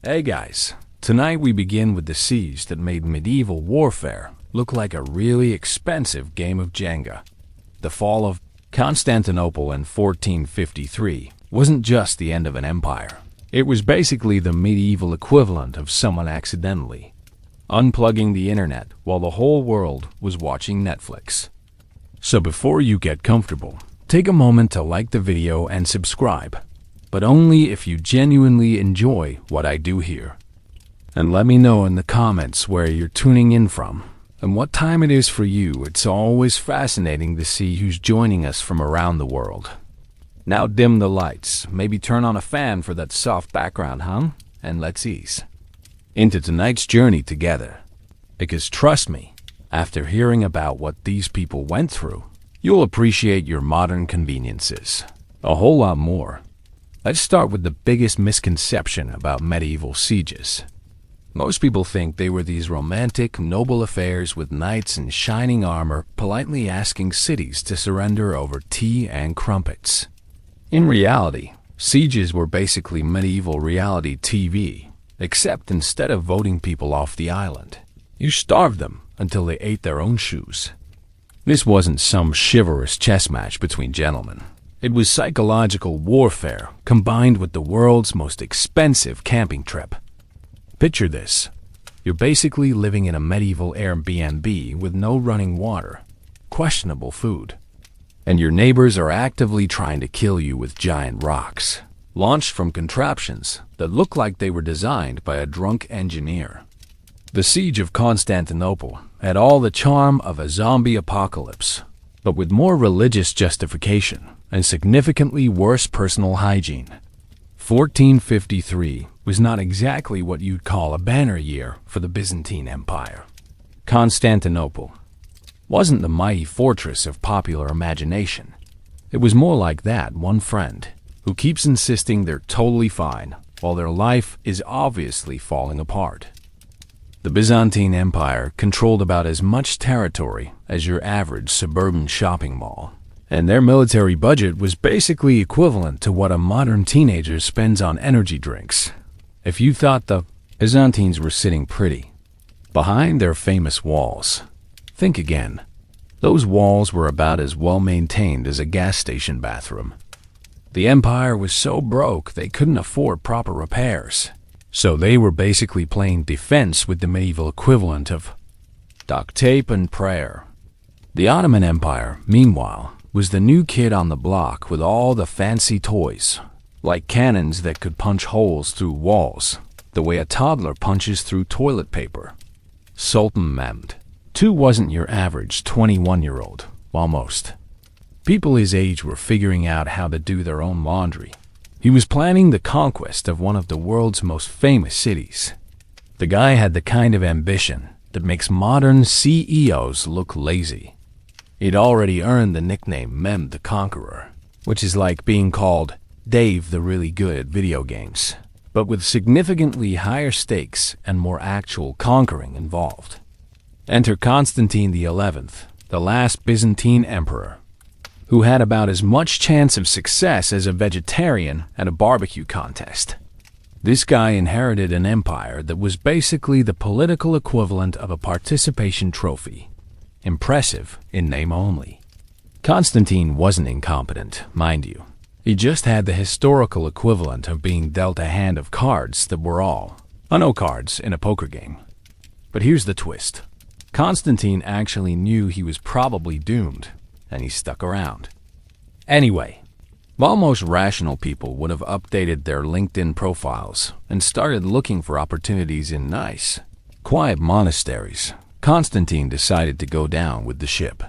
Hey guys, tonight we begin with the siege that made medieval warfare look like a really expensive game of Jenga. The fall of Constantinople in 1453 wasn't just the end of an empire. It was basically the medieval equivalent of someone accidentally unplugging the internet while the whole world was watching Netflix. So before you get comfortable, take a moment to like the video and subscribe, but only if you genuinely enjoy what I do here. And let me know in the comments where you're tuning in from and what time it is for you. It's always fascinating to see who's joining us from around the world. Now dim the lights, maybe turn on a fan for that soft background hum, and let's ease into tonight's journey together. Because trust me, after hearing about what these people went through, you'll appreciate your modern conveniences a whole lot more. Let's start with the biggest misconception about medieval sieges. Most people think they were these romantic, noble affairs with knights in shining armor politely asking cities to surrender over tea and crumpets. In reality, sieges were basically medieval reality TV, except instead of voting people off the island, you starved them until they ate their own shoes. This wasn't some chivalrous chess match between gentlemen. It was psychological warfare combined with the world's most expensive camping trip. Picture this. You're basically living in a medieval Airbnb with no running water, questionable food, and your neighbors are actively trying to kill you with giant rocks, launched from contraptions that look like they were designed by a drunk engineer. The siege of Constantinople had all the charm of a zombie apocalypse, but with more religious justification and significantly worse personal hygiene. 1453 was not exactly what you'd call a banner year for the Byzantine Empire. Constantinople wasn't the mighty fortress of popular imagination. It was more like that one friend who keeps insisting they're totally fine while their life is obviously falling apart. The Byzantine Empire controlled about as much territory as your average suburban shopping mall, and their military budget was basically equivalent to what a modern teenager spends on energy drinks. If you thought the Byzantines were sitting pretty behind their famous walls, think again. Those walls were about as well maintained as a gas station bathroom. The empire was so broke they couldn't afford proper repairs, so they were basically playing defense with the medieval equivalent of duct tape and prayer. The Ottoman Empire, meanwhile, was the new kid on the block with all the fancy toys, like cannons that could punch holes through walls, the way a toddler punches through toilet paper. Sultan Mehmed, too, wasn't your average 21-year-old, while most people his age were figuring out how to do their own laundry. He was planning the conquest of one of the world's most famous cities. The guy had the kind of ambition that makes modern CEOs look lazy. He'd already earned the nickname Mehmed the Conqueror, which is like being called Dave the Really Good at Video Games, but with significantly higher stakes and more actual conquering involved. Enter Constantine XI, the last Byzantine emperor, who had about as much chance of success as a vegetarian at a barbecue contest. This guy inherited an empire that was basically the political equivalent of a participation trophy. Impressive in name only. Constantine wasn't incompetent, mind you. He just had the historical equivalent of being dealt a hand of cards that were all Uno cards in a poker game. But here's the twist. Constantine actually knew he was probably doomed, and he stuck around. Anyway, while most rational people would have updated their LinkedIn profiles and started looking for opportunities in nice, quiet monasteries, Constantine decided to go down with the ship.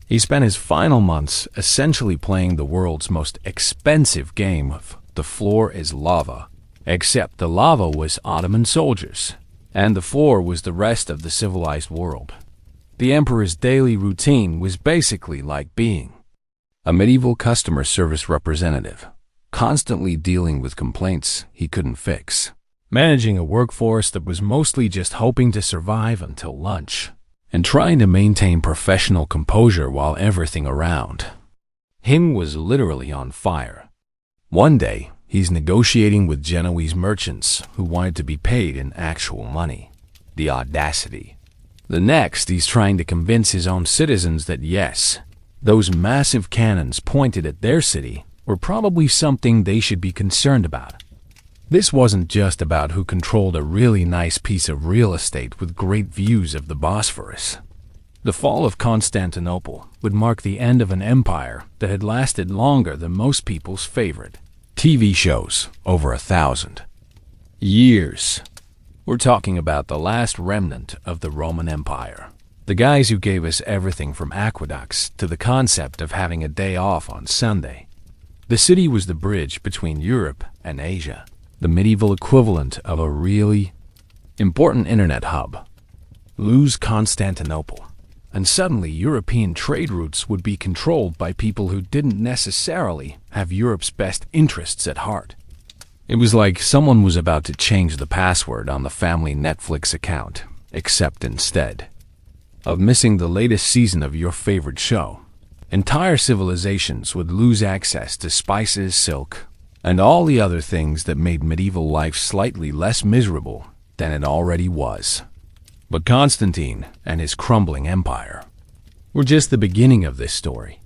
He spent his final months essentially playing the world's most expensive game of the floor is lava, except the lava was Ottoman soldiers, and the floor was the rest of the civilized world. The emperor's daily routine was basically like being a medieval customer service representative, constantly dealing with complaints he couldn't fix, managing a workforce that was mostly just hoping to survive until lunch, and trying to maintain professional composure while everything around him was literally on fire. One day, he's negotiating with Genoese merchants who wanted to be paid in actual money. The audacity. The next, he's trying to convince his own citizens that yes, those massive cannons pointed at their city were probably something they should be concerned about. This wasn't just about who controlled a really nice piece of real estate with great views of the Bosphorus. The fall of Constantinople would mark the end of an empire that had lasted longer than most people's favorite TV shows, over 1,000 years. We're talking about the last remnant of the Roman Empire. The guys who gave us everything from aqueducts to the concept of having a day off on Sunday. The city was the bridge between Europe and Asia, the medieval equivalent of a really important internet hub. Lose Constantinople, and suddenly European trade routes would be controlled by people who didn't necessarily have Europe's best interests at heart. It was like someone was about to change the password on the family Netflix account, except instead of missing the latest season of your favorite show, entire civilizations would lose access to spices, silk, and all the other things that made medieval life slightly less miserable than it already was. But Constantine and his crumbling empire were just the beginning of this story.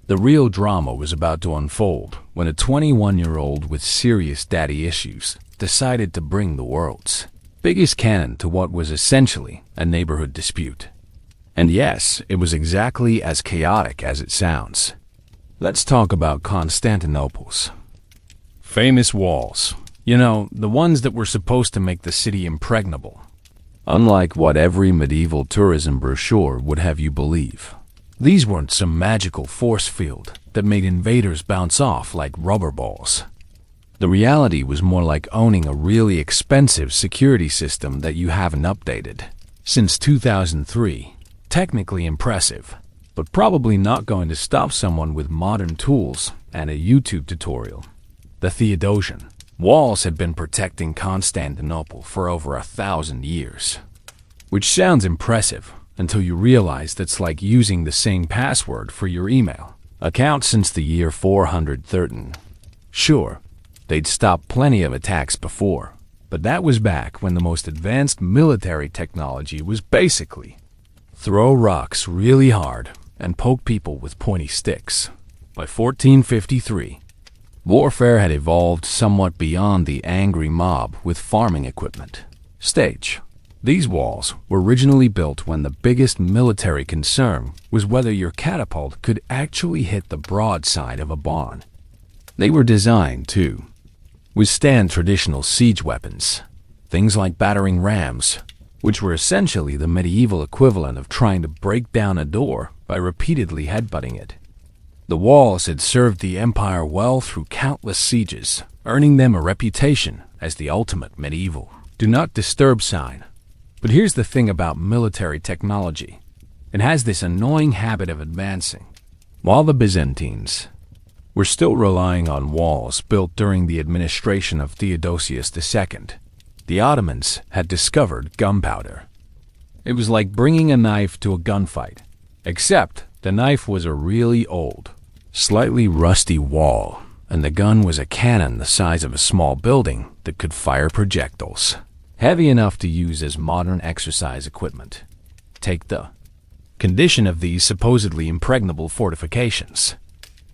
The real drama was about to unfold when a 21-year-old with serious daddy issues decided to bring the world's biggest cannon to what was essentially a neighborhood dispute. And yes, it was exactly as chaotic as it sounds. Let's talk about Constantinople's famous walls. You know, the ones that were supposed to make the city impregnable. Unlike what every medieval tourism brochure would have you believe. These weren't some magical force field that made invaders bounce off like rubber balls. The reality was more like owning a really expensive security system that you haven't updated since 2003. Technically impressive, but probably not going to stop someone with modern tools and a YouTube tutorial. The Theodosian walls had been protecting Constantinople for over 1,000 years, which sounds impressive until you realize that's like using the same password for your email account since the year 413. Sure, they'd stopped plenty of attacks before, but that was back when the most advanced military technology was basically throw rocks really hard and poke people with pointy sticks. By 1453, warfare had evolved somewhat beyond the angry mob with farming equipment. Stage. These walls were originally built when the biggest military concern was whether your catapult could actually hit the broadside of a barn. They were designed to withstand traditional siege weapons, things like battering rams, which were essentially the medieval equivalent of trying to break down a door by repeatedly headbutting it. The walls had served the empire well through countless sieges, earning them a reputation as the ultimate medieval do not disturb sign. But here's the thing about military technology. It has this annoying habit of advancing. While the Byzantines were still relying on walls built during the administration of Theodosius II, the Ottomans had discovered gunpowder. It was like bringing a knife to a gunfight, except the knife was a really old, slightly rusty wall, and the gun was a cannon the size of a small building that could fire projectiles, heavy enough to use as modern exercise equipment. Take the condition of these supposedly impregnable fortifications.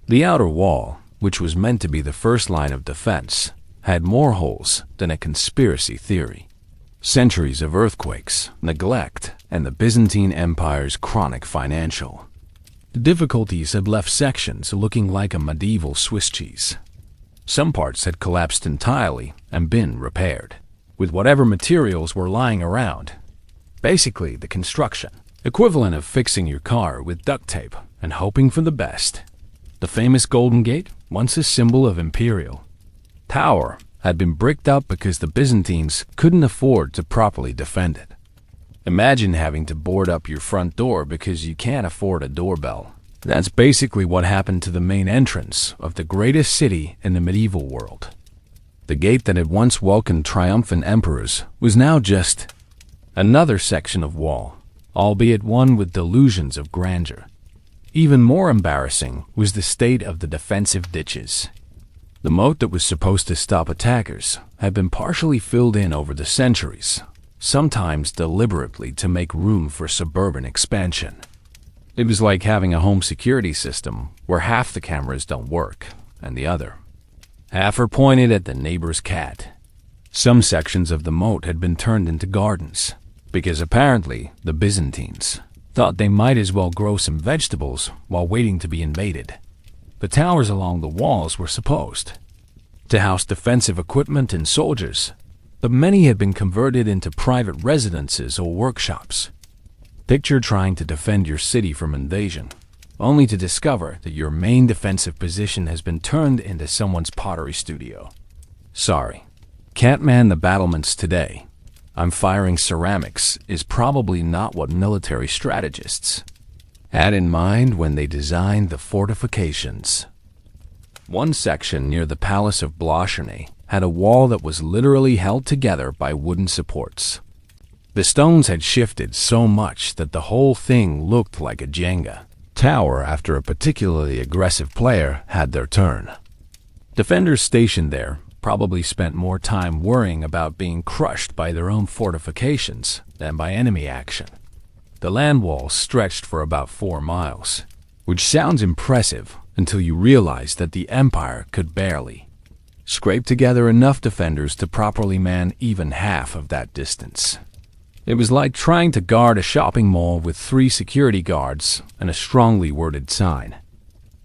The outer wall, which was meant to be the first line of defense, had more holes than a conspiracy theory. Centuries of earthquakes, neglect, and the Byzantine Empire's chronic financial difficulties had left sections looking like a medieval Swiss cheese. Some parts had collapsed entirely and been repaired with whatever materials were lying around. Basically, the construction equivalent of fixing your car with duct tape and hoping for the best. The famous Golden Gate, once a symbol of imperial power, had been bricked up because the Byzantines couldn't afford to properly defend it. Imagine having to board up your front door because you can't afford a doorbell. That's basically what happened to the main entrance of the greatest city in the medieval world. The gate that had once welcomed triumphant emperors was now just another section of wall, albeit one with delusions of grandeur. Even more embarrassing was the state of the defensive ditches. The moat that was supposed to stop attackers had been partially filled in over the centuries, sometimes deliberately to make room for suburban expansion. It was like having a home security system where half the cameras don't work and the other half are pointed at the neighbor's cat. Some sections of the moat had been turned into gardens, because apparently the Byzantines thought they might as well grow some vegetables while waiting to be invaded. The towers along the walls were supposed to house defensive equipment and soldiers, but many had been converted into private residences or workshops. Picture trying to defend your city from invasion, only to discover that your main defensive position has been turned into someone's pottery studio. Sorry, can't man the battlements today. I'm firing ceramics is probably not what military strategists had in mind when they designed the fortifications. One section near the Palace of Blacherney had a wall that was literally held together by wooden supports. The stones had shifted so much that the whole thing looked like a Jenga tower after a particularly aggressive player had their turn. Defenders stationed there probably spent more time worrying about being crushed by their own fortifications than by enemy action. The land walls stretched for about 4 miles, which sounds impressive until you realize that the empire could barely scrape together enough defenders to properly man even half of that distance. It was like trying to guard a shopping mall with 3 security guards and a strongly worded sign.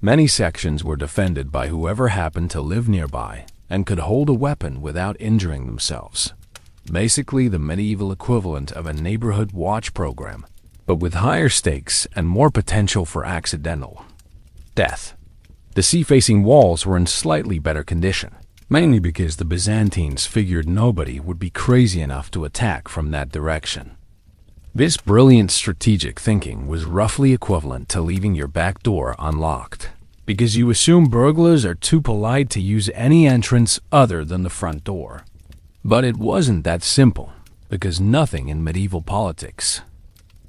Many sections were defended by whoever happened to live nearby and could hold a weapon without injuring themselves. Basically the medieval equivalent of a neighborhood watch program, but with higher stakes and more potential for accidental death. The sea-facing walls were in slightly better condition, mainly because the Byzantines figured nobody would be crazy enough to attack from that direction. This brilliant strategic thinking was roughly equivalent to leaving your back door unlocked, because you assume burglars are too polite to use any entrance other than the front door. But it wasn't that simple, because nothing in medieval politics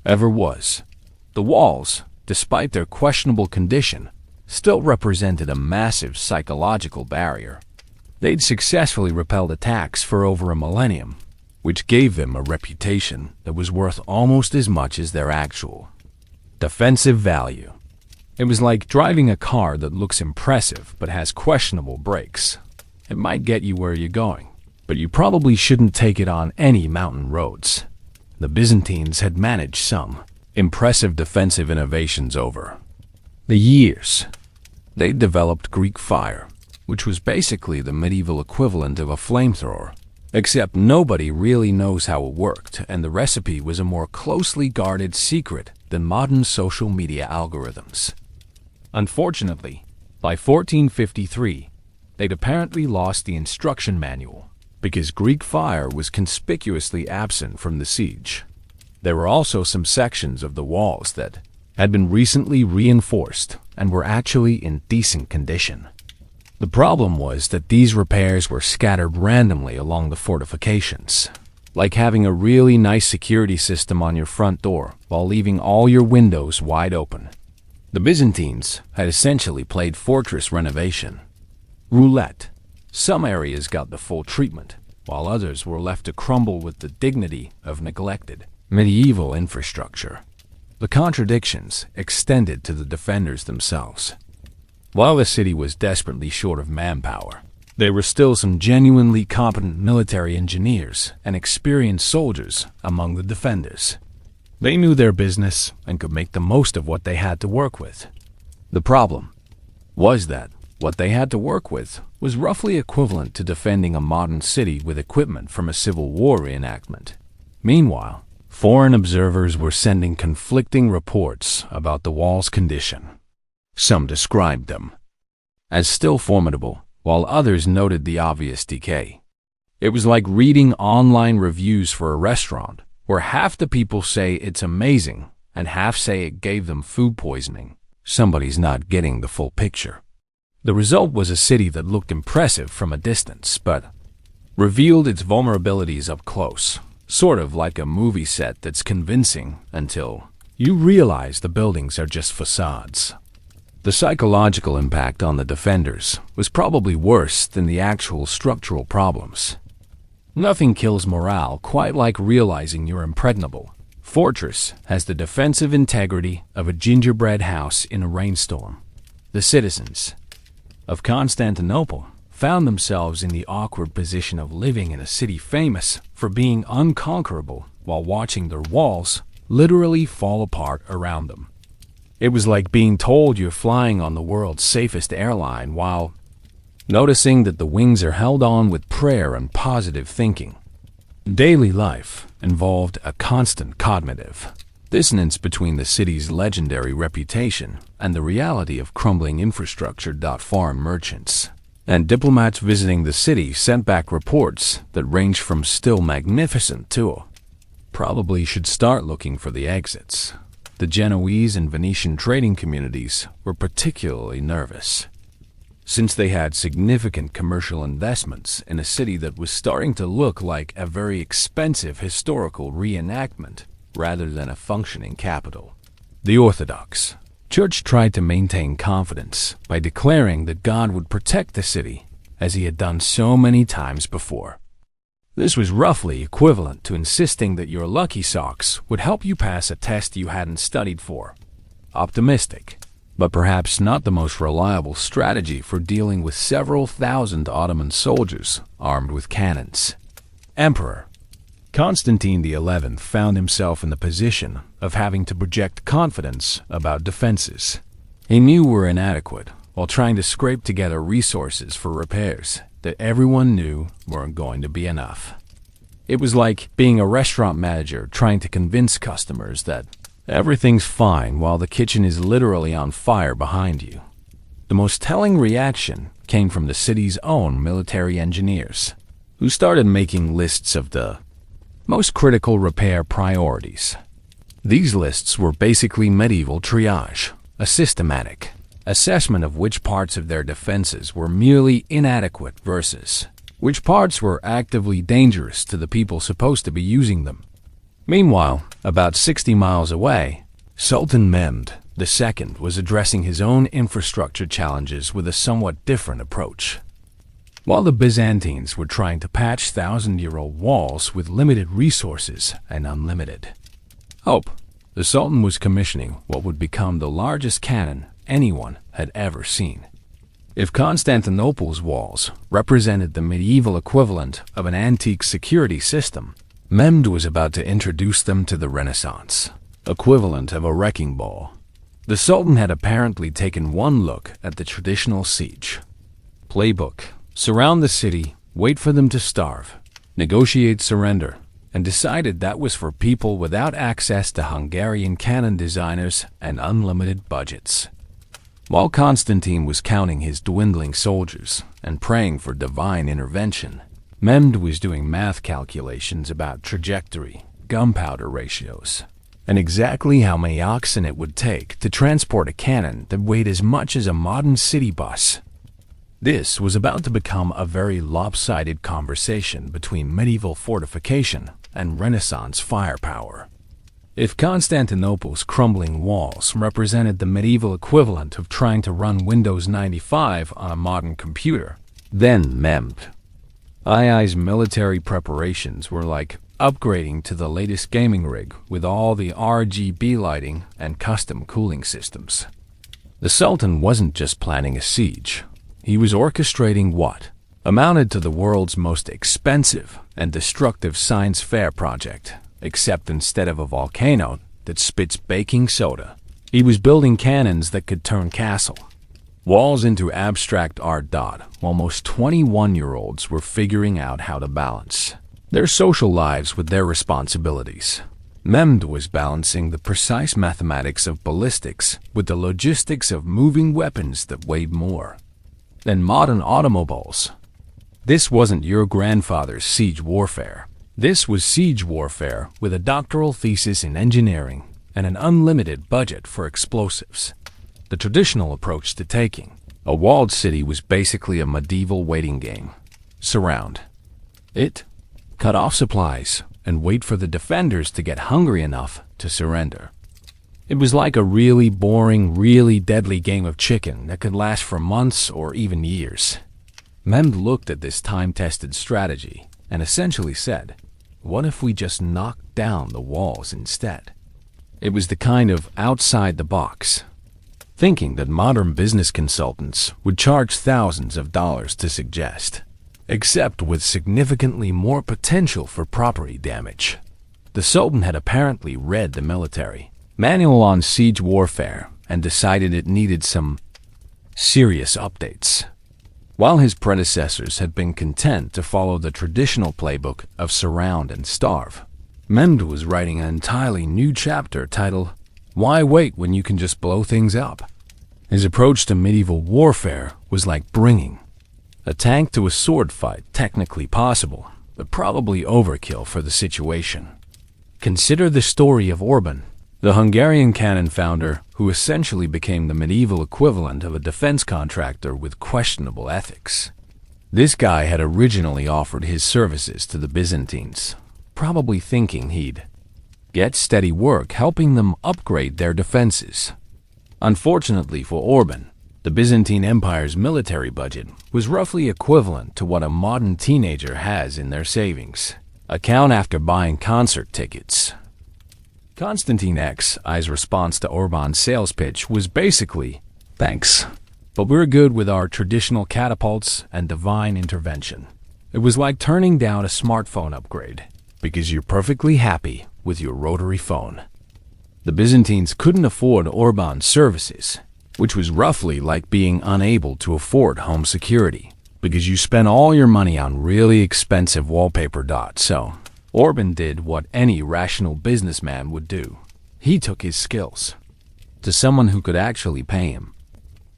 ever was. The walls, despite their questionable condition, still represented a massive psychological barrier. They'd successfully repelled attacks for over a millennium, which gave them a reputation that was worth almost as much as their actual defensive value. It was like driving a car that looks impressive but has questionable brakes. It might get you where you're going, but you probably shouldn't take it on any mountain roads. The Byzantines had managed some impressive defensive innovations over the years. They developed Greek fire, which was basically the medieval equivalent of a flamethrower, except nobody really knows how it worked, and the recipe was a more closely guarded secret than modern social media algorithms. Unfortunately, by 1453, they'd apparently lost the instruction manual, because Greek fire was conspicuously absent from the siege. There were also some sections of the walls that had been recently reinforced and were actually in decent condition. The problem was that these repairs were scattered randomly along the fortifications, like having a really nice security system on your front door while leaving all your windows wide open. The Byzantines had essentially played fortress renovation roulette. Some areas got the full treatment, while others were left to crumble with the dignity of neglected medieval infrastructure. The contradictions extended to the defenders themselves. While the city was desperately short of manpower, there were still some genuinely competent military engineers and experienced soldiers among the defenders. They knew their business and could make the most of what they had to work with. The problem was that what they had to work with was roughly equivalent to defending a modern city with equipment from a Civil War reenactment. Meanwhile, foreign observers were sending conflicting reports about the wall's condition. Some described them as still formidable, while others noted the obvious decay. It was like reading online reviews for a restaurant, where half the people say it's amazing and half say it gave them food poisoning. Somebody's not getting the full picture. The result was a city that looked impressive from a distance, but revealed its vulnerabilities up close, sort of like a movie set that's convincing until you realize the buildings are just facades. The psychological impact on the defenders was probably worse than the actual structural problems. Nothing kills morale quite like realizing you're impregnable. Fortress has the defensive integrity of a gingerbread house in a rainstorm. The citizens of Constantinople found themselves in the awkward position of living in a city famous for being unconquerable while watching their walls literally fall apart around them. It was like being told you're flying on the world's safest airline while noticing that the wings are held on with prayer and positive thinking. Daily life involved a constant cognitive dissonance between the city's legendary reputation and the reality of crumbling infrastructure. Foreign merchants and diplomats visiting the city sent back reports that ranged from still magnificent to probably should start looking for the exits. The Genoese and Venetian trading communities were particularly nervous, since they had significant commercial investments in a city that was starting to look like a very expensive historical reenactment rather than a functioning capital. The Orthodox Church tried to maintain confidence by declaring that God would protect the city, as he had done so many times before. This was roughly equivalent to insisting that your lucky socks would help you pass a test you hadn't studied for. Optimistic, but perhaps not the most reliable strategy for dealing with several thousand Ottoman soldiers armed with cannons. Emperor Constantine XI found himself in the position of having to project confidence about defenses he knew were inadequate while trying to scrape together resources for repairs that everyone knew weren't going to be enough. It was like being a restaurant manager trying to convince customers that everything's fine while the kitchen is literally on fire behind you. The most telling reaction came from the city's own military engineers, who started making lists of the most critical repair priorities. These lists were basically medieval triage, a systematic assessment of which parts of their defenses were merely inadequate versus which parts were actively dangerous to the people supposed to be using them. Meanwhile, about 60 miles away, Sultan Mehmed II was addressing his own infrastructure challenges with a somewhat different approach. While the Byzantines were trying to patch thousand-year-old walls with limited resources and unlimited hope, the Sultan was commissioning what would become the largest cannon anyone had ever seen. If Constantinople's walls represented the medieval equivalent of an antique security system, Mehmed was about to introduce them to the Renaissance equivalent of a wrecking ball. The Sultan had apparently taken one look at the traditional siege playbook: surround the city, wait for them to starve, negotiate surrender, and decided that was for people without access to Hungarian cannon designers and unlimited budgets. While Constantine was counting his dwindling soldiers and praying for divine intervention, Mehmed was doing math calculations about trajectory, gunpowder ratios, and exactly how many oxen it would take to transport a cannon that weighed as much as a modern city bus. This was about to become a very lopsided conversation between medieval fortification and Renaissance firepower. If Constantinople's crumbling walls represented the medieval equivalent of trying to run Windows 95 on a modern computer, then Mehmed II's military preparations were like upgrading to the latest gaming rig with all the RGB lighting and custom cooling systems. The Sultan wasn't just planning a siege. He was orchestrating what amounted to the world's most expensive and destructive science fair project, except instead of a volcano that spits baking soda, he was building cannons that could turn castle walls into abstract art. While most 21-year-olds were figuring out how to balance their social lives with their responsibilities, Mehmed was balancing the precise mathematics of ballistics with the logistics of moving weapons that weighed more than modern automobiles. This wasn't your grandfather's siege warfare. This was siege warfare with a doctoral thesis in engineering and an unlimited budget for explosives. The traditional approach to taking a walled city was basically a medieval waiting game. Surround it, cut off supplies, and wait for the defenders to get hungry enough to surrender. It was like a really boring, really deadly game of chicken that could last for months or even years. Mehmed looked at this time-tested strategy and essentially said, what if we just knocked down the walls instead? It was the kind of outside-the-box thinking that modern business consultants would charge thousands of dollars to suggest, except with significantly more potential for property damage. The Sultan had apparently read the military manual on siege warfare and decided it needed some serious updates. While his predecessors had been content to follow the traditional playbook of surround and starve, Mehmed was writing an entirely new chapter titled, Why Wait When You Can Just Blow Things Up? His approach to medieval warfare was like bringing a tank to a sword fight, technically possible, but probably overkill for the situation. Consider the story of Orban, the Hungarian cannon founder who essentially became the medieval equivalent of a defense contractor with questionable ethics. This guy had originally offered his services to the Byzantines, probably thinking he'd get steady work helping them upgrade their defenses. Unfortunately for Orban, the Byzantine Empire's military budget was roughly equivalent to what a modern teenager has in their savings, account after buying concert tickets. Constantine X's response to Orban's sales pitch was basically, thanks, but we're good with our traditional catapults and divine intervention. It was like turning down a smartphone upgrade, because you're perfectly happy with your rotary phone. The Byzantines couldn't afford Orban's services, which was roughly like being unable to afford home security, because you spent all your money on really expensive wallpaper dots. So Orban did what any rational businessman would do. He took his skills to someone who could actually pay him.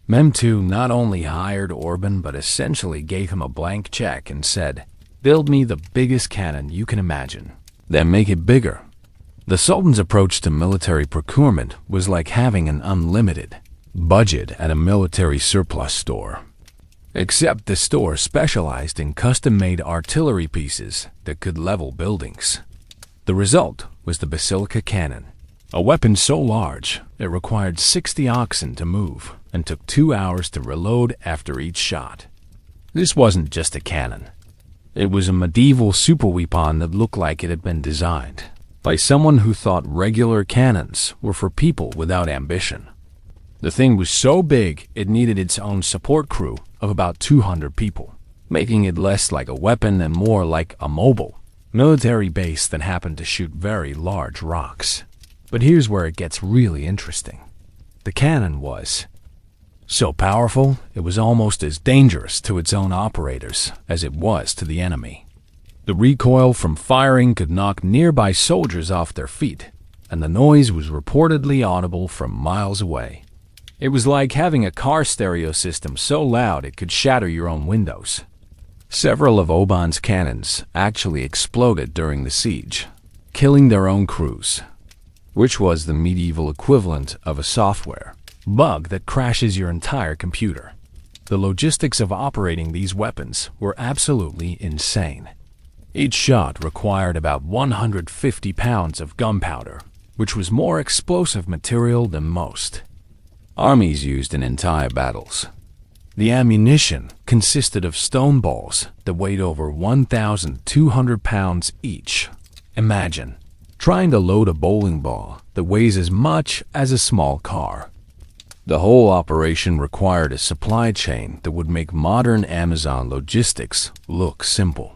Mehmed too not only hired Orban but essentially gave him a blank check and said, build me the biggest cannon you can imagine, then make it bigger. The Sultan's approach to military procurement was like having an unlimited budget at a military surplus store. Except the store specialized in custom-made artillery pieces that could level buildings. The result was the Basilica cannon, a weapon so large it required 60 oxen to move and took 2 hours to reload after each shot. This wasn't just a cannon. It was a medieval superweapon that looked like it had been designed by someone who thought regular cannons were for people without ambition. The thing was so big it needed its own support crew of about 200 people, making it less like a weapon and more like a mobile military base that happened to shoot very large rocks. But here's where it gets really interesting. The cannon was so powerful it was almost as dangerous to its own operators as it was to the enemy. The recoil from firing could knock nearby soldiers off their feet, and the noise was reportedly audible from miles away. It was like having a car stereo system so loud it could shatter your own windows. Several of Orban's cannons actually exploded during the siege, killing their own crews, which was the medieval equivalent of a software bug that crashes your entire computer. The logistics of operating these weapons were absolutely insane. Each shot required about 150 pounds of gunpowder, which was more explosive material than most armies used in entire battles. The ammunition consisted of stone balls that weighed over 1,200 pounds each. Imagine trying to load a bowling ball that weighs as much as a small car. The whole operation required a supply chain that would make modern Amazon logistics look simple.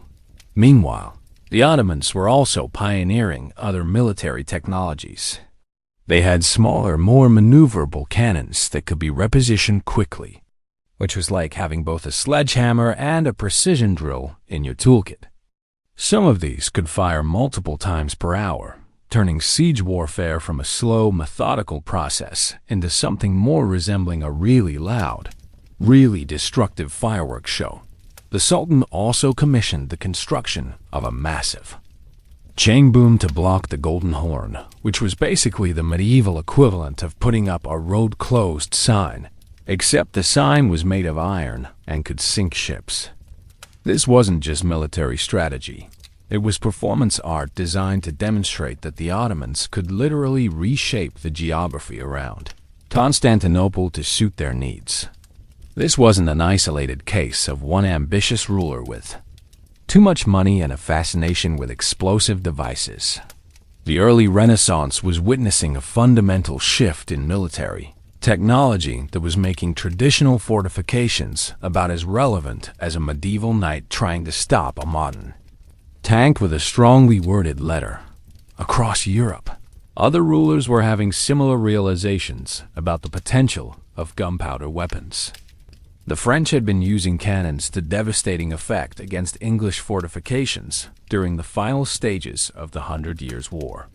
Meanwhile, the Ottomans were also pioneering other military technologies. They had smaller, more maneuverable cannons that could be repositioned quickly, which was like having both a sledgehammer and a precision drill in your toolkit. Some of these could fire multiple times per hour, turning siege warfare from a slow, methodical process into something more resembling a really loud, really destructive fireworks show. The Sultan also commissioned the construction of a massive chain boom to block the Golden Horn, which was basically the medieval equivalent of putting up a road closed sign, except the sign was made of iron and could sink ships. This wasn't just military strategy. It was performance art designed to demonstrate that the Ottomans could literally reshape the geography around Constantinople to suit their needs. This wasn't an isolated case of one ambitious ruler with too much money and a fascination with explosive devices. The early Renaissance was witnessing a fundamental shift in military technology that was making traditional fortifications about as relevant as a medieval knight trying to stop a modern tank with a strongly worded letter. Across Europe, other rulers were having similar realizations about the potential of gunpowder weapons. The French had been using cannons to devastating effect against English fortifications during the final stages of the 100 Years' War.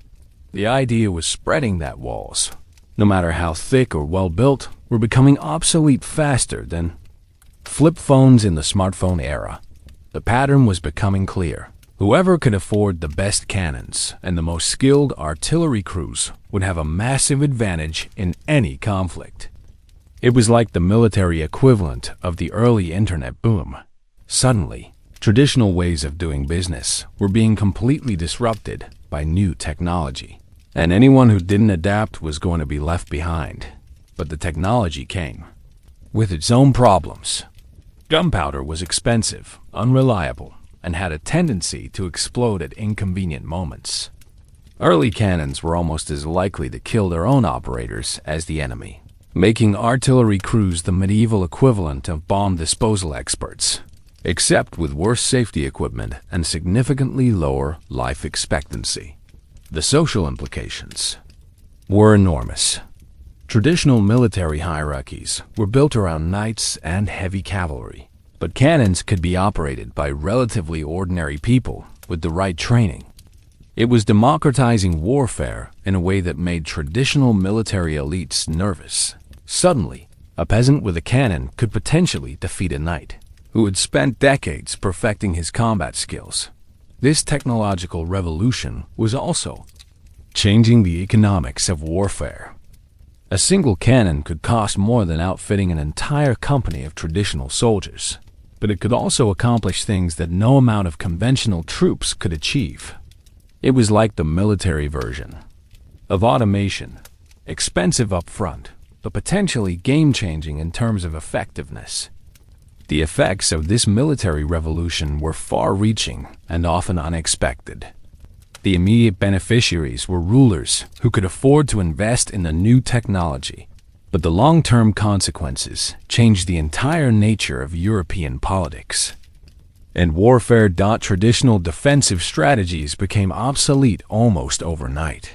The idea was spreading that walls, no matter how thick or well-built, were becoming obsolete faster than flip phones in the smartphone era. The pattern was becoming clear. Whoever could afford the best cannons and the most skilled artillery crews would have a massive advantage in any conflict. It was like the military equivalent of the early internet boom. Suddenly, traditional ways of doing business were being completely disrupted by new technology, and anyone who didn't adapt was going to be left behind. But the technology came with its own problems. Gunpowder was expensive, unreliable, and had a tendency to explode at inconvenient moments. Early cannons were almost as likely to kill their own operators as the enemy, making artillery crews the medieval equivalent of bomb disposal experts, except with worse safety equipment and significantly lower life expectancy. The social implications were enormous. Traditional military hierarchies were built around knights and heavy cavalry, but cannons could be operated by relatively ordinary people with the right training. It was democratizing warfare in a way that made traditional military elites nervous. Suddenly, a peasant with a cannon could potentially defeat a knight who had spent decades perfecting his combat skills. This technological revolution was also changing the economics of warfare. A single cannon could cost more than outfitting an entire company of traditional soldiers, but it could also accomplish things that no amount of conventional troops could achieve. It was like the military version of automation, expensive up front, but potentially game-changing in terms of effectiveness. The effects of this military revolution were far-reaching and often unexpected. The immediate beneficiaries were rulers who could afford to invest in the new technology, but the long-term consequences changed the entire nature of European politics. In warfare, traditional defensive strategies became obsolete almost overnight.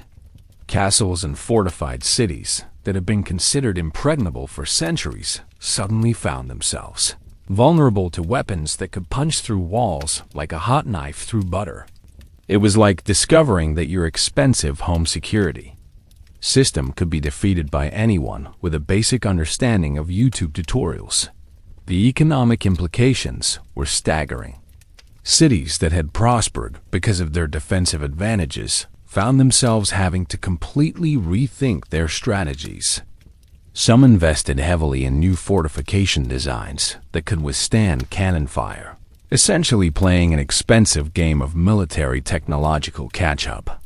Castles and fortified cities that had been considered impregnable for centuries suddenly found themselves vulnerable to weapons that could punch through walls like a hot knife through butter. It was like discovering that your expensive home security system could be defeated by anyone with a basic understanding of YouTube tutorials. The economic implications were staggering. Cities that had prospered because of their defensive advantages found themselves having to completely rethink their strategies. Some invested heavily in new fortification designs that could withstand cannon fire, essentially playing an expensive game of military technological catch-up.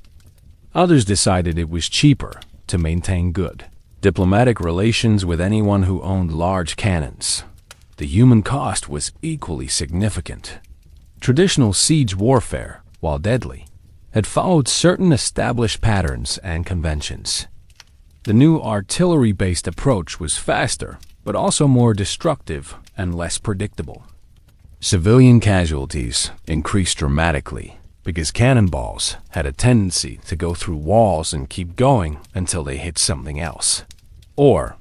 Others decided it was cheaper to maintain good diplomatic relations with anyone who owned large cannons. The human cost was equally significant. Traditional siege warfare, while deadly, had followed certain established patterns and conventions. The new artillery-based approach was faster, but also more destructive and less predictable. Civilian casualties increased dramatically because cannonballs had a tendency to go through walls and keep going until they hit something else, or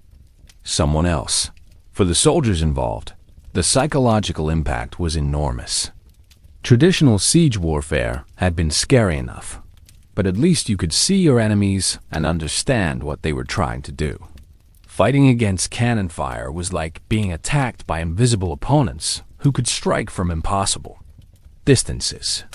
someone else. For the soldiers involved, the psychological impact was enormous. Traditional siege warfare had been scary enough, but at least you could see your enemies and understand what they were trying to do. Fighting against cannon fire was like being attacked by invisible opponents who could strike from impossible distances.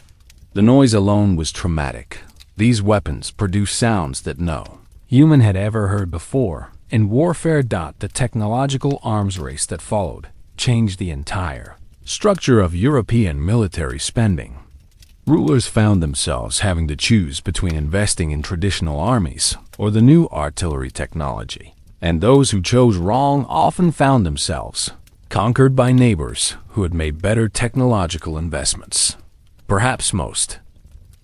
The noise alone was traumatic. These weapons produced sounds that no human had ever heard before. In warfare, the technological arms race that followed changed the entire structure of European military spending. Rulers found themselves having to choose between investing in traditional armies or the new artillery technology, and those who chose wrong often found themselves conquered by neighbors who had made better technological investments. Perhaps most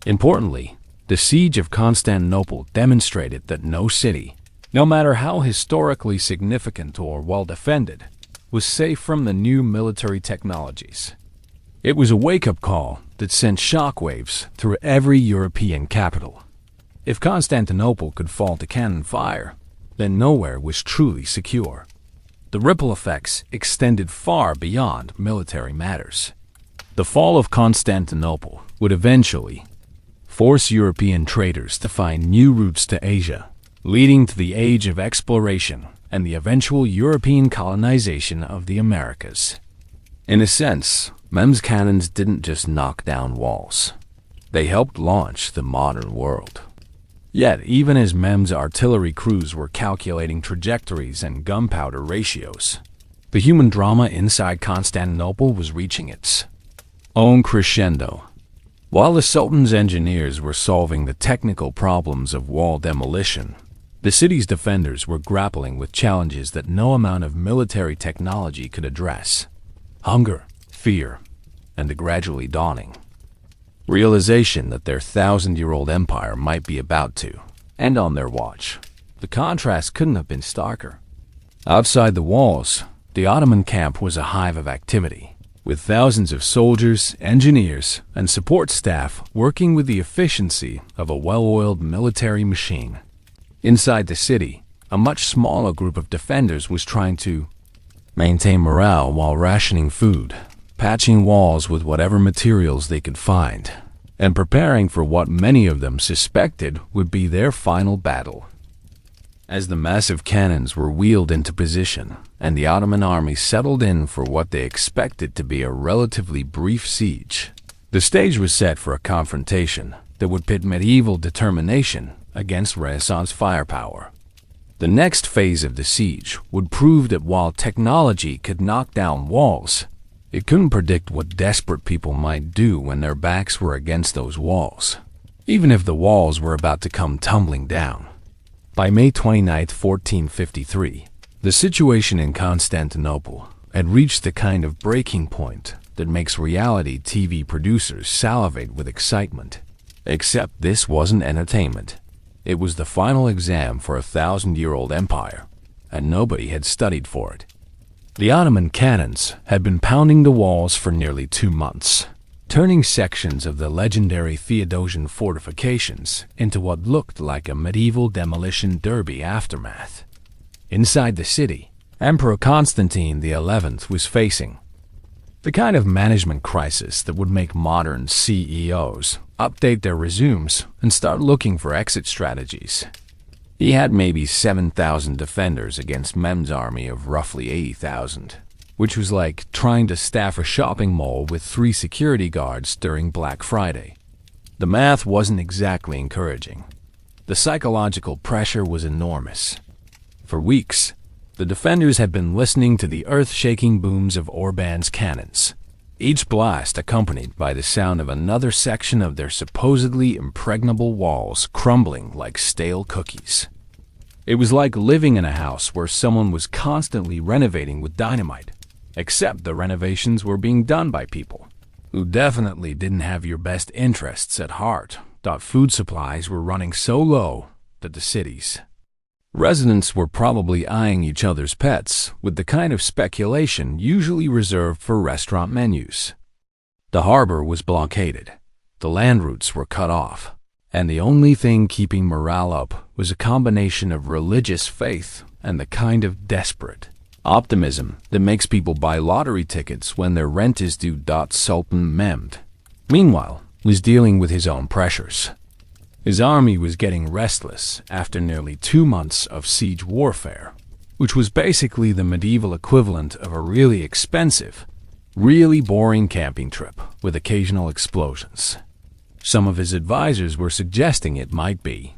importantly, the siege of Constantinople demonstrated that no city, no matter how historically significant or well-defended, was safe from the new military technologies. It was a wake-up call that sent shockwaves through every European capital. If Constantinople could fall to cannon fire, then nowhere was truly secure. The ripple effects extended far beyond military matters. The fall of Constantinople would eventually force European traders to find new routes to Asia, leading to the age of exploration and the eventual European colonization of the Americas. In a sense, Mehmed's cannons didn't just knock down walls. They helped launch the modern world. Yet, even as Mehmed's artillery crews were calculating trajectories and gunpowder ratios, the human drama inside Constantinople was reaching its own crescendo. While the Sultan's engineers were solving the technical problems of wall demolition, the city's defenders were grappling with challenges that no amount of military technology could address: hunger, fear, and the gradually dawning realization that their thousand-year-old empire might be about to end on their watch. The contrast couldn't have been starker. Outside the walls, the Ottoman camp was a hive of activity, with thousands of soldiers, engineers, and support staff working with the efficiency of a well-oiled military machine. Inside the city, a much smaller group of defenders was trying to maintain morale while rationing food, patching walls with whatever materials they could find, and preparing for what many of them suspected would be their final battle. As the massive cannons were wheeled into position and the Ottoman army settled in for what they expected to be a relatively brief siege, the stage was set for a confrontation that would pit medieval determination against Renaissance firepower. The next phase of the siege would prove that while technology could knock down walls, it couldn't predict what desperate people might do when their backs were against those walls, even if the walls were about to come tumbling down. By May 29, 1453, the situation in Constantinople had reached the kind of breaking point that makes reality TV producers salivate with excitement. Except this wasn't entertainment. It was the final exam for a thousand-year-old empire, and nobody had studied for it. The Ottoman cannons had been pounding the walls for nearly 2 months, turning sections of the legendary Theodosian fortifications into what looked like a medieval demolition derby aftermath. Inside the city, Emperor Constantine XI was facing the kind of management crisis that would make modern CEOs update their resumes and start looking for exit strategies. He had maybe 7,000 defenders against Mehmed's army of roughly 80,000, which was like trying to staff a shopping mall with 3 security guards during Black Friday. The math wasn't exactly encouraging. The psychological pressure was enormous. For weeks, the defenders had been listening to the earth-shaking booms of Orban's cannons, each blast accompanied by the sound of another section of their supposedly impregnable walls crumbling like stale cookies. It was like living in a house where someone was constantly renovating with dynamite, except the renovations were being done by people who definitely didn't have your best interests at heart. Food supplies were running so low that the city's residents were probably eyeing each other's pets with the kind of speculation usually reserved for restaurant menus. The harbor was blockaded, the land routes were cut off, and the only thing keeping morale up was a combination of religious faith and the kind of desperate optimism that makes people buy lottery tickets when their rent is due. Sultan Mehmed, meanwhile, was dealing with his own pressures. His army was getting restless after nearly 2 months of siege warfare, which was basically the medieval equivalent of a really expensive, really boring camping trip with occasional explosions. Some of his advisors were suggesting it might be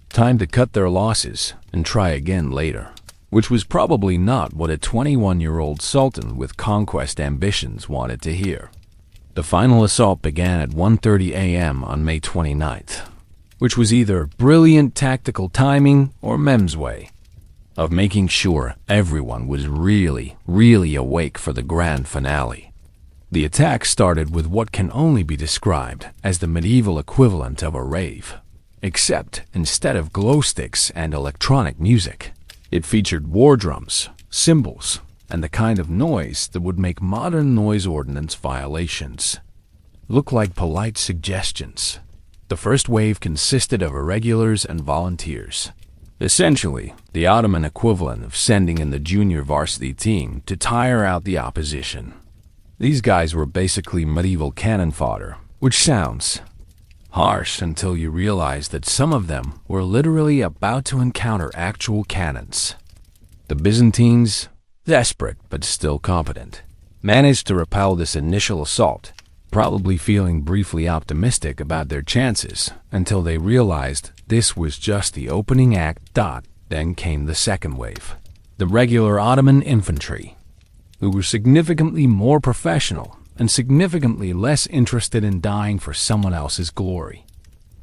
time to cut their losses and try again later, which was probably not what a 21-year-old sultan with conquest ambitions wanted to hear. The final assault began at 1:30 a.m. on May 29th, which was either brilliant tactical timing or Mem's way of making sure everyone was really awake for the grand finale. The attack started with what can only be described as the medieval equivalent of a rave, except instead of glow sticks and electronic music, it featured war drums, cymbals, and the kind of noise that would make modern noise ordinance violations look like polite suggestions. The first wave consisted of irregulars and volunteers, essentially the Ottoman equivalent of sending in the junior varsity team to tire out the opposition. These guys were basically medieval cannon fodder, which sounds harsh until you realize that some of them were literally about to encounter actual cannons. The Byzantines, desperate but still competent, managed to repel this initial assault, probably feeling briefly optimistic about their chances until they realized this was just the opening act. Then came the second wave, the regular Ottoman infantry, who were significantly more professional and significantly less interested in dying for someone else's glory.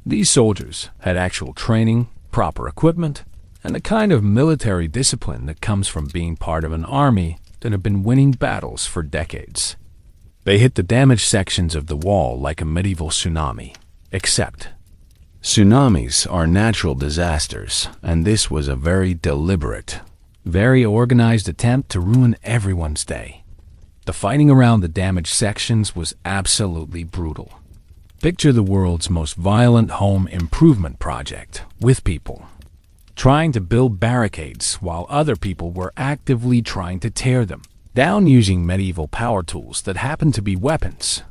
These soldiers had actual training, proper equipment, and the kind of military discipline that comes from being part of an army that had been winning battles for decades. They hit the damaged sections of the wall like a medieval tsunami, except tsunamis are natural disasters, and this was a very deliberate, very organized attempt to ruin everyone's day. The fighting around the damaged sections was absolutely brutal. Picture the world's most violent home improvement project, with people trying to build barricades while other people were actively trying to tear them down using medieval power tools that happened to be weapons.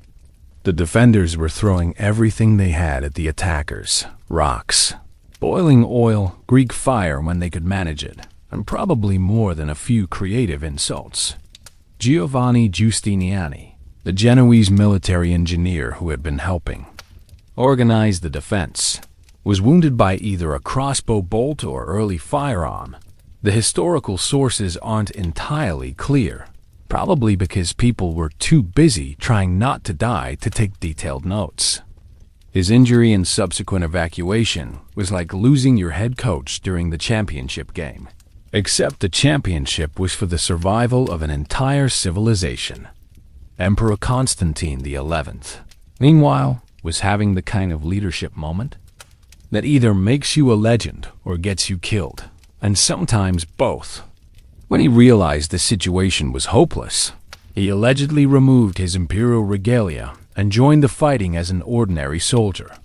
The defenders were throwing everything they had at the attackers: rocks, boiling oil, Greek fire when they could manage it, and probably more than a few creative insults. Giovanni Giustiniani, the Genoese military engineer who had been helping organize the defense, was wounded by either a crossbow bolt or early firearm. The historical sources aren't entirely clear, probably because people were too busy trying not to die to take detailed notes. His injury and subsequent evacuation was like losing your head coach during the championship game, except the championship was for the survival of an entire civilization. Emperor Constantine XI, meanwhile, was having the kind of leadership moment that either makes you a legend or gets you killed, and sometimes both. When he realized the situation was hopeless, he allegedly removed his imperial regalia and joined the fighting as an ordinary soldier.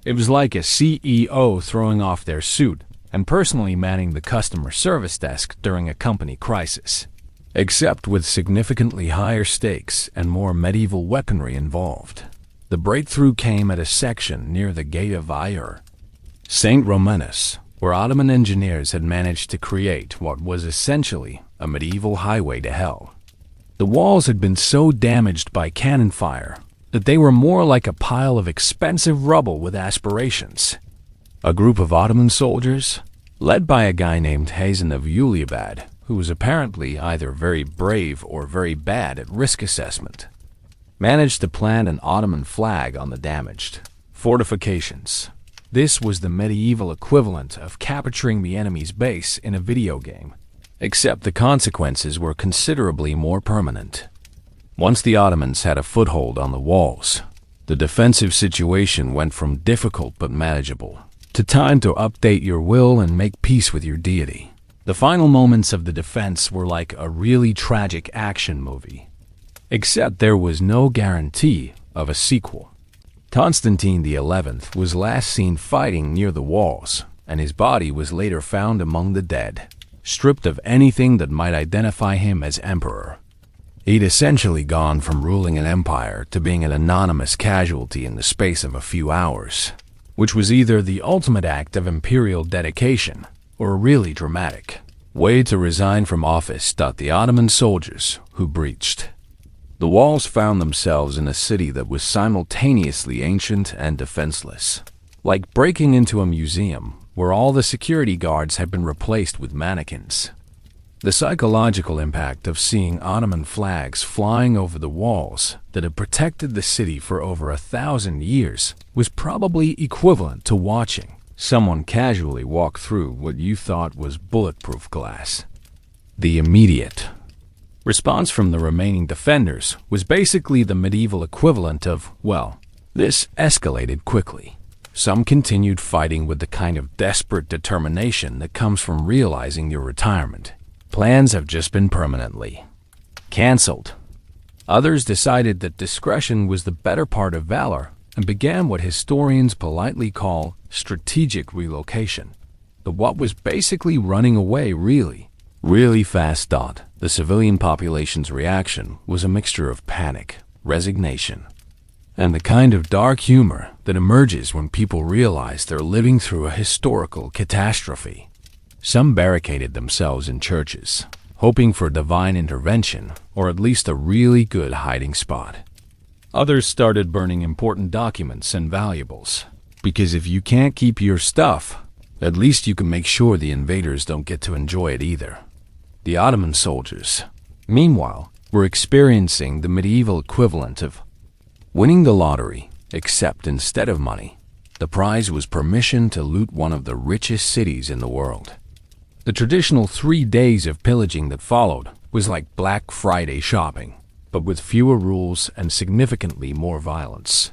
It was like a CEO throwing off their suit and personally manning the customer service desk during a company crisis, except with significantly higher stakes and more medieval weaponry involved. The breakthrough came at a section near the Gate of Ayr, St. Romanus, where Ottoman engineers had managed to create what was essentially a medieval highway to hell. The walls had been so damaged by cannon fire that they were more like a pile of expensive rubble with aspirations. A group of Ottoman soldiers, led by a guy named Hazen of Uliabad, who was apparently either very brave or very bad at risk assessment, managed to plant an Ottoman flag on the damaged fortifications. This was the medieval equivalent of capturing the enemy's base in a video game, except the consequences were considerably more permanent. Once the Ottomans had a foothold on the walls, the defensive situation went from difficult but manageable to time to update your will and make peace with your deity. The final moments of the defense were like a really tragic action movie, except there was no guarantee of a sequel. Constantine XI was last seen fighting near the walls, and his body was later found among the dead, stripped of anything that might identify him as emperor. He'd essentially gone from ruling an empire to being an anonymous casualty in the space of a few hours, which was either the ultimate act of imperial dedication or a really dramatic way to resign from office. The Ottoman soldiers who breached the walls found themselves in a city that was simultaneously ancient and defenseless, like breaking into a museum where all the security guards had been replaced with mannequins. The psychological impact of seeing Ottoman flags flying over the walls that had protected the city for over 1,000 years was probably equivalent to watching someone casually walk through what you thought was bulletproof glass. The immediate response from the remaining defenders was basically the medieval equivalent of, well, this escalated quickly. Some continued fighting with the kind of desperate determination that comes from realizing your retirement plans have just been permanently cancelled. Others decided that discretion was the better part of valor and began what historians politely call strategic relocation. The what was basically running away really fast. The civilian population's reaction was a mixture of panic, resignation, and the kind of dark humor that emerges when people realize they're living through a historical catastrophe. Some barricaded themselves in churches, hoping for divine intervention or at least a really good hiding spot. Others started burning important documents and valuables, because if you can't keep your stuff, at least you can make sure the invaders don't get to enjoy it either. The Ottoman soldiers, meanwhile, were experiencing the medieval equivalent of winning the lottery, except instead of money, the prize was permission to loot one of the richest cities in the world. The traditional 3 days of pillaging that followed was like Black Friday shopping, but with fewer rules and significantly more violence.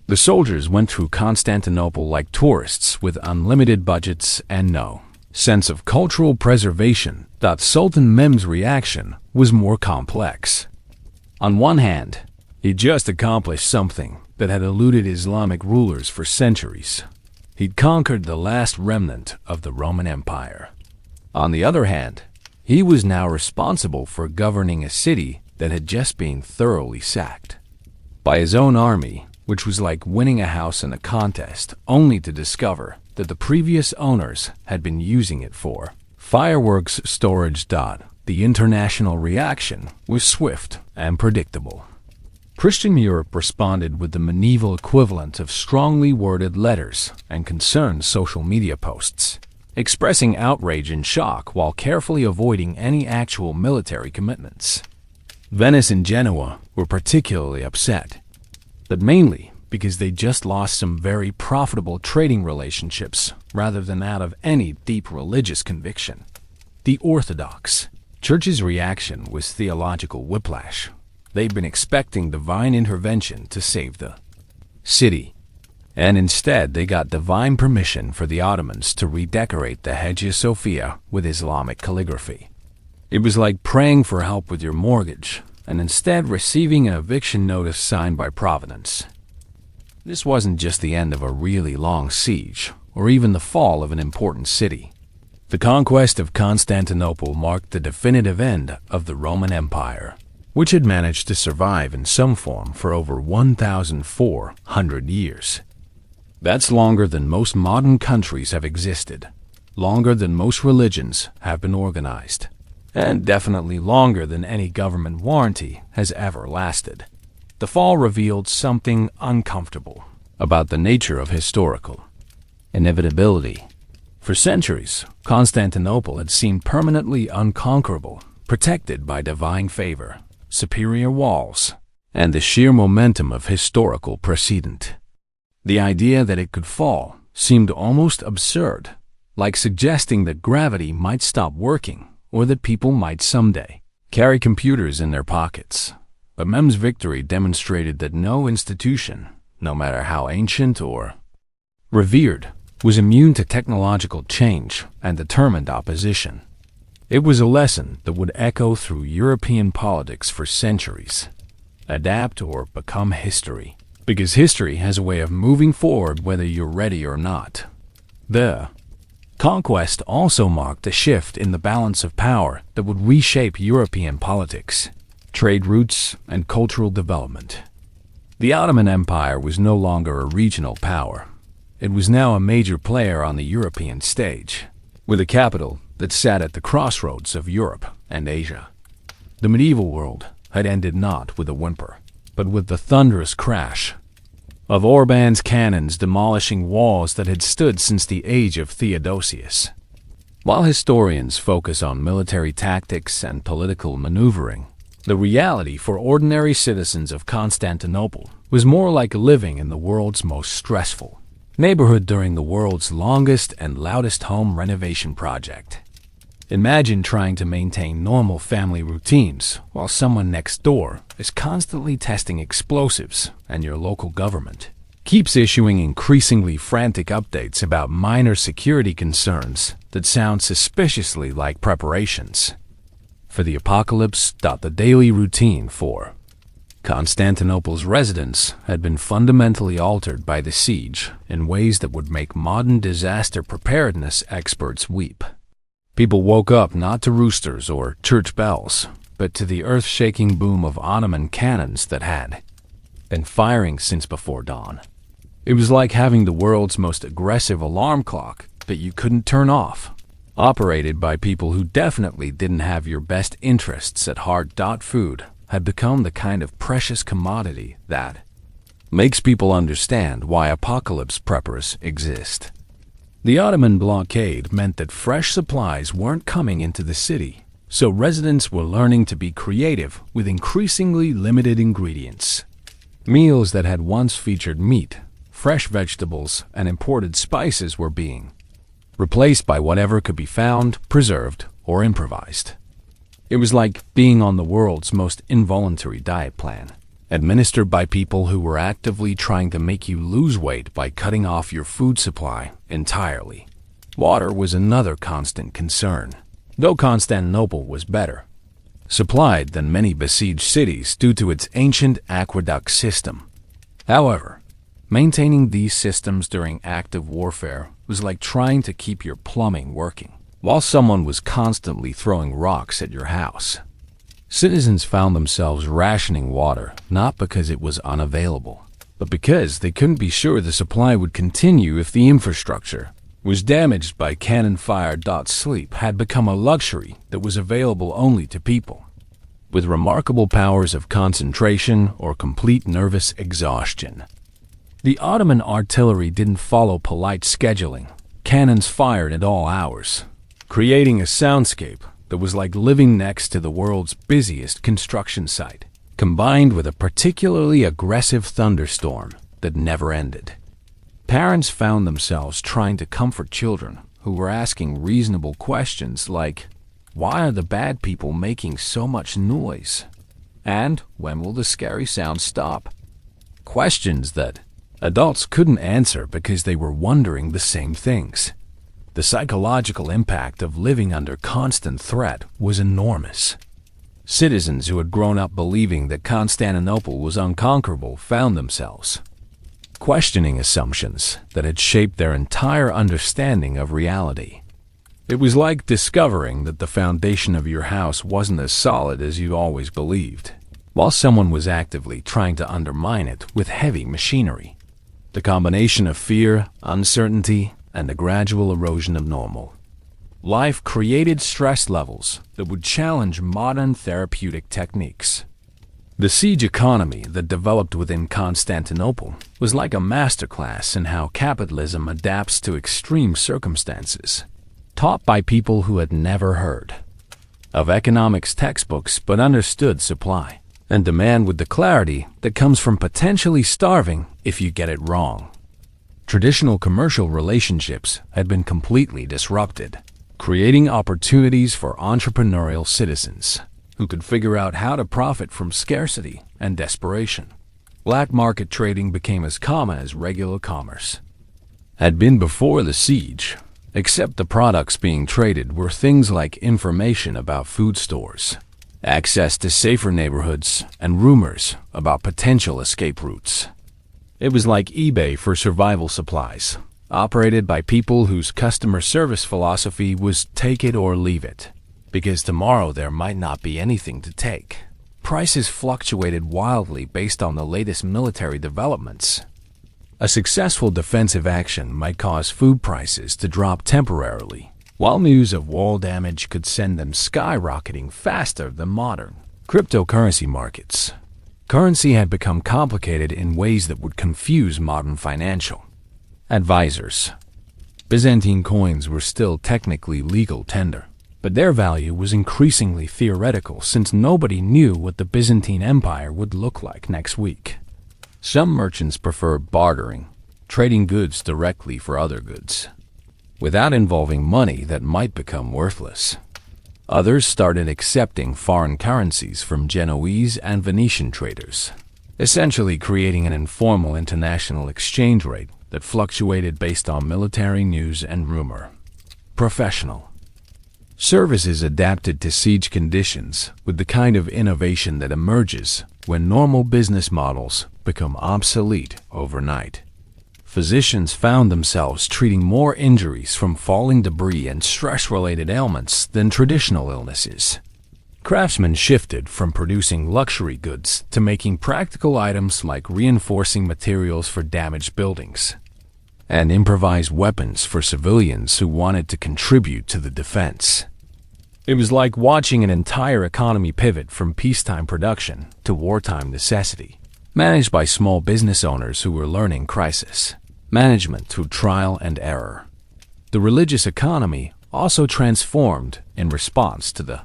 The soldiers went through Constantinople like tourists with unlimited budgets and no sense of cultural preservation. Sultan Mehmed's reaction was more complex. On one hand, he just accomplished something that had eluded Islamic rulers for centuries. He'd conquered the last remnant of the Roman Empire. On the other hand, he was now responsible for governing a city that had just been thoroughly sacked by his own army, which was like winning a house in a contest only to discover that the previous owners had been using it for fireworks storage. The international reaction was swift and predictable. Christian Europe responded with the medieval equivalent of strongly worded letters and concerned social media posts, expressing outrage and shock while carefully avoiding any actual military commitments. Venice and Genoa were particularly upset, but mainly because they just lost some very profitable trading relationships rather than out of any deep religious conviction. The Orthodox Church's reaction was theological whiplash. They'd been expecting divine intervention to save the city, and instead they got divine permission for the Ottomans to redecorate the Hagia Sophia with Islamic calligraphy. It was like praying for help with your mortgage, and instead receiving an eviction notice signed by Providence. This wasn't just the end of a really long siege, or even the fall of an important city. The conquest of Constantinople marked the definitive end of the Roman Empire, which had managed to survive in some form for over 1,400 years. That's longer than most modern countries have existed, longer than most religions have been organized, and definitely longer than any government warranty has ever lasted. The fall revealed something uncomfortable about the nature of historical inevitability. For centuries, Constantinople had seemed permanently unconquerable, protected by divine favor, superior walls, and the sheer momentum of historical precedent. The idea that it could fall seemed almost absurd, like suggesting that gravity might stop working or that people might someday carry computers in their pockets. But Mehmed's victory demonstrated that no institution, no matter how ancient or revered, was immune to technological change and determined opposition. It was a lesson that would echo through European politics for centuries. Adapt or become history, because history has a way of moving forward whether you're ready or not. The conquest also marked a shift in the balance of power that would reshape European politics, trade routes, and cultural development. The Ottoman Empire was no longer a regional power. It was now a major player on the European stage, with a capital that sat at the crossroads of Europe and Asia. The medieval world had ended not with a whimper, but with the thunderous crash of Orban's cannons demolishing walls that had stood since the age of Theodosius. While historians focus on military tactics and political maneuvering, the reality for ordinary citizens of Constantinople was more like living in the world's most stressful neighborhood during the world's longest and loudest home renovation project. Imagine trying to maintain normal family routines while someone next door is constantly testing explosives and your local government keeps issuing increasingly frantic updates about minor security concerns that sound suspiciously like preparations for the apocalypse. The daily routine for Constantinople's residents had been fundamentally altered by the siege in ways that would make modern disaster preparedness experts weep. People woke up not to roosters or church bells, but to the earth-shaking boom of Ottoman cannons that had been firing since before dawn. It was like having the world's most aggressive alarm clock that you couldn't turn off, operated by people who definitely didn't have your best interests at heart. Food had become the kind of precious commodity that makes people understand why apocalypse preppers exist. The Ottoman blockade meant that fresh supplies weren't coming into the city, so residents were learning to be creative with increasingly limited ingredients. Meals that had once featured meat, fresh vegetables, and imported spices were being replaced by whatever could be found, preserved, or improvised. It was like being on the world's most involuntary diet plan, administered by people who were actively trying to make you lose weight by cutting off your food supply entirely. Water was another constant concern, though Constantinople was better supplied than many besieged cities due to its ancient aqueduct system. However, maintaining these systems during active warfare was like trying to keep your plumbing working while someone was constantly throwing rocks at your house. Citizens found themselves rationing water not because it was unavailable, but because they couldn't be sure the supply would continue if the infrastructure was damaged by cannon fire. Sleep had become a luxury that was available only to people with remarkable powers of concentration or complete nervous exhaustion. The Ottoman artillery didn't follow polite scheduling. Cannons fired at all hours, creating a soundscape that was like living next to the world's busiest construction site, combined with a particularly aggressive thunderstorm that never ended. Parents found themselves trying to comfort children who were asking reasonable questions like, "Why are the bad people making so much noise?" And "When will the scary sound stop?" Questions that adults couldn't answer because they were wondering the same things. The psychological impact of living under constant threat was enormous. Citizens who had grown up believing that Constantinople was unconquerable found themselves questioning assumptions that had shaped their entire understanding of reality. It was like discovering that the foundation of your house wasn't as solid as you always believed, while someone was actively trying to undermine it with heavy machinery. The combination of fear, uncertainty, and the gradual erosion of normal life created stress levels that would challenge modern therapeutic techniques. The siege economy that developed within Constantinople was like a masterclass in how capitalism adapts to extreme circumstances, taught by people who had never heard of economics textbooks but understood supply and demand with the clarity that comes from potentially starving if you get it wrong. Traditional commercial relationships had been completely disrupted, creating opportunities for entrepreneurial citizens who could figure out how to profit from scarcity and desperation. Black market trading became as common as regular commerce had been before the siege, except the products being traded were things like information about food stores, access to safer neighborhoods, and rumors about potential escape routes. It was like eBay for survival supplies, operated by people whose customer service philosophy was take it or leave it, because tomorrow there might not be anything to take. Prices fluctuated wildly based on the latest military developments. A successful defensive action might cause food prices to drop temporarily, while news of wall damage could send them skyrocketing faster than modern cryptocurrency markets. Currency had become complicated in ways that would confuse modern financial advisors. Byzantine coins were still technically legal tender, but their value was increasingly theoretical since nobody knew what the Byzantine Empire would look like next week. Some merchants preferred bartering, trading goods directly for other goods, without involving money that might become worthless. Others started accepting foreign currencies from Genoese and Venetian traders, essentially creating an informal international exchange rate that fluctuated based on military news and rumor. Professional services adapted to siege conditions with the kind of innovation that emerges when normal business models become obsolete overnight. Physicians found themselves treating more injuries from falling debris and stress-related ailments than traditional illnesses. Craftsmen shifted from producing luxury goods to making practical items like reinforcing materials for damaged buildings and improvised weapons for civilians who wanted to contribute to the defense. It was like watching an entire economy pivot from peacetime production to wartime necessity, managed by small business owners who were learning crisis management through trial and error. The religious economy also transformed in response to the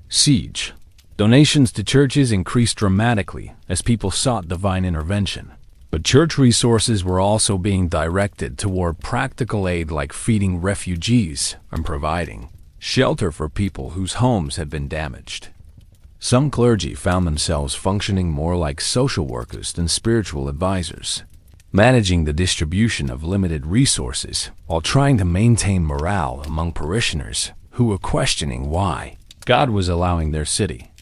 siege. Donations to churches increased dramatically as people sought divine intervention, but church resources were also being directed toward practical aid like feeding refugees and providing shelter for people whose homes had been damaged. Some clergy found themselves functioning more like social workers than spiritual advisors, managing the distribution of limited resources while trying to maintain morale among parishioners who were questioning why God was allowing their city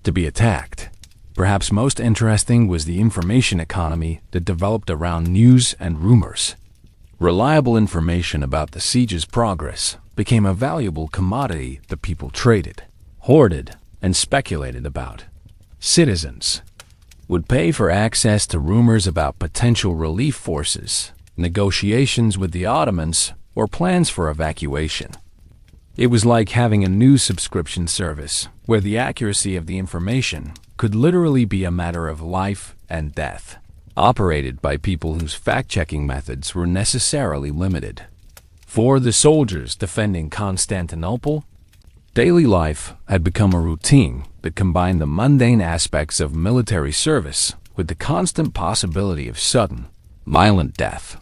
to be attacked. Perhaps most interesting was the information economy that developed around news and rumors. Reliable information about the siege's progress became a valuable commodity that people traded, hoarded, and speculated about. Citizens would pay for access to rumors about potential relief forces, negotiations with the Ottomans, or plans for evacuation. It was like having a news subscription service where the accuracy of the information could literally be a matter of life and death, operated by people whose fact-checking methods were necessarily limited. For the soldiers defending Constantinople, daily life had become a routine that combined the mundane aspects of military service with the constant possibility of sudden, violent death.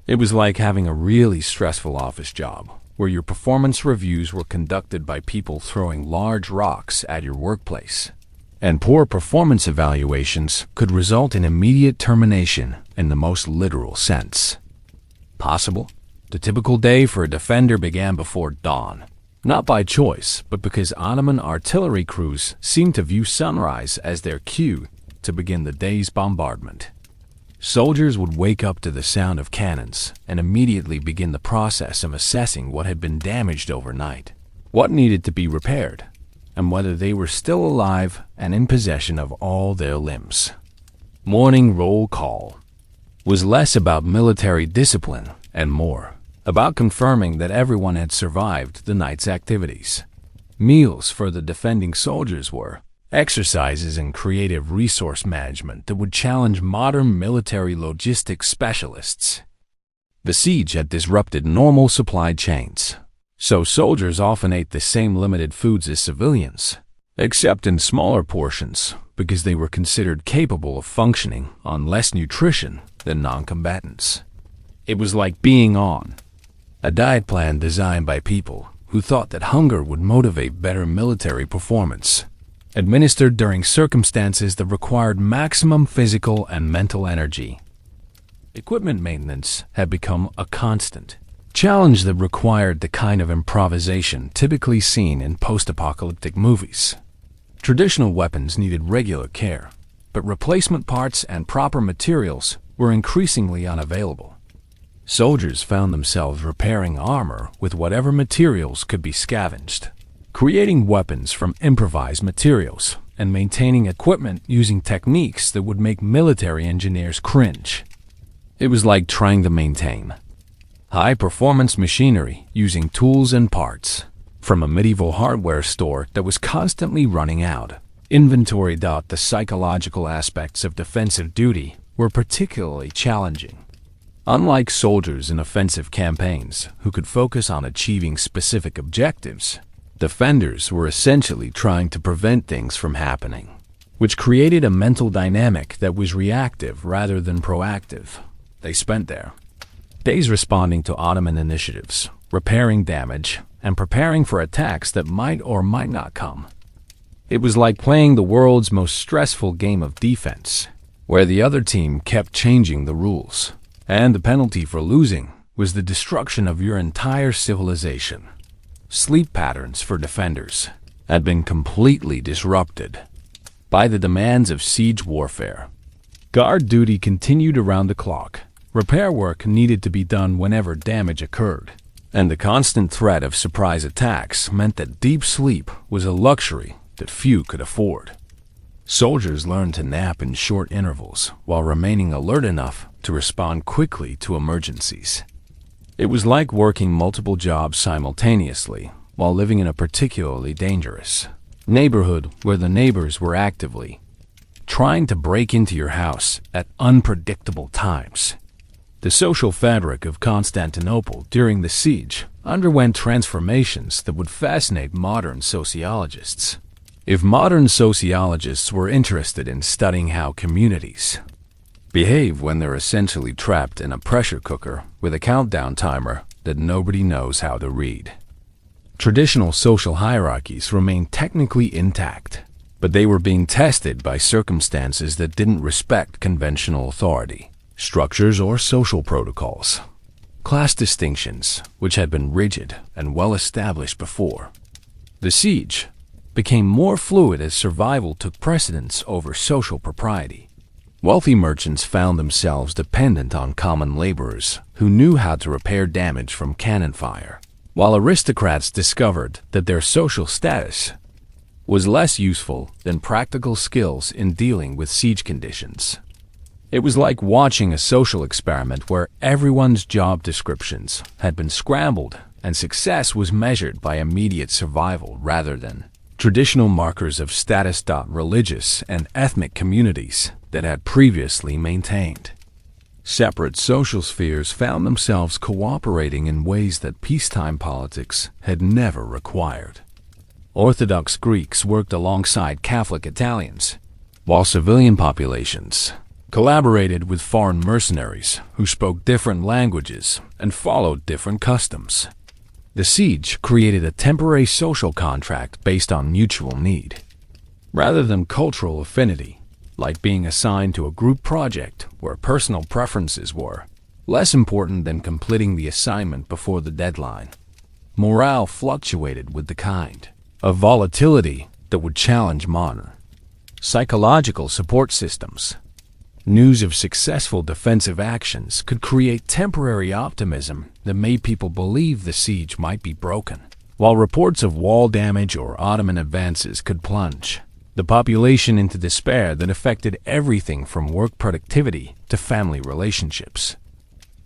It was like having a really stressful office job, where your performance reviews were conducted by people throwing large rocks at your workplace, and poor performance evaluations could result in immediate termination in the most literal sense possible. The typical day for a defender began before dawn, not by choice, but because Ottoman artillery crews seemed to view sunrise as their cue to begin the day's bombardment. Soldiers would wake up to the sound of cannons and immediately begin the process of assessing what had been damaged overnight, what needed to be repaired, and whether they were still alive and in possession of all their limbs. Morning roll call was less about military discipline and more about confirming that everyone had survived the night's activities. Meals for the defending soldiers were exercises in creative resource management that would challenge modern military logistics specialists. The siege had disrupted normal supply chains, so soldiers often ate the same limited foods as civilians, except in smaller portions because they were considered capable of functioning on less nutrition than non-combatants. It was like being on a diet plan designed by people who thought that hunger would motivate better military performance, administered during circumstances that required maximum physical and mental energy. Equipment maintenance had become a constant challenge that required the kind of improvisation typically seen in post-apocalyptic movies. Traditional weapons needed regular care, but replacement parts and proper materials were increasingly unavailable. Soldiers found themselves repairing armor with whatever materials could be scavenged, creating weapons from improvised materials, and maintaining equipment using techniques that would make military engineers cringe. It was like trying to maintain high-performance machinery using tools and parts from a medieval hardware store that was constantly running out. Inventory. The psychological aspects of defensive duty were particularly challenging. Unlike soldiers in offensive campaigns who could focus on achieving specific objectives, defenders were essentially trying to prevent things from happening, which created a mental dynamic that was reactive rather than proactive. They spent their days responding to Ottoman initiatives, repairing damage, and preparing for attacks that might or might not come. It was like playing the world's most stressful game of defense, where the other team kept changing the rules, and the penalty for losing was the destruction of your entire civilization. Sleep patterns for defenders had been completely disrupted by the demands of siege warfare. Guard duty continued around the clock. Repair work needed to be done whenever damage occurred, and the constant threat of surprise attacks meant that deep sleep was a luxury that few could afford. Soldiers learned to nap in short intervals while remaining alert enough to respond quickly to emergencies. It was like working multiple jobs simultaneously while living in a particularly dangerous neighborhood where the neighbors were actively trying to break into your house at unpredictable times. The social fabric of Constantinople during the siege underwent transformations that would fascinate modern sociologists. If modern sociologists were interested in studying how communities behave when they're essentially trapped in a pressure cooker with a countdown timer that nobody knows how to read. Traditional social hierarchies remained technically intact, but they were being tested by circumstances that didn't respect conventional authority, structures, or social protocols. Class distinctions, which had been rigid and well established before the siege, became more fluid as survival took precedence over social propriety. Wealthy merchants found themselves dependent on common laborers who knew how to repair damage from cannon fire, while aristocrats discovered that their social status was less useful than practical skills in dealing with siege conditions. It was like watching a social experiment where everyone's job descriptions had been scrambled and success was measured by immediate survival rather than traditional markers of status. Religious and ethnic communities that had previously maintained separate social spheres found themselves cooperating in ways that peacetime politics had never required. Orthodox Greeks worked alongside Catholic Italians, while civilian populations collaborated with foreign mercenaries who spoke different languages and followed different customs. The siege created a temporary social contract based on mutual need, rather than cultural affinity, like being assigned to a group project where personal preferences were less important than completing the assignment before the deadline. Morale fluctuated with the kind of volatility that would challenge modern psychological support systems. News of successful defensive actions could create temporary optimism that made people believe the siege might be broken, while reports of wall damage or Ottoman advances could plunge the population into despair that affected everything from work productivity to family relationships.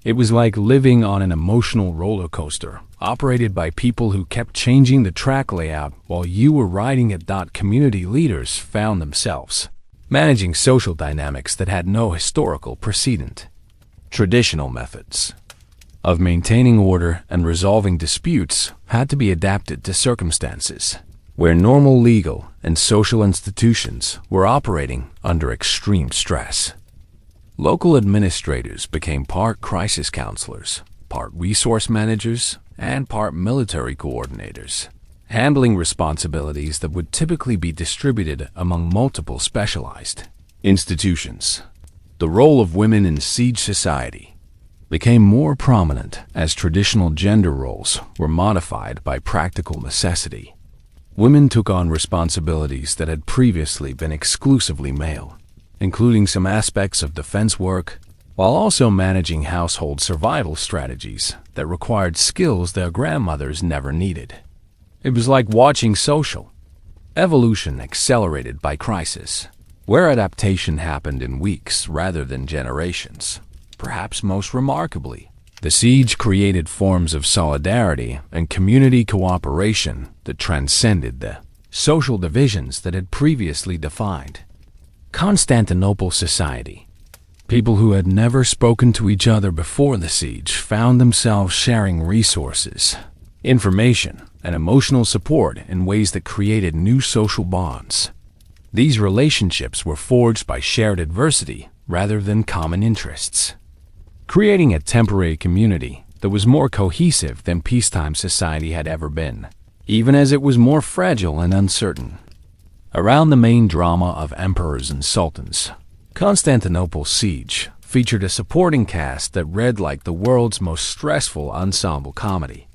It was like living on an emotional roller coaster, operated by people who kept changing the track layout while you were riding it. Community leaders found themselves managing social dynamics that had no historical precedent. Traditional methods of maintaining order and resolving disputes had to be adapted to circumstances where normal legal and social institutions were operating under extreme stress. Local administrators became part crisis counselors, part resource managers, and part military coordinators, handling responsibilities that would typically be distributed among multiple specialized institutions. The role of women in siege society became more prominent as traditional gender roles were modified by practical necessity. Women took on responsibilities that had previously been exclusively male, including some aspects of defense work, while also managing household survival strategies that required skills their grandmothers never needed. It was like watching social evolution accelerated by crisis, where adaptation happened in weeks rather than generations. Perhaps most remarkably, the siege created forms of solidarity and community cooperation that transcended the social divisions that had previously defined Constantinople society. People who had never spoken to each other before the siege found themselves sharing resources, information, and emotional support in ways that created new social bonds. These relationships were forged by shared adversity rather than common interests, creating a temporary community that was more cohesive than peacetime society had ever been, even as it was more fragile and uncertain. Around the main drama of emperors and sultans, Constantinople's siege featured a supporting cast that read like the world's most stressful ensemble comedy.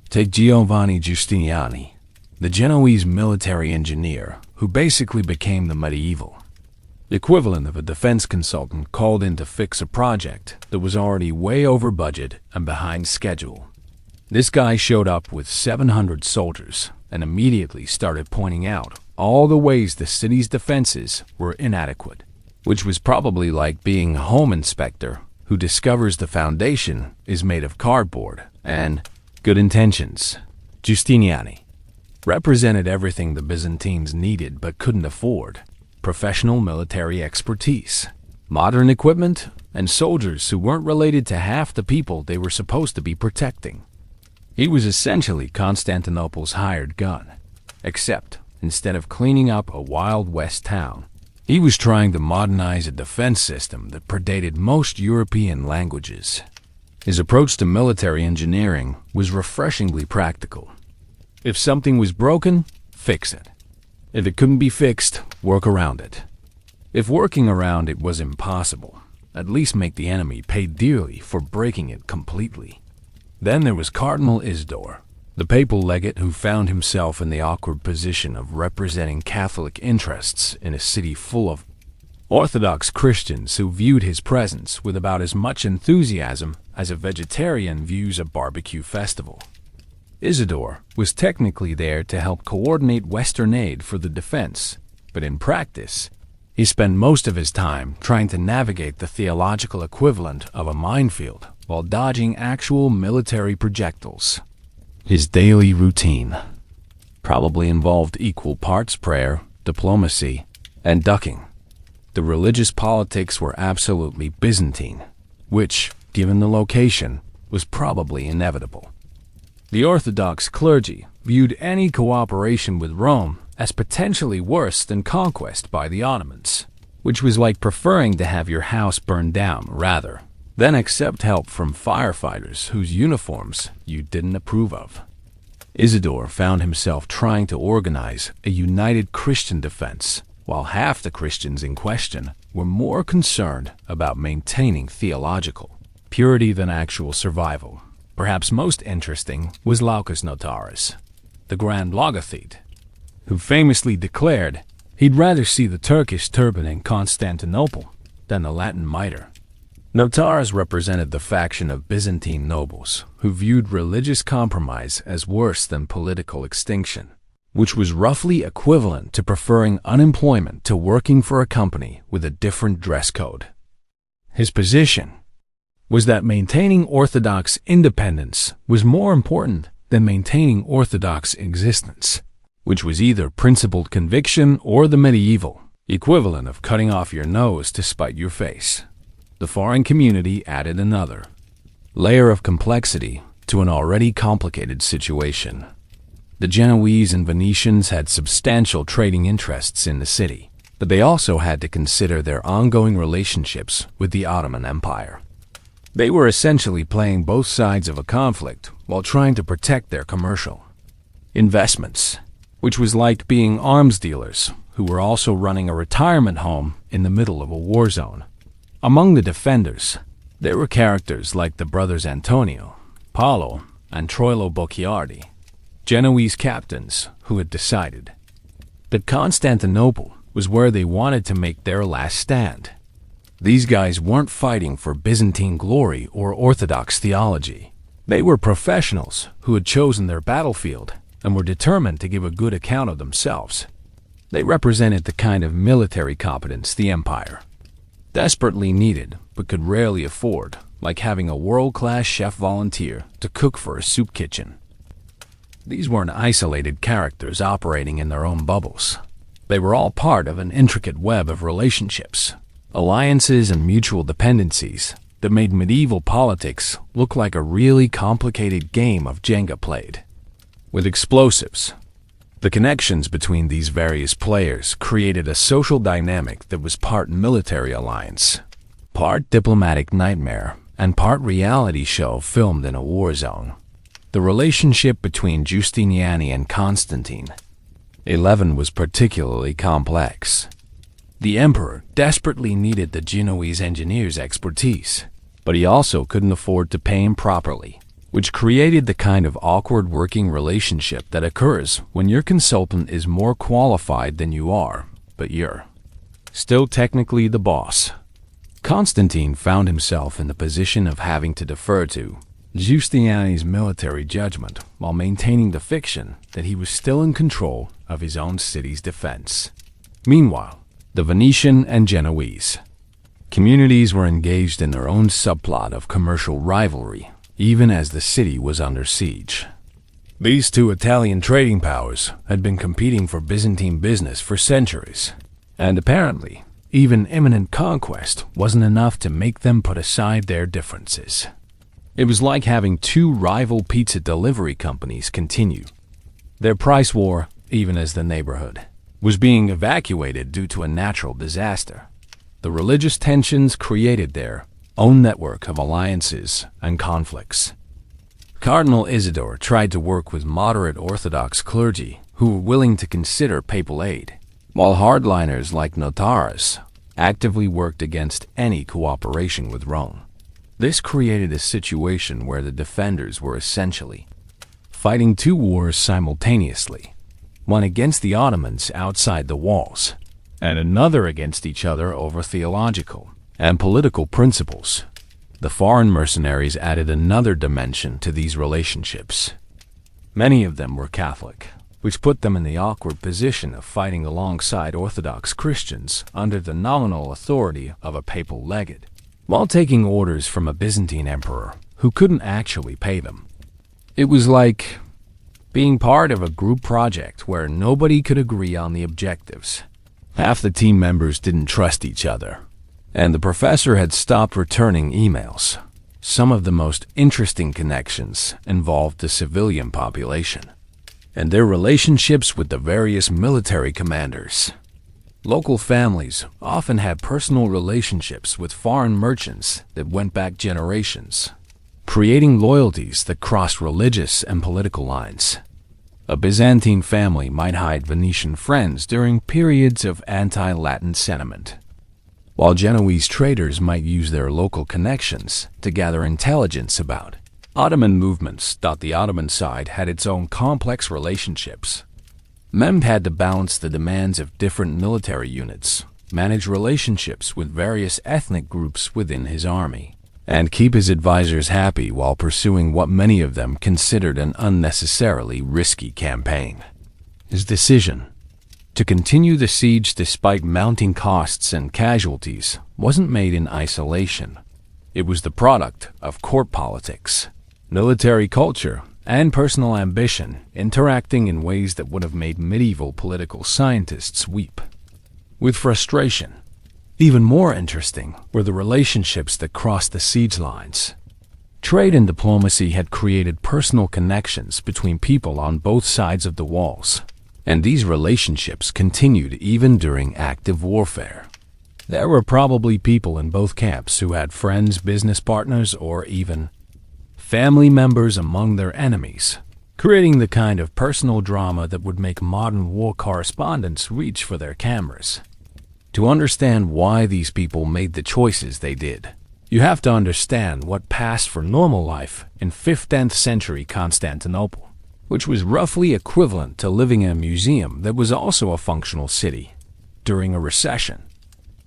Take Giovanni Giustiniani, the Genoese military engineer who basically became the medieval equivalent of a defense consultant called in to fix a project that was already way over budget and behind schedule. This guy showed up with 700 soldiers and immediately started pointing out all the ways the city's defenses were inadequate, which was probably like being a home inspector who discovers the foundation is made of cardboard and good intentions. Giustiniani represented everything the Byzantines needed but couldn't afford: professional military expertise, modern equipment, and soldiers who weren't related to half the people they were supposed to be protecting. He was essentially Constantinople's hired gun, except instead of cleaning up a Wild West town, he was trying to modernize a defense system that predated most European languages. His approach to military engineering was refreshingly practical. If something was broken, fix it. If it couldn't be fixed, work around it. If working around it was impossible, at least make the enemy pay dearly for breaking it completely. Then there was Cardinal Isidore, the papal legate who found himself in the awkward position of representing Catholic interests in a city full of Orthodox Christians who viewed his presence with about as much enthusiasm as a vegetarian views a barbecue festival. Isidore was technically there to help coordinate Western aid for the defense, but in practice, he spent most of his time trying to navigate the theological equivalent of a minefield while dodging actual military projectiles. His daily routine probably involved equal parts prayer, diplomacy, and ducking. The religious politics were absolutely Byzantine, which, given the location, was probably inevitable. The Orthodox clergy viewed any cooperation with Rome as potentially worse than conquest by the Ottomans, which was like preferring to have your house burned down rather than accept help from firefighters whose uniforms you didn't approve of. Isidore found himself trying to organize a united Christian defense, while half the Christians in question were more concerned about maintaining theological purity than actual survival. Perhaps most interesting was Laucus Notaras, the Grand Logothete, who famously declared he'd rather see the Turkish turban in Constantinople than the Latin mitre. Notaras represented the faction of Byzantine nobles who viewed religious compromise as worse than political extinction, which was roughly equivalent to preferring unemployment to working for a company with a different dress code. His position was that maintaining Orthodox independence was more important than maintaining Orthodox existence, which was either principled conviction or the medieval equivalent of cutting off your nose to spite your face. The foreign community added another layer of complexity to an already complicated situation. The Genoese and Venetians had substantial trading interests in the city, but they also had to consider their ongoing relationships with the Ottoman Empire. They were essentially playing both sides of a conflict while trying to protect their commercial investments, which was like being arms dealers who were also running a retirement home in the middle of a war zone. Among the defenders, there were characters like the brothers Antonio, Paolo, and Troilo Bocchiardi, Genoese captains who had decided that Constantinople was where they wanted to make their last stand. These guys weren't fighting for Byzantine glory or Orthodox theology. They were professionals who had chosen their battlefield and were determined to give a good account of themselves. They represented the kind of military competence the empire desperately needed but could rarely afford, like having a world-class chef volunteer to cook for a soup kitchen. These weren't isolated characters operating in their own bubbles. They were all part of an intricate web of relationships, alliances and mutual dependencies that made medieval politics look like a really complicated game of Jenga played with explosives. The connections between these various players created a social dynamic that was part military alliance, part diplomatic nightmare, and part reality show filmed in a war zone. The relationship between Justinian and Constantine XI was particularly complex. The emperor desperately needed the Genoese engineer's expertise, but he also couldn't afford to pay him properly, which created the kind of awkward working relationship that occurs when your consultant is more qualified than you are, but you're still technically the boss. Constantine found himself in the position of having to defer to Justinian's military judgment while maintaining the fiction that he was still in control of his own city's defense. Meanwhile, the Venetian and Genoese communities were engaged in their own subplot of commercial rivalry, even as the city was under siege. These two Italian trading powers had been competing for Byzantine business for centuries, and apparently, even imminent conquest wasn't enough to make them put aside their differences. It was like having two rival pizza delivery companies continue their price war even as the neighborhood was being evacuated due to a natural disaster. The religious tensions created their own network of alliances and conflicts. Cardinal Isidore tried to work with moderate Orthodox clergy who were willing to consider papal aid, while hardliners like Notaras actively worked against any cooperation with Rome. This created a situation where the defenders were essentially fighting two wars simultaneously, one against the Ottomans outside the walls, and another against each other over theological and political principles. The foreign mercenaries added another dimension to these relationships. Many of them were Catholic, which put them in the awkward position of fighting alongside Orthodox Christians under the nominal authority of a papal legate, while taking orders from a Byzantine emperor who couldn't actually pay them. It was like being part of a group project where nobody could agree on the objectives. Half the team members didn't trust each other, and the professor had stopped returning emails. Some of the most interesting connections involved the civilian population and their relationships with the various military commanders. Local families often had personal relationships with foreign merchants that went back generations, creating loyalties that crossed religious and political lines. A Byzantine family might hide Venetian friends during periods of anti-Latin sentiment, while Genoese traders might use their local connections to gather intelligence about Ottoman movements. The Ottoman side had its own complex relationships. Mehmed had to balance the demands of different military units, manage relationships with various ethnic groups within his army, and keep his advisors happy while pursuing what many of them considered an unnecessarily risky campaign. His decision to continue the siege despite mounting costs and casualties wasn't made in isolation. It was the product of court politics, military culture, and personal ambition interacting in ways that would have made medieval political scientists weep with frustration. Even more interesting were the relationships that crossed the siege lines. Trade and diplomacy had created personal connections between people on both sides of the walls, and these relationships continued even during active warfare. There were probably people in both camps who had friends, business partners, or even family members among their enemies, creating the kind of personal drama that would make modern war correspondents reach for their cameras. To understand why these people made the choices they did, you have to understand what passed for normal life in 15th century Constantinople, which was roughly equivalent to living in a museum that was also a functional city during a recession,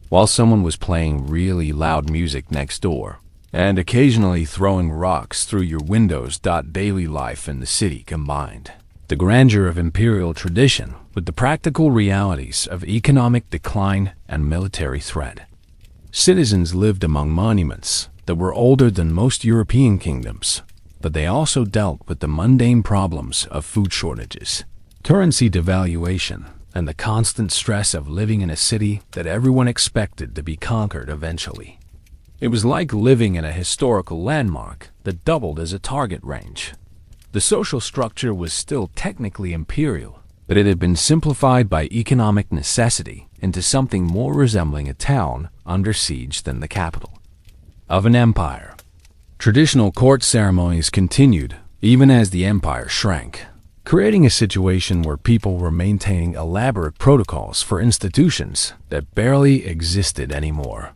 while someone was playing really loud music next door and occasionally throwing rocks through your windows. Daily life in the city combined the grandeur of imperial tradition with the practical realities of economic decline and military threat. Citizens lived among monuments that were older than most European kingdoms, but they also dealt with the mundane problems of food shortages, currency devaluation, and the constant stress of living in a city that everyone expected to be conquered eventually. It was like living in a historical landmark that doubled as a target range. The social structure was still technically imperial, but it had been simplified by economic necessity into something more resembling a town under siege than the capital of an empire. Traditional court ceremonies continued even as the empire shrank, creating a situation where people were maintaining elaborate protocols for institutions that barely existed anymore.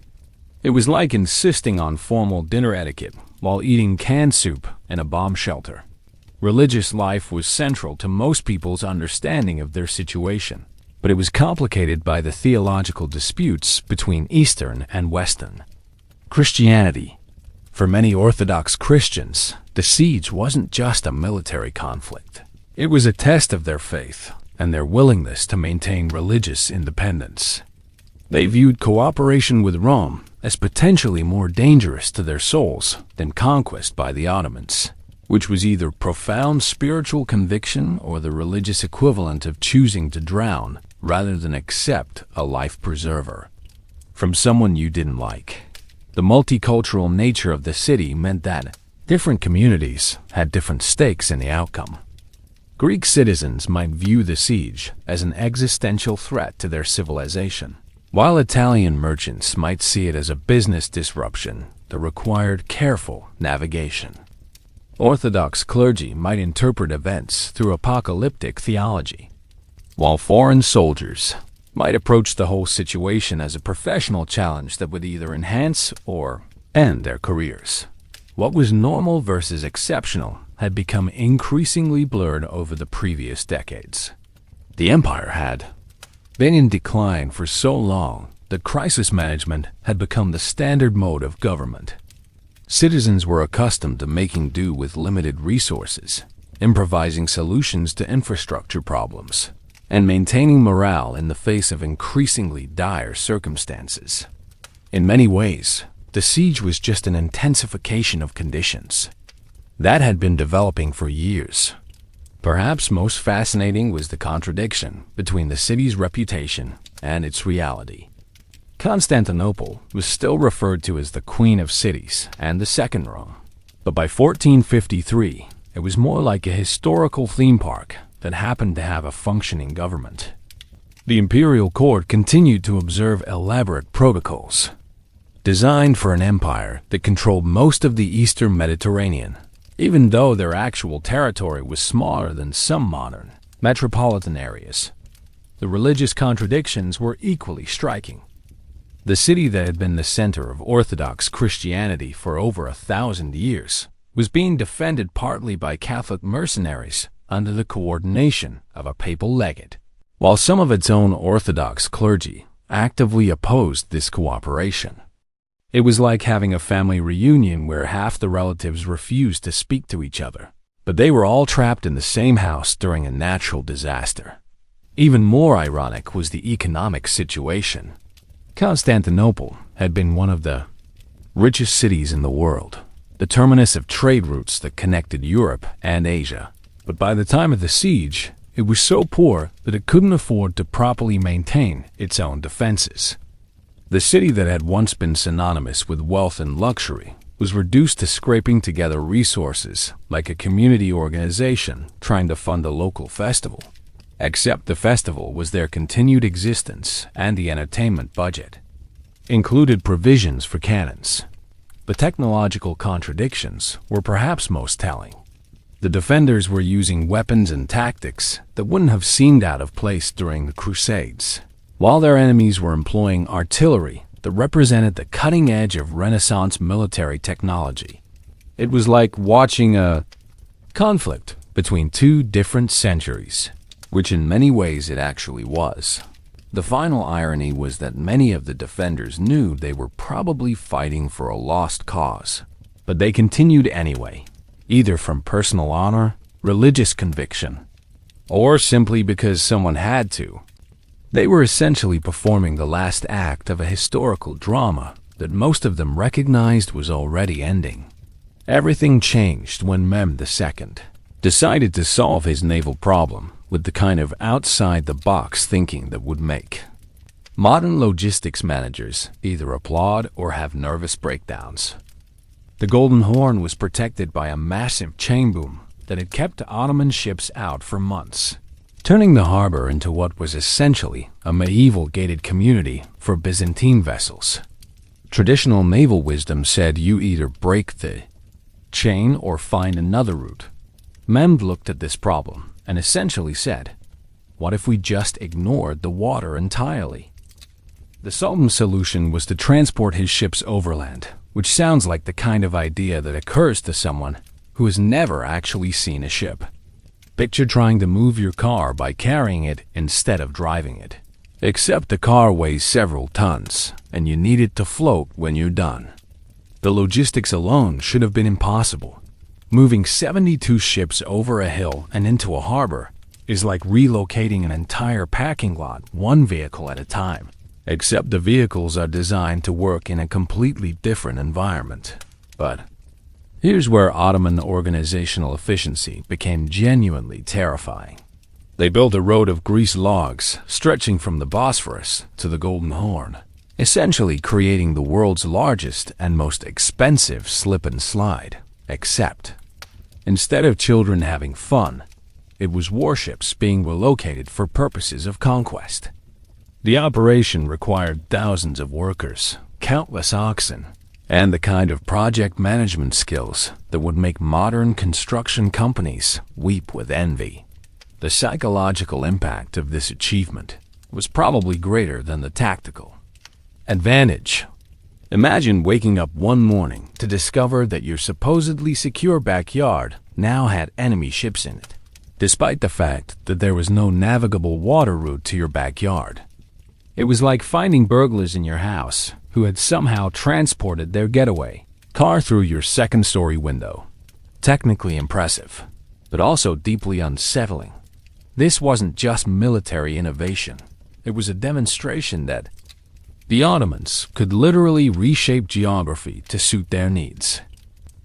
It was like insisting on formal dinner etiquette while eating canned soup in a bomb shelter. Religious life was central to most people's understanding of their situation, but it was complicated by the theological disputes between Eastern and Western Christianity. For many Orthodox Christians, the siege wasn't just a military conflict. It was a test of their faith and their willingness to maintain religious independence. They viewed cooperation with Rome as potentially more dangerous to their souls than conquest by the Ottomans, which was either profound spiritual conviction or the religious equivalent of choosing to drown rather than accept a life preserver from someone you didn't like. The multicultural nature of the city meant that different communities had different stakes in the outcome. Greek citizens might view the siege as an existential threat to their civilization, while Italian merchants might see it as a business disruption that required careful navigation. Orthodox clergy might interpret events through apocalyptic theology, while foreign soldiers might approach the whole situation as a professional challenge that would either enhance or end their careers. What was normal versus exceptional had become increasingly blurred over the previous decades. The empire had been in decline for so long that crisis management had become the standard mode of government. Citizens were accustomed to making do with limited resources, improvising solutions to infrastructure problems, and maintaining morale in the face of increasingly dire circumstances. In many ways, the siege was just an intensification of conditions that had been developing for years. Perhaps most fascinating was the contradiction between the city's reputation and its reality. Constantinople was still referred to as the Queen of Cities and the Second Rome, but by 1453, it was more like a historical theme park that happened to have a functioning government. The imperial court continued to observe elaborate protocols, designed for an empire that controlled most of the eastern Mediterranean, even though their actual territory was smaller than some modern metropolitan areas. The religious contradictions were equally striking. The city that had been the center of Orthodox Christianity for over 1,000 years was being defended partly by Catholic mercenaries under the coordination of a papal legate, while some of its own Orthodox clergy actively opposed this cooperation. It was like having a family reunion where half the relatives refused to speak to each other, but they were all trapped in the same house during a natural disaster. Even more ironic was the economic situation. Constantinople had been one of the richest cities in the world, the terminus of trade routes that connected Europe and Asia. But by the time of the siege, it was so poor that it couldn't afford to properly maintain its own defenses. The city that had once been synonymous with wealth and luxury was reduced to scraping together resources like a community organization trying to fund a local festival. Except the festival was their continued existence, and the entertainment budget included provisions for cannons. The technological contradictions were perhaps most telling. The defenders were using weapons and tactics that wouldn't have seemed out of place during the Crusades, while their enemies were employing artillery that represented the cutting edge of Renaissance military technology. It was like watching a conflict between two different centuries, which in many ways it actually was. The final irony was that many of the defenders knew they were probably fighting for a lost cause, but they continued anyway, either from personal honor, religious conviction, or simply because someone had to. They were essentially performing the last act of a historical drama that most of them recognized was already ending. Everything changed when Mehmed II decided to solve his naval problem with the kind of outside-the-box thinking that would make modern logistics managers either applaud or have nervous breakdowns. The Golden Horn was protected by a massive chain boom that had kept Ottoman ships out for months, turning the harbor into what was essentially a medieval gated community for Byzantine vessels. Traditional naval wisdom said you either break the chain or find another route. Mehmed looked at this problem and essentially said, what if we just ignored the water entirely? The Sultan's solution was to transport his ships overland, which sounds like the kind of idea that occurs to someone who has never actually seen a ship. Picture trying to move your car by carrying it instead of driving it. Except the car weighs several tons, and you need it to float when you're done. The logistics alone should have been impossible. Moving 72 ships over a hill and into a harbor is like relocating an entire packing lot one vehicle at a time, except the vehicles are designed to work in a completely different environment. But here's where Ottoman organizational efficiency became genuinely terrifying. They built a road of grease logs stretching from the Bosphorus to the Golden Horn, essentially creating the world's largest and most expensive slip and slide. Except, instead of children having fun, it was warships being relocated for purposes of conquest. The operation required thousands of workers, countless oxen, and the kind of project management skills that would make modern construction companies weep with envy. The psychological impact of this achievement was probably greater than the tactical advantage. Imagine waking up one morning to discover that your supposedly secure backyard now had enemy ships in it, despite the fact that there was no navigable water route to your backyard. It was like finding burglars in your house who had somehow transported their getaway car through your second-story window. Technically impressive, but also deeply unsettling. This wasn't just military innovation. It was a demonstration that the Ottomans could literally reshape geography to suit their needs.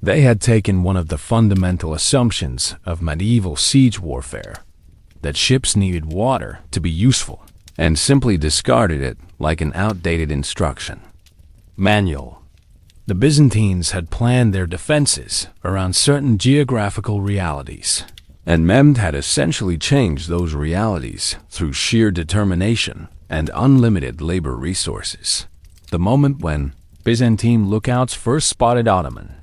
They had taken one of the fundamental assumptions of medieval siege warfare, that ships needed water to be useful, and simply discarded it like an outdated instruction manual. The Byzantines had planned their defenses around certain geographical realities, and Mehmed had essentially changed those realities through sheer determination and unlimited labor resources. The moment when Byzantine lookouts first spotted Ottoman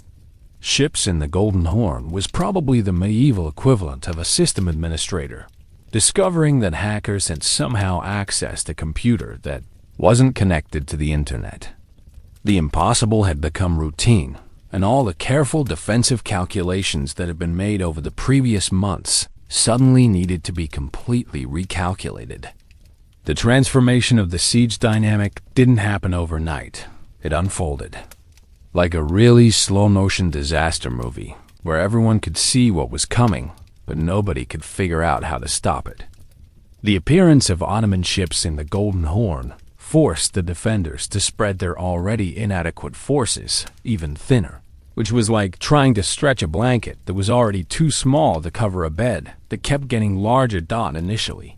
ships in the Golden Horn was probably the medieval equivalent of a system administrator discovering that hackers had somehow accessed a computer that wasn't connected to the internet. The impossible had become routine, and all the careful defensive calculations that had been made over the previous months suddenly needed to be completely recalculated. The transformation of the siege dynamic didn't happen overnight. It unfolded like a really slow-motion disaster movie where everyone could see what was coming, but nobody could figure out how to stop it. The appearance of Ottoman ships in the Golden Horn forced the defenders to spread their already inadequate forces even thinner, which was like trying to stretch a blanket that was already too small to cover a bed that kept getting larger initially.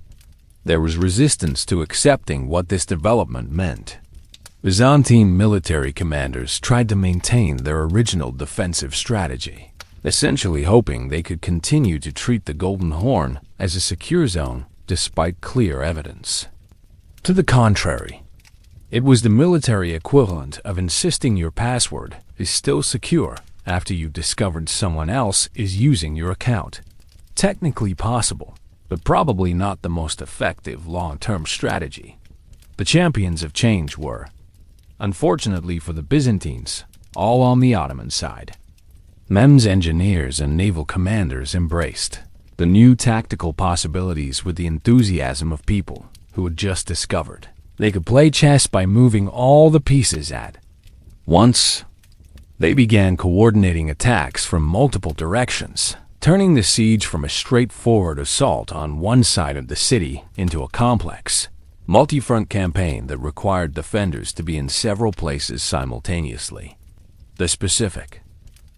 There was resistance to accepting what this development meant. Byzantine military commanders tried to maintain their original defensive strategy, essentially hoping they could continue to treat the Golden Horn as a secure zone despite clear evidence. To the contrary, it was the military equivalent of insisting your password is still secure after you've discovered someone else is using your account. Technically possible, but probably not the most effective long-term strategy. The champions of change were, unfortunately for the Byzantines, all on the Ottoman side. Mehmed's engineers and naval commanders embraced the new tactical possibilities with the enthusiasm of people who had just discovered they could play chess by moving all the pieces at once. They began coordinating attacks from multiple directions, turning the siege from a straightforward assault on one side of the city into a complex, multi-front campaign that required defenders to be in several places simultaneously. The specific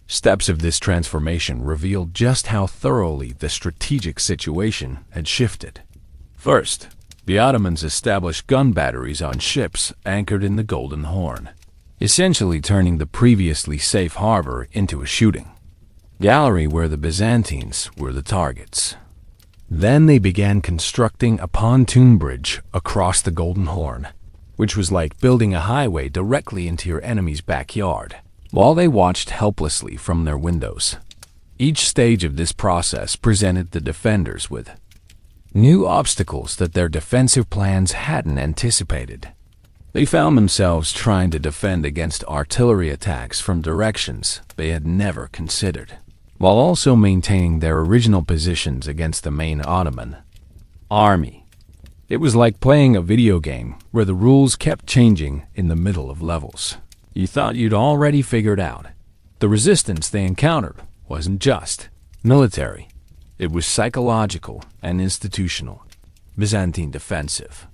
Steps of this transformation revealed just how thoroughly the strategic situation had shifted. First, the Ottomans established gun batteries on ships anchored in the Golden Horn, essentially turning the previously safe harbor into a shooting gallery where the Byzantines were the targets. Then they began constructing a pontoon bridge across the Golden Horn, which was like building a highway directly into your enemy's backyard, while they watched helplessly from their windows. Each stage of this process presented the defenders with new obstacles that their defensive plans hadn't anticipated. They found themselves trying to defend against artillery attacks from directions they had never considered, while also maintaining their original positions against the main Ottoman army. It was like playing a video game where the rules kept changing in the middle of levels. You thought you'd already figured out. The resistance they encountered wasn't just military. It was psychological and institutional. Byzantine defensive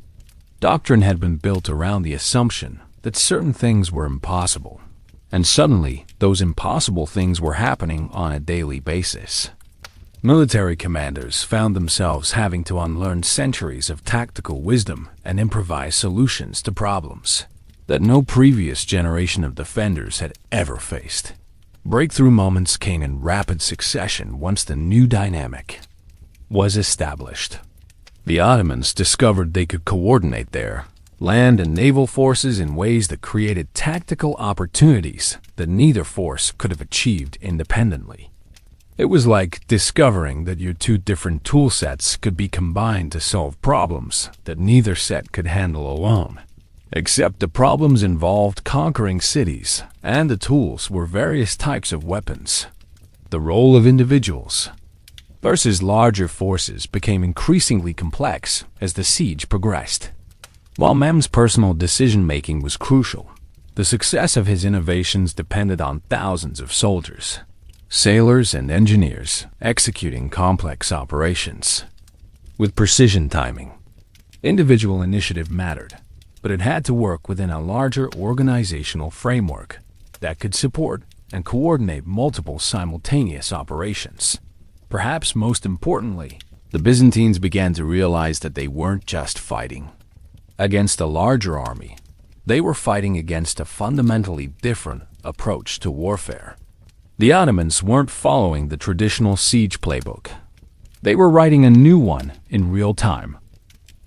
doctrine had been built around the assumption that certain things were impossible, and suddenly those impossible things were happening on a daily basis. Military commanders found themselves having to unlearn centuries of tactical wisdom and improvise solutions to problems that no previous generation of defenders had ever faced. Breakthrough moments came in rapid succession once the new dynamic was established. The Ottomans discovered they could coordinate their land and naval forces in ways that created tactical opportunities that neither force could have achieved independently. It was like discovering that your two different tool sets could be combined to solve problems that neither set could handle alone. Except the problems involved conquering cities, and the tools were various types of weapons. The role of individuals versus larger forces became increasingly complex as the siege progressed. While Mem's personal decision-making was crucial, the success of his innovations depended on thousands of soldiers, sailors, and engineers executing complex operations with precision timing. Individual initiative mattered, but it had to work within a larger organizational framework that could support and coordinate multiple simultaneous operations. Perhaps most importantly, the Byzantines began to realize that they weren't just fighting against a larger army. They were fighting against a fundamentally different approach to warfare. The Ottomans weren't following the traditional siege playbook. They were writing a new one in real time.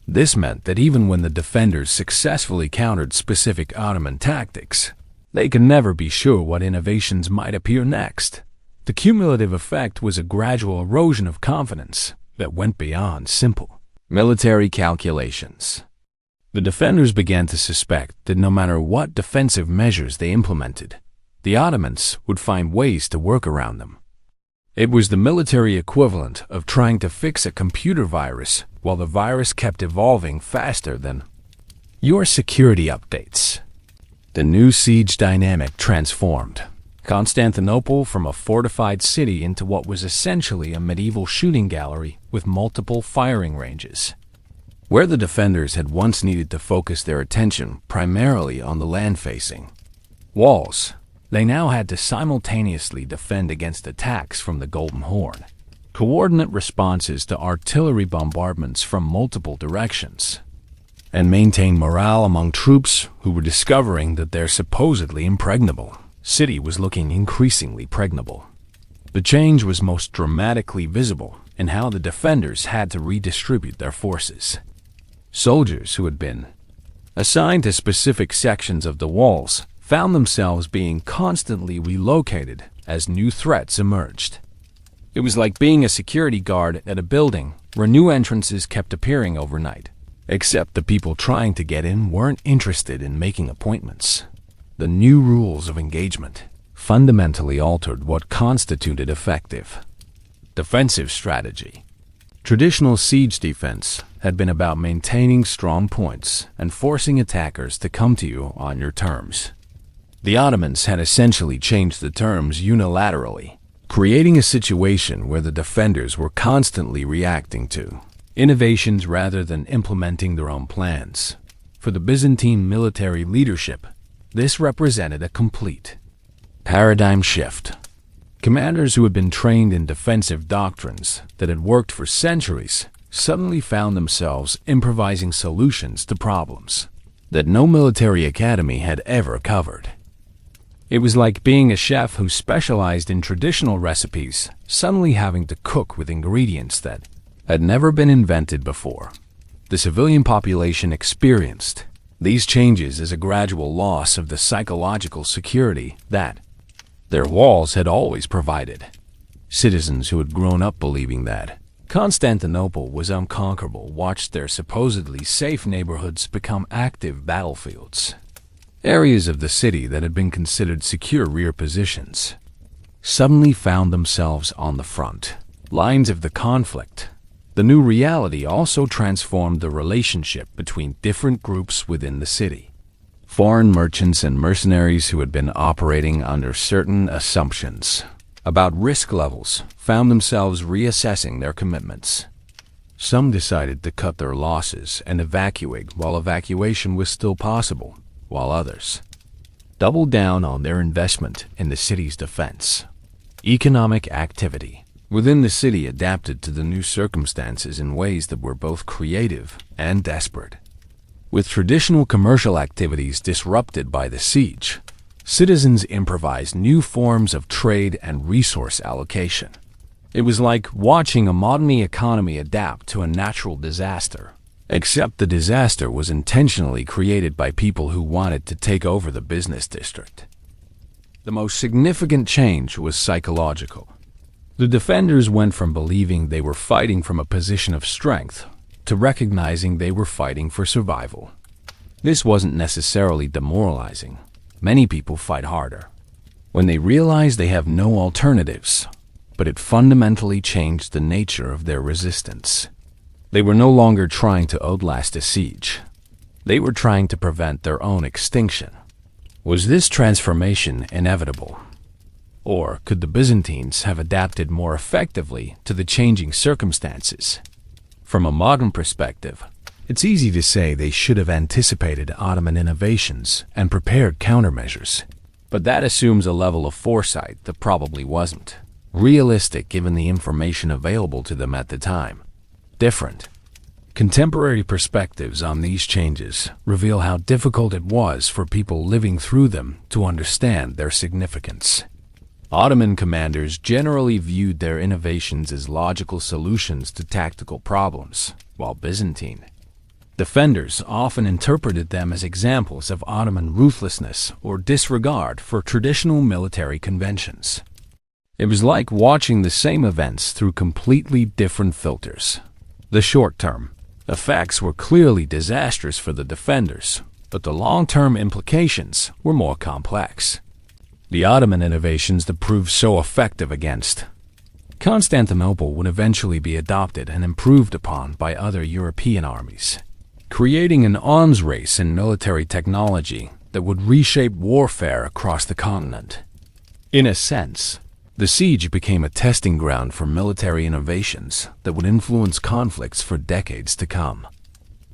This meant that even when the defenders successfully countered specific Ottoman tactics, they could never be sure what innovations might appear next. The cumulative effect was a gradual erosion of confidence that went beyond simple military calculations. The defenders began to suspect that no matter what defensive measures they implemented, the Ottomans would find ways to work around them. It was the military equivalent of trying to fix a computer virus while the virus kept evolving faster than your security updates. The new siege dynamic transformed Constantinople from a fortified city into what was essentially a medieval shooting gallery with multiple firing ranges. Where the defenders had once needed to focus their attention primarily on the land-facing walls, they now had to simultaneously defend against attacks from the Golden Horn, coordinate responses to artillery bombardments from multiple directions, and maintain morale among troops who were discovering that their supposedly impregnable city was looking increasingly pregnable. The change was most dramatically visible in how the defenders had to redistribute their forces. Soldiers who had been assigned to specific sections of the walls found themselves being constantly relocated as new threats emerged. It was like being a security guard at a building where new entrances kept appearing overnight, except the people trying to get in weren't interested in making appointments. The new rules of engagement fundamentally altered what constituted effective defensive strategy. Traditional siege defense had been about maintaining strong points and forcing attackers to come to you on your terms. The Ottomans had essentially changed the terms unilaterally, creating a situation where the defenders were constantly reacting to innovations rather than implementing their own plans. For the Byzantine military leadership, this represented a complete paradigm shift. Commanders who had been trained in defensive doctrines that had worked for centuries suddenly found themselves improvising solutions to problems that no military academy had ever covered. It was like being a chef who specialized in traditional recipes suddenly having to cook with ingredients that had never been invented before. The civilian population experienced these changes as a gradual loss of the psychological security that their walls had always provided. Citizens who had grown up believing that Constantinople was unconquerable watched their supposedly safe neighborhoods become active battlefields. Areas of the city that had been considered secure rear positions suddenly found themselves on the front lines of the conflict. The new reality also transformed the relationship between different groups within the city. Foreign merchants and mercenaries who had been operating under certain assumptions about risk levels found themselves reassessing their commitments. Some decided to cut their losses and evacuate while evacuation was still possible, while others doubled down on their investment in the city's defense. Economic activity within the city adapted to the new circumstances in ways that were both creative and desperate. With traditional commercial activities disrupted by the siege, citizens improvised new forms of trade and resource allocation. It was like watching a modern economy adapt to a natural disaster, except the disaster was intentionally created by people who wanted to take over the business district. The most significant change was psychological. The defenders went from believing they were fighting from a position of strength to recognizing they were fighting for survival. This wasn't necessarily demoralizing. Many people fight harder when they realize they have no alternatives, but it fundamentally changed the nature of their resistance. They were no longer trying to outlast a siege. They were trying to prevent their own extinction. Was this transformation inevitable? Or could the Byzantines have adapted more effectively to the changing circumstances? From a modern perspective, it's easy to say they should have anticipated Ottoman innovations and prepared countermeasures, but that assumes a level of foresight that probably wasn't realistic given the information available to them at the time. Different contemporary perspectives on these changes reveal how difficult it was for people living through them to understand their significance. Ottoman commanders generally viewed their innovations as logical solutions to tactical problems, while Byzantine defenders often interpreted them as examples of Ottoman ruthlessness or disregard for traditional military conventions. It was like watching the same events through completely different filters. The short-term effects were clearly disastrous for the defenders, but the long-term implications were more complex. The Ottoman innovations that proved so effective against Constantinople would eventually be adopted and improved upon by other European armies, creating an arms race in military technology that would reshape warfare across the continent. In a sense, the siege became a testing ground for military innovations that would influence conflicts for decades to come.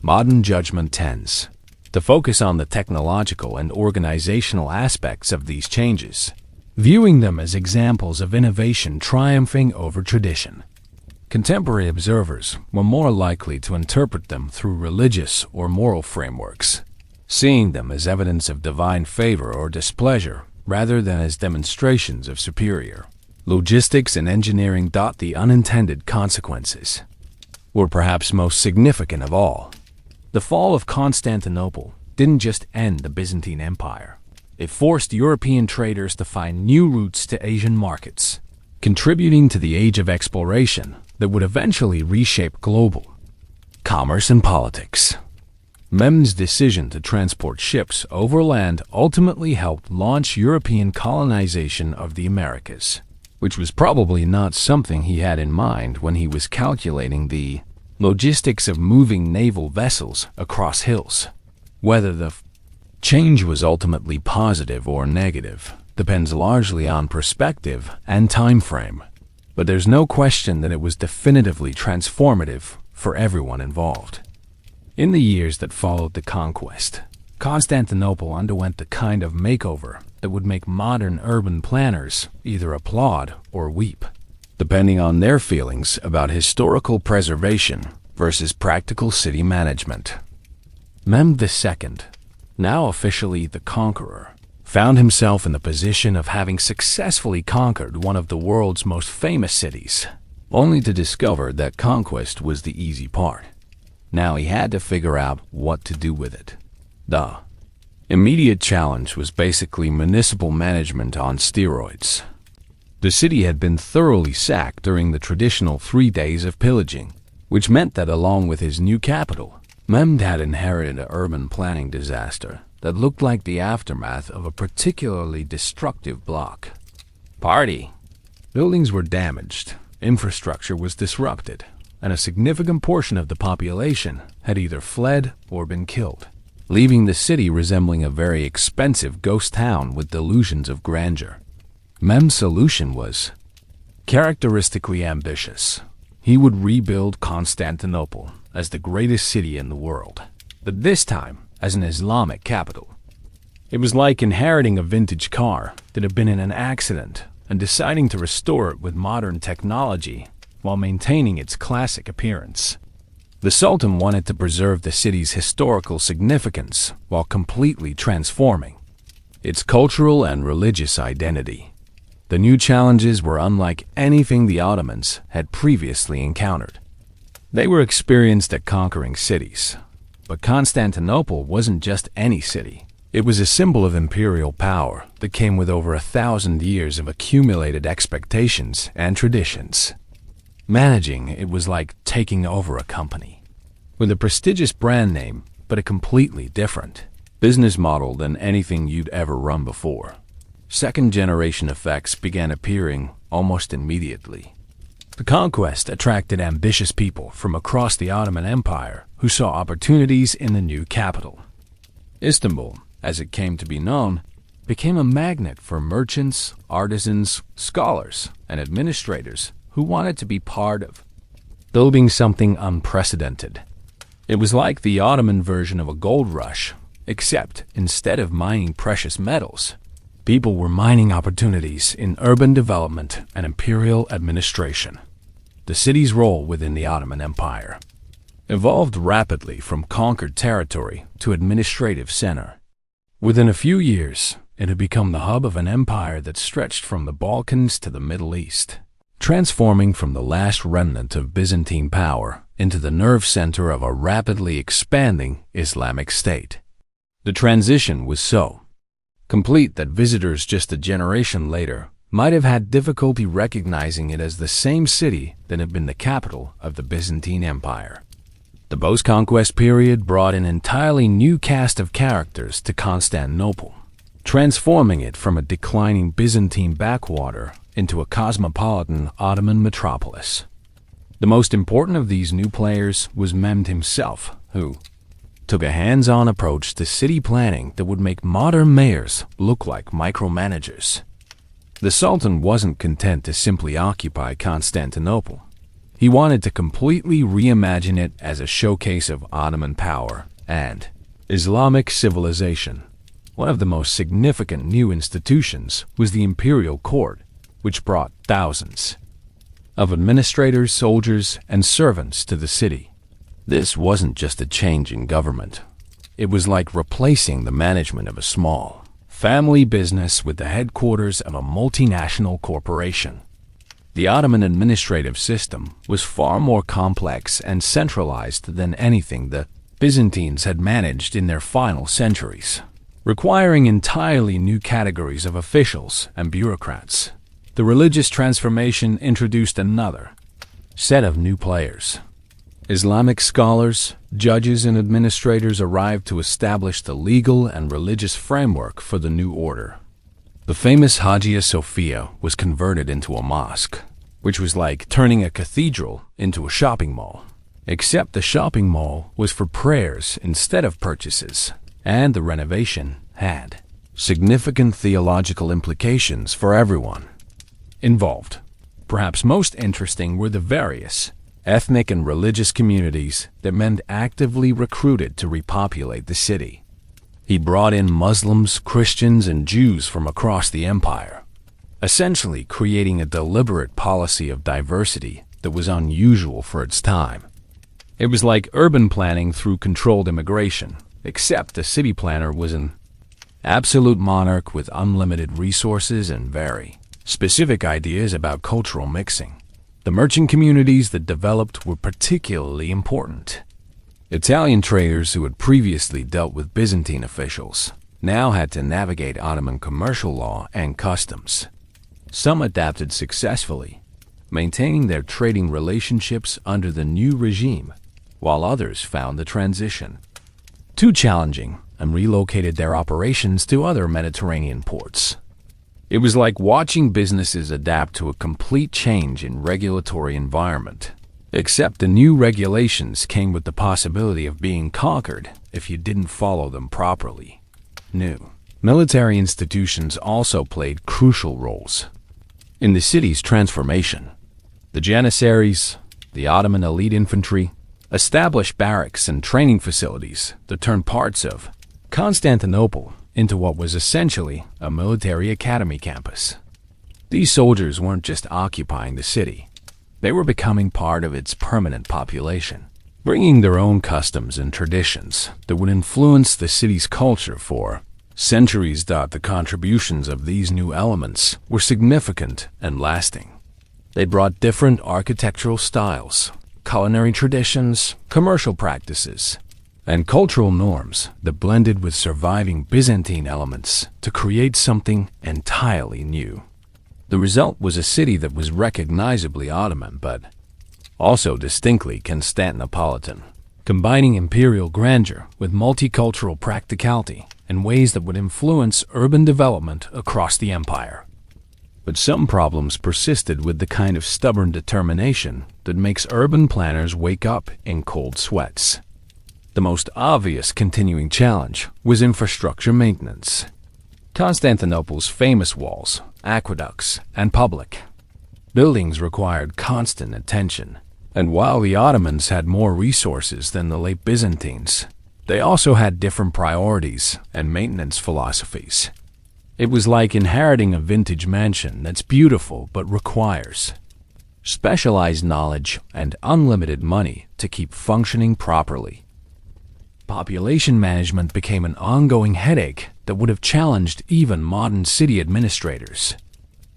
Modern judgment tends to focus on the technological and organizational aspects of these changes, viewing them as examples of innovation triumphing over tradition. Contemporary observers were more likely to interpret them through religious or moral frameworks, seeing them as evidence of divine favor or displeasure rather than as demonstrations of superior logistics and engineering. The unintended consequences were perhaps most significant of all. The fall of Constantinople didn't just end the Byzantine Empire. It forced European traders to find new routes to Asian markets, contributing to the age of exploration that would eventually reshape global commerce and politics. Mehmed's decision to transport ships overland ultimately helped launch European colonization of the Americas, which was probably not something he had in mind when he was calculating the logistics of moving naval vessels across hills. Whether the change was ultimately positive or negative depends largely on perspective and time frame, but there's no question that it was definitively transformative for everyone involved. In the years that followed the conquest, Constantinople underwent the kind of makeover that would make modern urban planners either applaud or weep, depending on their feelings about historical preservation versus practical city management. Mehmed II, now officially the Conqueror, found himself in the position of having successfully conquered one of the world's most famous cities, only to discover that conquest was the easy part. Now he had to figure out what to do with it. The immediate challenge was basically municipal management on steroids. The city had been thoroughly sacked during the traditional 3 days of pillaging, which meant that along with his new capital, Mehmed had inherited an urban planning disaster that looked like the aftermath of a particularly destructive block party. Buildings were damaged, infrastructure was disrupted, and a significant portion of the population had either fled or been killed, leaving the city resembling a very expensive ghost town with delusions of grandeur. Mehmed's solution was characteristically ambitious. He would rebuild Constantinople as the greatest city in the world, but this time as an Islamic capital. It was like inheriting a vintage car that had been in an accident and deciding to restore it with modern technology while maintaining its classic appearance. The Sultan wanted to preserve the city's historical significance while completely transforming its cultural and religious identity. The new challenges were unlike anything the Ottomans had previously encountered. They were experienced at conquering cities, but Constantinople wasn't just any city. It was a symbol of imperial power that came with over 1,000 years of accumulated expectations and traditions. Managing it was like taking over a company, with a prestigious brand name but a completely different business model than anything you'd ever run before. Second-generation effects began appearing almost immediately. The conquest attracted ambitious people from across the Ottoman Empire who saw opportunities in the new capital. Istanbul, as it came to be known, became a magnet for merchants, artisans, scholars, and administrators who wanted to be part of building something unprecedented. It was like the Ottoman version of a gold rush, except instead of mining precious metals, people were mining opportunities in urban development and imperial administration. The city's role within the Ottoman Empire evolved rapidly from conquered territory to administrative center. Within a few years, it had become the hub of an empire that stretched from the Balkans to the Middle East, transforming from the last remnant of Byzantine power into the nerve center of a rapidly expanding Islamic state. The transition was so complete that visitors just a generation later might have had difficulty recognizing it as the same city that had been the capital of the Byzantine Empire. The post-conquest period brought an entirely new cast of characters to Constantinople, transforming it from a declining Byzantine backwater into a cosmopolitan Ottoman metropolis. The most important of these new players was Mehmed himself, who took a hands-on approach to city planning that would make modern mayors look like micromanagers. The Sultan wasn't content to simply occupy Constantinople. He wanted to completely reimagine it as a showcase of Ottoman power and Islamic civilization. One of the most significant new institutions was the imperial court, which brought thousands of administrators, soldiers, and servants to the city. This wasn't just a change in government. It was like replacing the management of a small family business with the headquarters of a multinational corporation. The Ottoman administrative system was far more complex and centralized than anything the Byzantines had managed in their final centuries, requiring entirely new categories of officials and bureaucrats. The religious transformation introduced another set of new players. Islamic scholars, judges, and administrators arrived to establish the legal and religious framework for the new order. The famous Hagia Sophia was converted into a mosque, which was like turning a cathedral into a shopping mall. Except the shopping mall was for prayers instead of purchases, and the renovation had significant theological implications for everyone involved. Perhaps most interesting were the various ethnic and religious communities that Mehmed actively recruited to repopulate the city. He brought in Muslims, Christians, and Jews from across the empire, essentially creating a deliberate policy of diversity that was unusual for its time. It was like urban planning through controlled immigration, except the city planner was an absolute monarch with unlimited resources and very specific ideas about cultural mixing. The merchant communities that developed were particularly important. Italian traders who had previously dealt with Byzantine officials now had to navigate Ottoman commercial law and customs. Some adapted successfully, maintaining their trading relationships under the new regime, while others found the transition too challenging and relocated their operations to other Mediterranean ports. It was like watching businesses adapt to a complete change in regulatory environment, except the new regulations came with the possibility of being conquered if you didn't follow them properly. New military institutions also played crucial roles in the city's transformation. The Janissaries, the Ottoman elite infantry, established barracks and training facilities that turned parts of Constantinople into what was essentially a military academy campus. These soldiers weren't just occupying the city, they were becoming part of its permanent population, bringing their own customs and traditions that would influence the city's culture for centuries. The contributions of these new elements were significant and lasting. They brought different architectural styles, culinary traditions, commercial practices, and cultural norms that blended with surviving Byzantine elements to create something entirely new. The result was a city that was recognizably Ottoman but also distinctly Constantinopolitan, combining imperial grandeur with multicultural practicality in ways that would influence urban development across the empire. But some problems persisted with the kind of stubborn determination that makes urban planners wake up in cold sweats. The most obvious continuing challenge was infrastructure maintenance. Constantinople's famous walls, aqueducts, and public buildings required constant attention, and while the Ottomans had more resources than the late Byzantines, they also had different priorities and maintenance philosophies. It was like inheriting a vintage mansion that's beautiful but requires specialized knowledge and unlimited money to keep functioning properly. Population management became an ongoing headache that would have challenged even modern city administrators.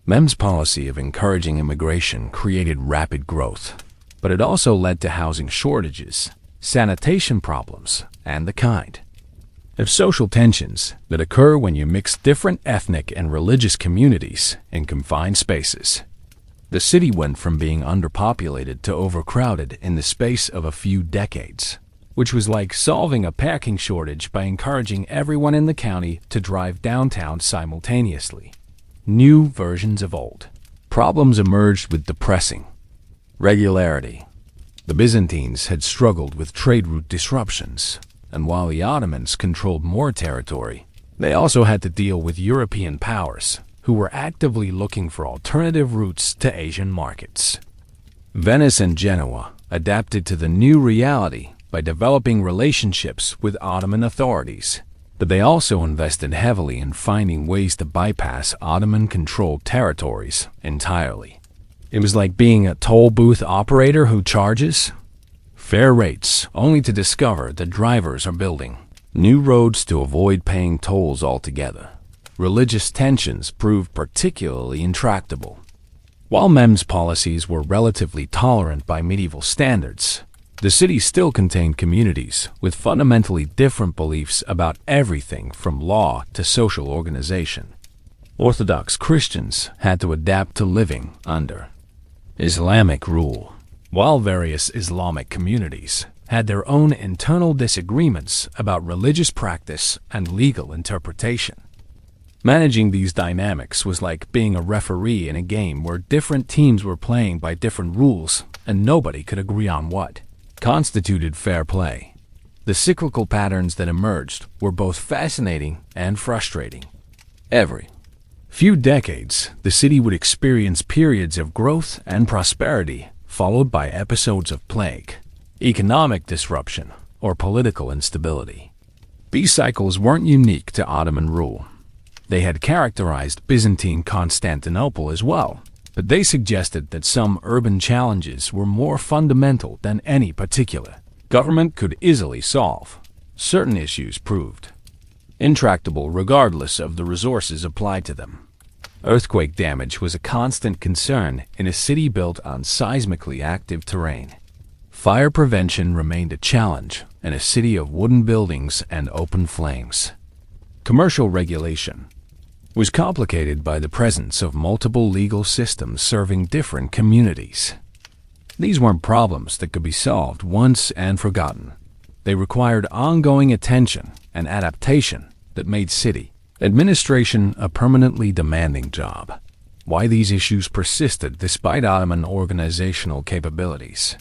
Mem's policy of encouraging immigration created rapid growth, but it also led to housing shortages, sanitation problems, and the kind of social tensions that occur when you mix different ethnic and religious communities in confined spaces. The city went from being underpopulated to overcrowded in the space of a few decades, which was like solving a parking shortage by encouraging everyone in the county to drive downtown simultaneously. New versions of old problems emerged with depressing regularity. The Byzantines had struggled with trade route disruptions, and while the Ottomans controlled more territory, they also had to deal with European powers who were actively looking for alternative routes to Asian markets. Venice and Genoa adapted to the new reality by developing relationships with Ottoman authorities, but they also invested heavily in finding ways to bypass Ottoman-controlled territories entirely. It was like being a toll booth operator who charges fair rates only to discover that drivers are building new roads to avoid paying tolls altogether. Religious tensions proved particularly intractable. While Mem's policies were relatively tolerant by medieval standards, the city still contained communities with fundamentally different beliefs about everything from law to social organization. Orthodox Christians had to adapt to living under Islamic rule, while various Islamic communities had their own internal disagreements about religious practice and legal interpretation. Managing these dynamics was like being a referee in a game where different teams were playing by different rules and nobody could agree on what constituted fair play. The cyclical patterns that emerged were both fascinating and frustrating. Every few decades, the city would experience periods of growth and prosperity, followed by episodes of plague, economic disruption, or political instability. These cycles weren't unique to Ottoman rule. They had characterized Byzantine Constantinople as well, but they suggested that some urban challenges were more fundamental than any particular government could easily solve. Certain issues proved intractable regardless of the resources applied to them. Earthquake damage was a constant concern in a city built on seismically active terrain. Fire prevention remained a challenge in a city of wooden buildings and open flames. Commercial regulation was complicated by the presence of multiple legal systems serving different communities. These weren't problems that could be solved once and forgotten. They required ongoing attention and adaptation that made city administration a permanently demanding job. Why these issues persisted despite Ottoman organizational capabilities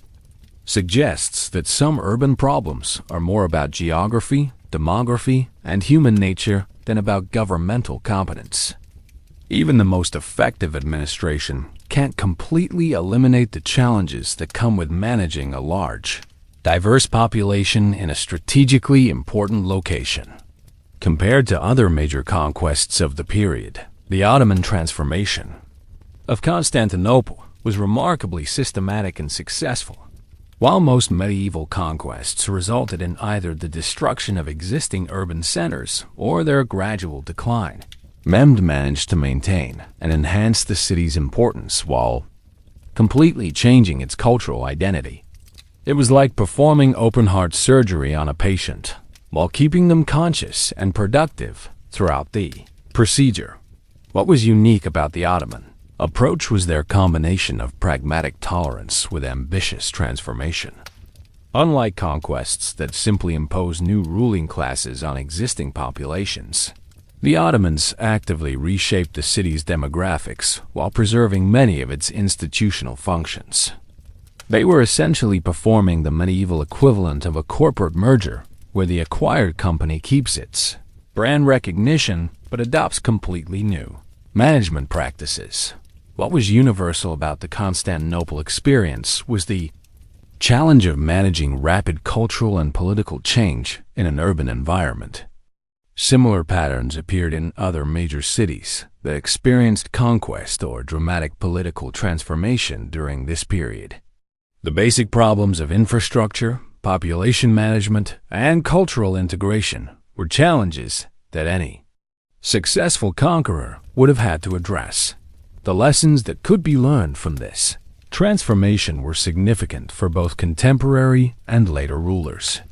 suggests that some urban problems are more about geography, demography, and human nature than about governmental competence. Even the most effective administration can't completely eliminate the challenges that come with managing a large, diverse population in a strategically important location. Compared to other major conquests of the period, the Ottoman transformation of Constantinople was remarkably systematic and successful. While most medieval conquests resulted in either the destruction of existing urban centers or their gradual decline, Mehmed managed to maintain and enhance the city's importance while completely changing its cultural identity. It was like performing open-heart surgery on a patient while keeping them conscious and productive throughout the procedure. What was unique about the Ottoman approach was their combination of pragmatic tolerance with ambitious transformation. Unlike conquests that simply impose new ruling classes on existing populations, the Ottomans actively reshaped the city's demographics while preserving many of its institutional functions. They were essentially performing the medieval equivalent of a corporate merger, where the acquired company keeps its brand recognition but adopts completely new management practices. What was universal about the Constantinople experience was the challenge of managing rapid cultural and political change in an urban environment. Similar patterns appeared in other major cities that experienced conquest or dramatic political transformation during this period. The basic problems of infrastructure, population management, and cultural integration were challenges that any successful conqueror would have had to address. The lessons that could be learned from this transformation were significant for both contemporary and later rulers.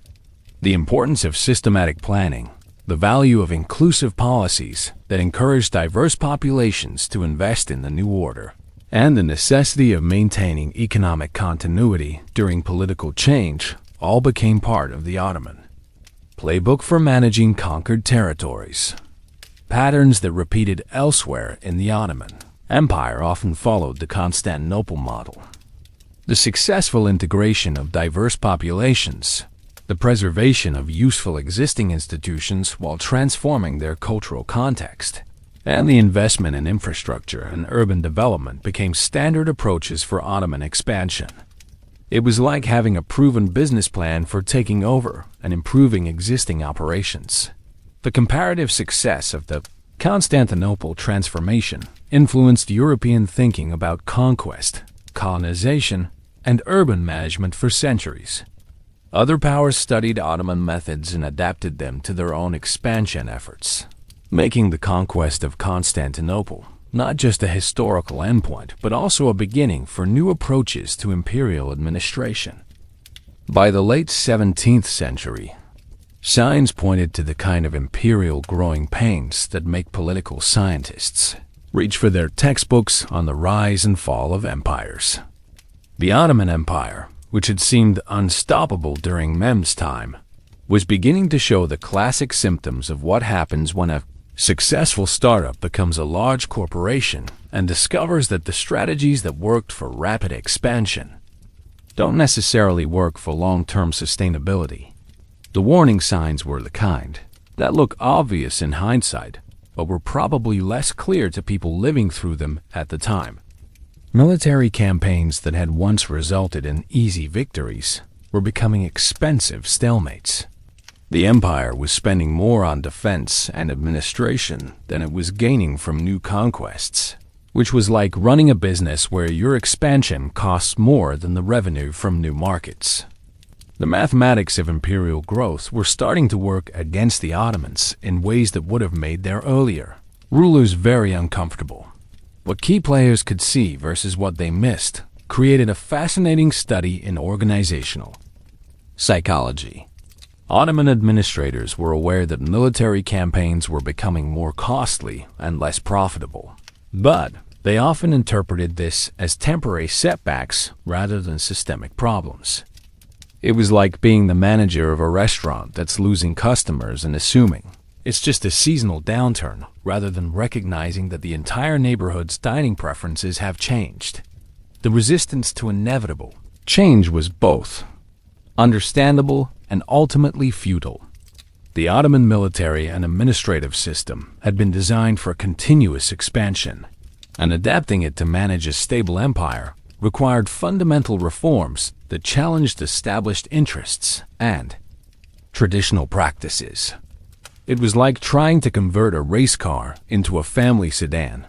The importance of systematic planning, the value of inclusive policies that encouraged diverse populations to invest in the new order, and the necessity of maintaining economic continuity during political change all became part of the Ottoman playbook for managing conquered territories. Patterns that repeated elsewhere in the Ottoman Empire often followed the Constantinople model. The successful integration of diverse populations, the preservation of useful existing institutions while transforming their cultural context, and the investment in infrastructure and urban development became standard approaches for Ottoman expansion. It was like having a proven business plan for taking over and improving existing operations. The comparative success of the Constantinople transformation influenced European thinking about conquest, colonization, and urban management for centuries. Other powers studied Ottoman methods and adapted them to their own expansion efforts, making the conquest of Constantinople not just a historical endpoint, but also a beginning for new approaches to imperial administration. By the late 17th century, signs pointed to the kind of imperial growing pains that make political scientists reach for their textbooks on the rise and fall of empires. The Ottoman Empire, which had seemed unstoppable during Mehmed's time, was beginning to show the classic symptoms of what happens when a successful startup becomes a large corporation and discovers that the strategies that worked for rapid expansion don't necessarily work for long-term sustainability. The warning signs were the kind that look obvious in hindsight, but were probably less clear to people living through them at the time. Military campaigns that had once resulted in easy victories were becoming expensive stalemates. The empire was spending more on defense and administration than it was gaining from new conquests, which was like running a business where your expansion costs more than the revenue from new markets. The mathematics of imperial growth were starting to work against the Ottomans in ways that would have made their earlier rulers very uncomfortable. What key players could see versus what they missed created a fascinating study in organizational psychology. Ottoman administrators were aware that military campaigns were becoming more costly and less profitable, but they often interpreted this as temporary setbacks rather than systemic problems. It was like being the manager of a restaurant that's losing customers and assuming it's just a seasonal downturn rather than recognizing that the entire neighborhood's dining preferences have changed. The resistance to inevitable change was both understandable and ultimately futile. The Ottoman military and administrative system had been designed for continuous expansion, and adapting it to manage a stable empire required fundamental reforms that challenged established interests and traditional practices. It was like trying to convert a race car into a family sedan.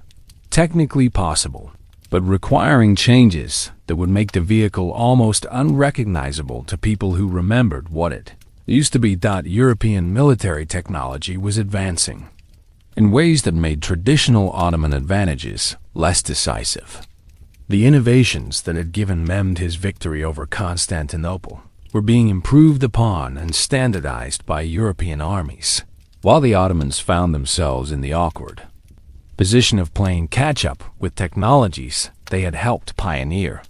Technically possible, but requiring changes that would make the vehicle almost unrecognizable to people who remembered what it used to be. European military technology was advancing in ways that made traditional Ottoman advantages less decisive. The innovations that had given Mehmed his victory over Constantinople were being improved upon and standardized by European armies, while the Ottomans found themselves in the awkward position of playing catch-up with technologies they had helped pioneer.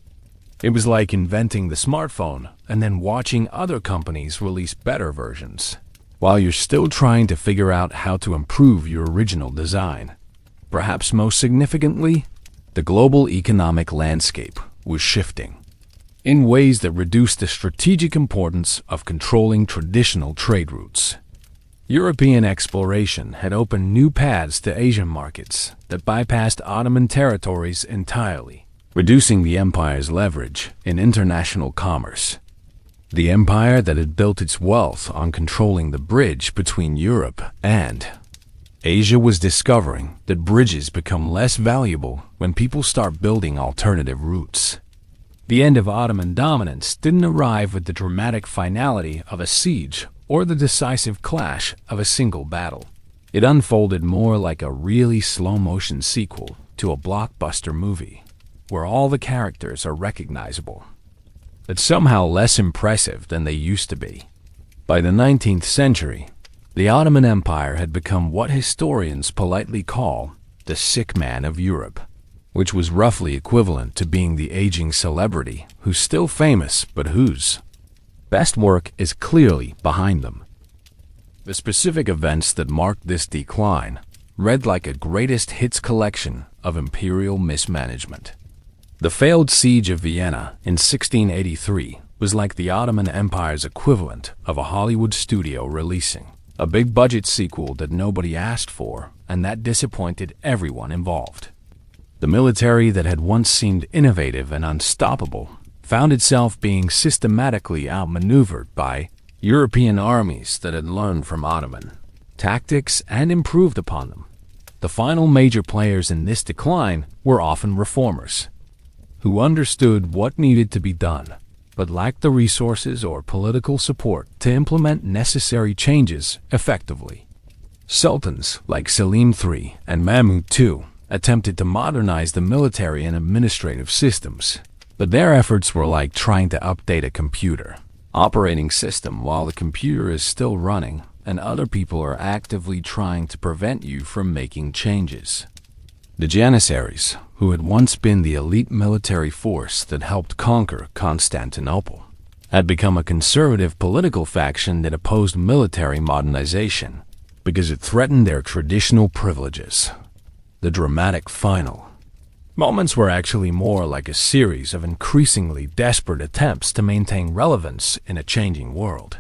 It was like inventing the smartphone and then watching other companies release better versions, while you're still trying to figure out how to improve your original design. Perhaps most significantly, the global economic landscape was shifting in ways that reduced the strategic importance of controlling traditional trade routes. European exploration had opened new paths to Asian markets that bypassed Ottoman territories entirely, reducing the empire's leverage in international commerce. The empire that had built its wealth on controlling the bridge between Europe and Asia was discovering that bridges become less valuable when people start building alternative routes. The end of Ottoman dominance didn't arrive with the dramatic finality of a siege or the decisive clash of a single battle. It unfolded more like a really slow-motion sequel to a blockbuster movie, where all the characters are recognizable, but somehow less impressive than they used to be. By the 19th century, the Ottoman Empire had become what historians politely call the sick man of Europe, which was roughly equivalent to being the aging celebrity who's still famous but whose best work is clearly behind them. The specific events that marked this decline read like a greatest hits collection of imperial mismanagement. The failed siege of Vienna in 1683 was like the Ottoman Empire's equivalent of a Hollywood studio releasing a big-budget sequel that nobody asked for and that disappointed everyone involved. The military that had once seemed innovative and unstoppable found itself being systematically outmaneuvered by European armies that had learned from Ottoman tactics and improved upon them. The final major players in this decline were often reformers, who understood what needed to be done, but lacked the resources or political support to implement necessary changes effectively. Sultans like Selim III and Mahmud II attempted to modernize the military and administrative systems, but their efforts were like trying to update a computer operating system while the computer is still running and other people are actively trying to prevent you from making changes. The Janissaries, who had once been the elite military force that helped conquer Constantinople, had become a conservative political faction that opposed military modernization because it threatened their traditional privileges. The dramatic final moments were actually more like a series of increasingly desperate attempts to maintain relevance in a changing world.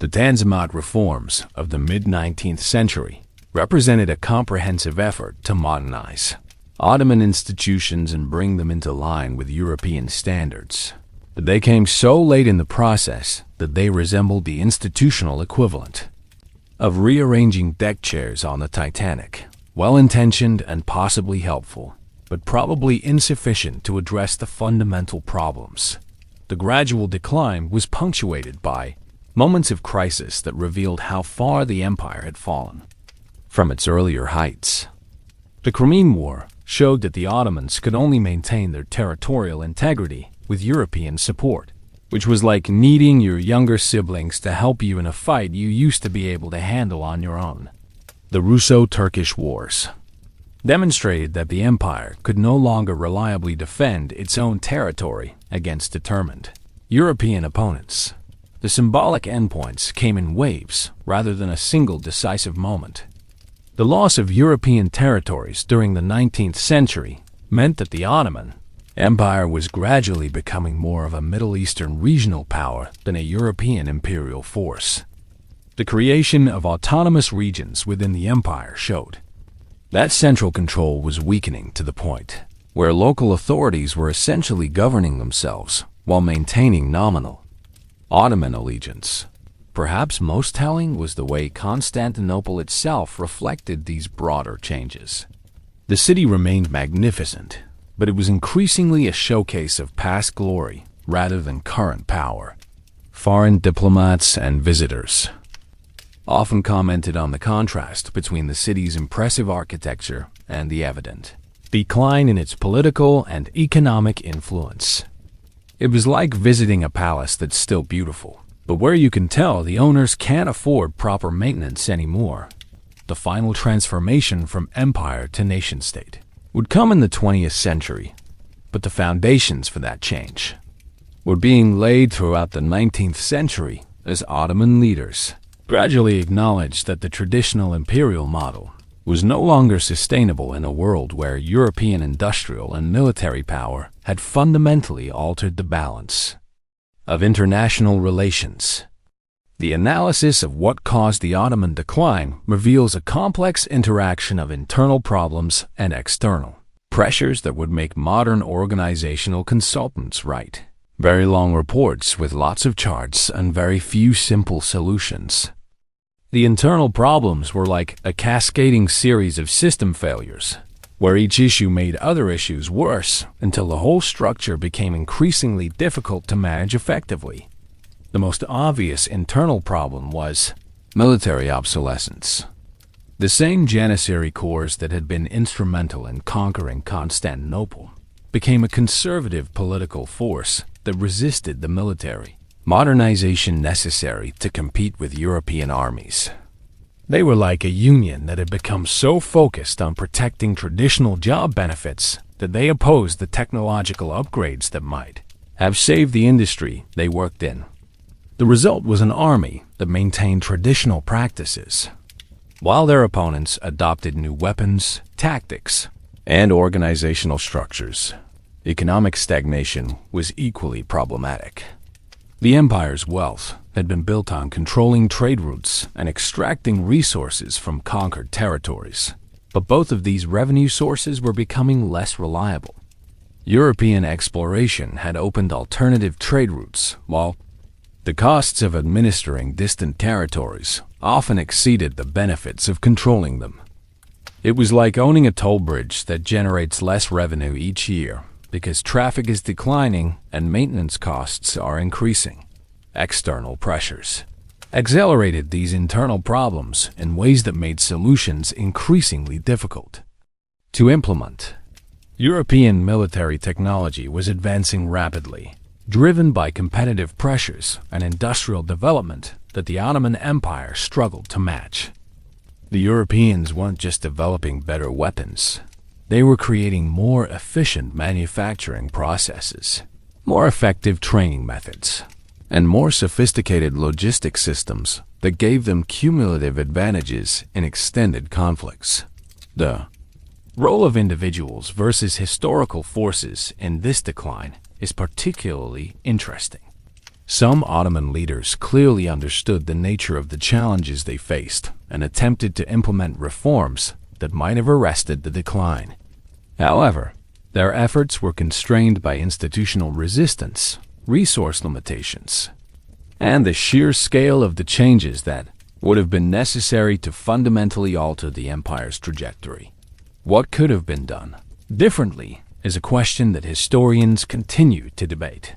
The Tanzimat reforms of the mid-19th century represented a comprehensive effort to modernize Ottoman institutions and bring them into line with European standards. but they came so late in the process that they resembled the institutional equivalent of rearranging deck chairs on the Titanic. Well-intentioned and possibly helpful, but probably insufficient to address the fundamental problems. The gradual decline was punctuated by moments of crisis that revealed how far the empire had fallen from its earlier heights. The Crimean War showed that the Ottomans could only maintain their territorial integrity with European support, which was like needing your younger siblings to help you in a fight you used to be able to handle on your own. The Russo-Turkish Wars demonstrated that the empire could no longer reliably defend its own territory against determined European opponents. The symbolic endpoints came in waves rather than a single decisive moment. The loss of European territories during the 19th century meant that the Ottoman Empire was gradually becoming more of a Middle Eastern regional power than a European imperial force. The creation of autonomous regions within the empire showed that central control was weakening to the point where local authorities were essentially governing themselves while maintaining nominal Ottoman allegiance. Perhaps most telling was the way Constantinople itself reflected these broader changes. The city remained magnificent, but it was increasingly a showcase of past glory rather than current power. Foreign diplomats and visitors often commented on the contrast between the city's impressive architecture and the evident decline in its political and economic influence. It was like visiting a palace that's still beautiful, but where you can tell the owners can't afford proper maintenance anymore. The final transformation from empire to nation-state would come in the 20th century, but the foundations for that change were being laid throughout the 19th century as Ottoman leaders gradually acknowledged that the traditional imperial model was no longer sustainable in a world where European industrial and military power had fundamentally altered the balance of international relations. The analysis of what caused the Ottoman decline reveals a complex interaction of internal problems and external pressures that would make modern organizational consultants write very long reports with lots of charts and very few simple solutions. The internal problems were like a cascading series of system failures, where each issue made other issues worse until the whole structure became increasingly difficult to manage effectively. The most obvious internal problem was military obsolescence. The same Janissary corps that had been instrumental in conquering Constantinople became a conservative political force that resisted the military modernization necessary to compete with European armies. They were like a union that had become so focused on protecting traditional job benefits that they opposed the technological upgrades that might have saved the industry they worked in. The result was an army that maintained traditional practices, while their opponents adopted new weapons, tactics, and organizational structures. Economic stagnation was equally problematic. The empire's wealth had been built on controlling trade routes and extracting resources from conquered territories, but both of these revenue sources were becoming less reliable. European exploration had opened alternative trade routes, while the costs of administering distant territories often exceeded the benefits of controlling them. It was like owning a toll bridge that generates less revenue each year because traffic is declining and maintenance costs are increasing. External pressures accelerated these internal problems in ways that made solutions increasingly difficult to implement. European military technology was advancing rapidly, driven by competitive pressures and industrial development that the Ottoman Empire struggled to match. The Europeans weren't just developing better weapons. They were creating more efficient manufacturing processes, more effective training methods, and more sophisticated logistics systems that gave them cumulative advantages in extended conflicts. The role of individuals versus historical forces in this decline is particularly interesting. Some Ottoman leaders clearly understood the nature of the challenges they faced and attempted to implement reforms that might have arrested the decline. However, their efforts were constrained by institutional resistance resource limitations, and the sheer scale of the changes that would have been necessary to fundamentally alter the empire's trajectory. What could have been done differently is a question that historians continue to debate.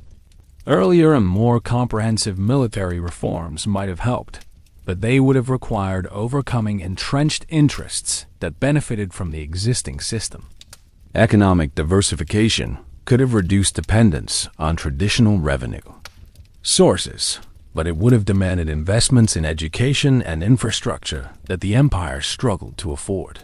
Earlier and more comprehensive military reforms might have helped, but they would have required overcoming entrenched interests that benefited from the existing system. Economic diversification could have reduced dependence on traditional revenue sources, but it would have demanded investments in education and infrastructure that the empire struggled to afford.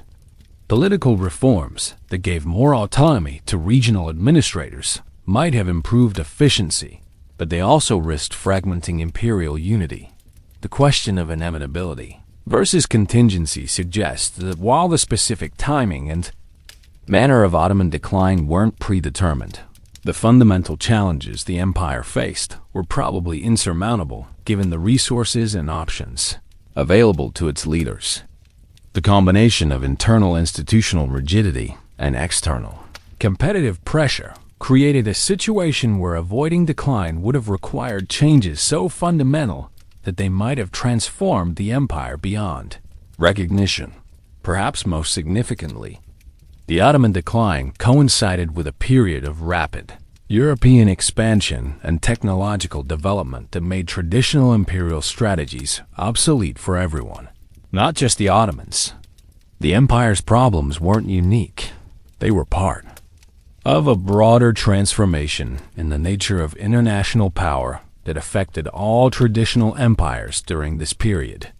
Political reforms that gave more autonomy to regional administrators might have improved efficiency, but they also risked fragmenting imperial unity. The question of inevitability versus contingency suggests that while the specific timing and manner of Ottoman decline weren't predetermined, the fundamental challenges the empire faced were probably insurmountable given the resources and options available to its leaders. The combination of internal institutional rigidity and external competitive pressure created a situation where avoiding decline would have required changes so fundamental that they might have transformed the empire beyond recognition. Perhaps most significantly, the Ottoman decline coincided with a period of rapid European expansion and technological development that made traditional imperial strategies obsolete for everyone, not just the Ottomans. The empire's problems weren't unique. They were part of a broader transformation in the nature of international power that affected all traditional empires during this period.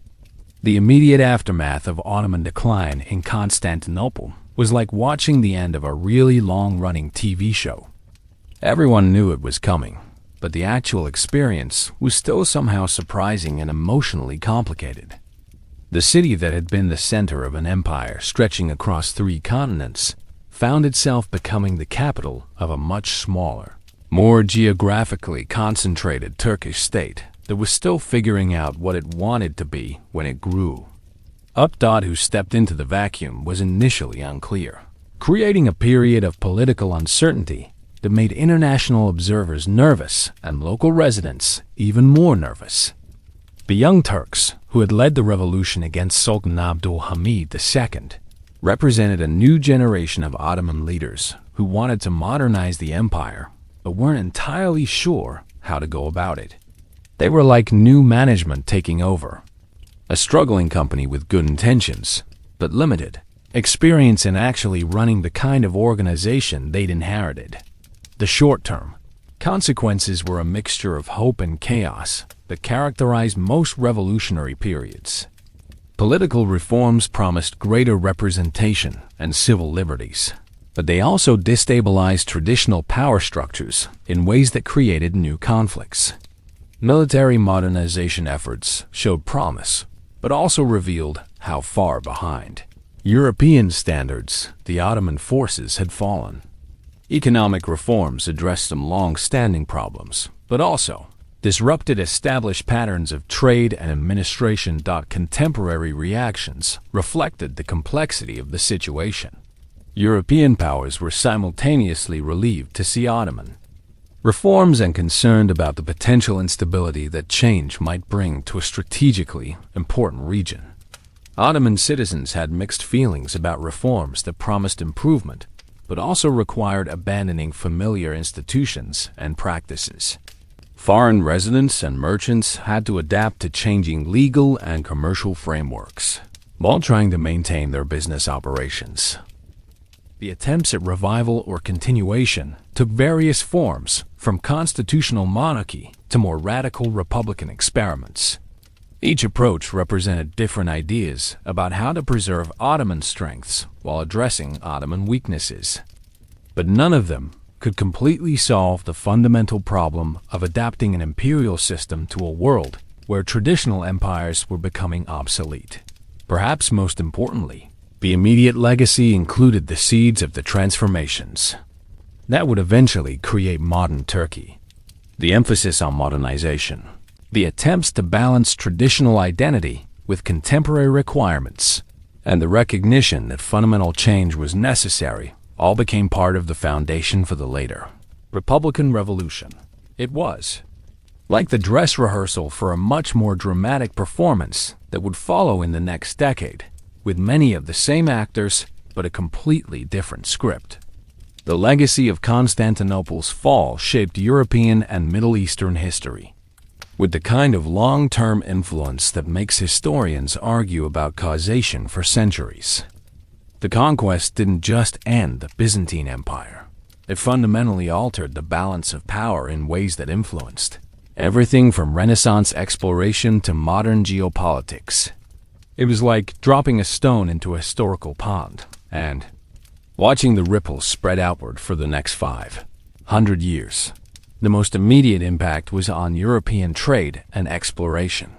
The immediate aftermath of Ottoman decline in Constantinople was like watching the end of a really long-running TV show. Everyone knew it was coming, but the actual experience was still somehow surprising and emotionally complicated. The city that had been the center of an empire stretching across 3 continents found itself becoming the capital of a much smaller, more geographically concentrated Turkish state that was still figuring out what it wanted to be when it grew. Who stepped into the vacuum was initially unclear, creating a period of political uncertainty that made international observers nervous and local residents even more nervous. The Young Turks, who had led the revolution against Sultan Abdul Hamid II, represented a new generation of Ottoman leaders who wanted to modernize the empire but weren't entirely sure how to go about it. They were like new management taking over, a struggling company with good intentions, but limited experience in actually running the kind of organization they'd inherited. The short-term consequences were a mixture of hope and chaos that characterized most revolutionary periods. Political reforms promised greater representation and civil liberties, but they also destabilized traditional power structures in ways that created new conflicts. Military modernization efforts showed promise, but also revealed how far behind European standards the Ottoman forces had fallen. Economic reforms addressed some long-standing problems, but also disrupted established patterns of trade and administration. Contemporary reactions reflected the complexity of the situation. European powers were simultaneously relieved to see Ottoman reforms and concerned about the potential instability that change might bring to a strategically important region. Ottoman citizens had mixed feelings about reforms that promised improvement, but also required abandoning familiar institutions and practices. Foreign residents and merchants had to adapt to changing legal and commercial frameworks while trying to maintain their business operations. The attempts at revival or continuation took various forms, from constitutional monarchy to more radical republican experiments. Each approach represented different ideas about how to preserve Ottoman strengths while addressing Ottoman weaknesses. But none of them could completely solve the fundamental problem of adapting an imperial system to a world where traditional empires were becoming obsolete. Perhaps most importantly, the immediate legacy included the seeds of the transformations that would eventually create modern Turkey. The emphasis on modernization, the attempts to balance traditional identity with contemporary requirements, and the recognition that fundamental change was necessary all became part of the foundation for the later Republican Revolution. It was like the dress rehearsal for a much more dramatic performance that would follow in the next decade, with many of the same actors but a completely different script. The legacy of Constantinople's fall shaped European and Middle Eastern history, with the kind of long-term influence that makes historians argue about causation for centuries. The conquest didn't just end the Byzantine Empire. It fundamentally altered the balance of power in ways that influenced everything from Renaissance exploration to modern geopolitics. It was like dropping a stone into a historical pond and watching the ripples spread outward for the next 500 years. The most immediate impact was on European trade and exploration.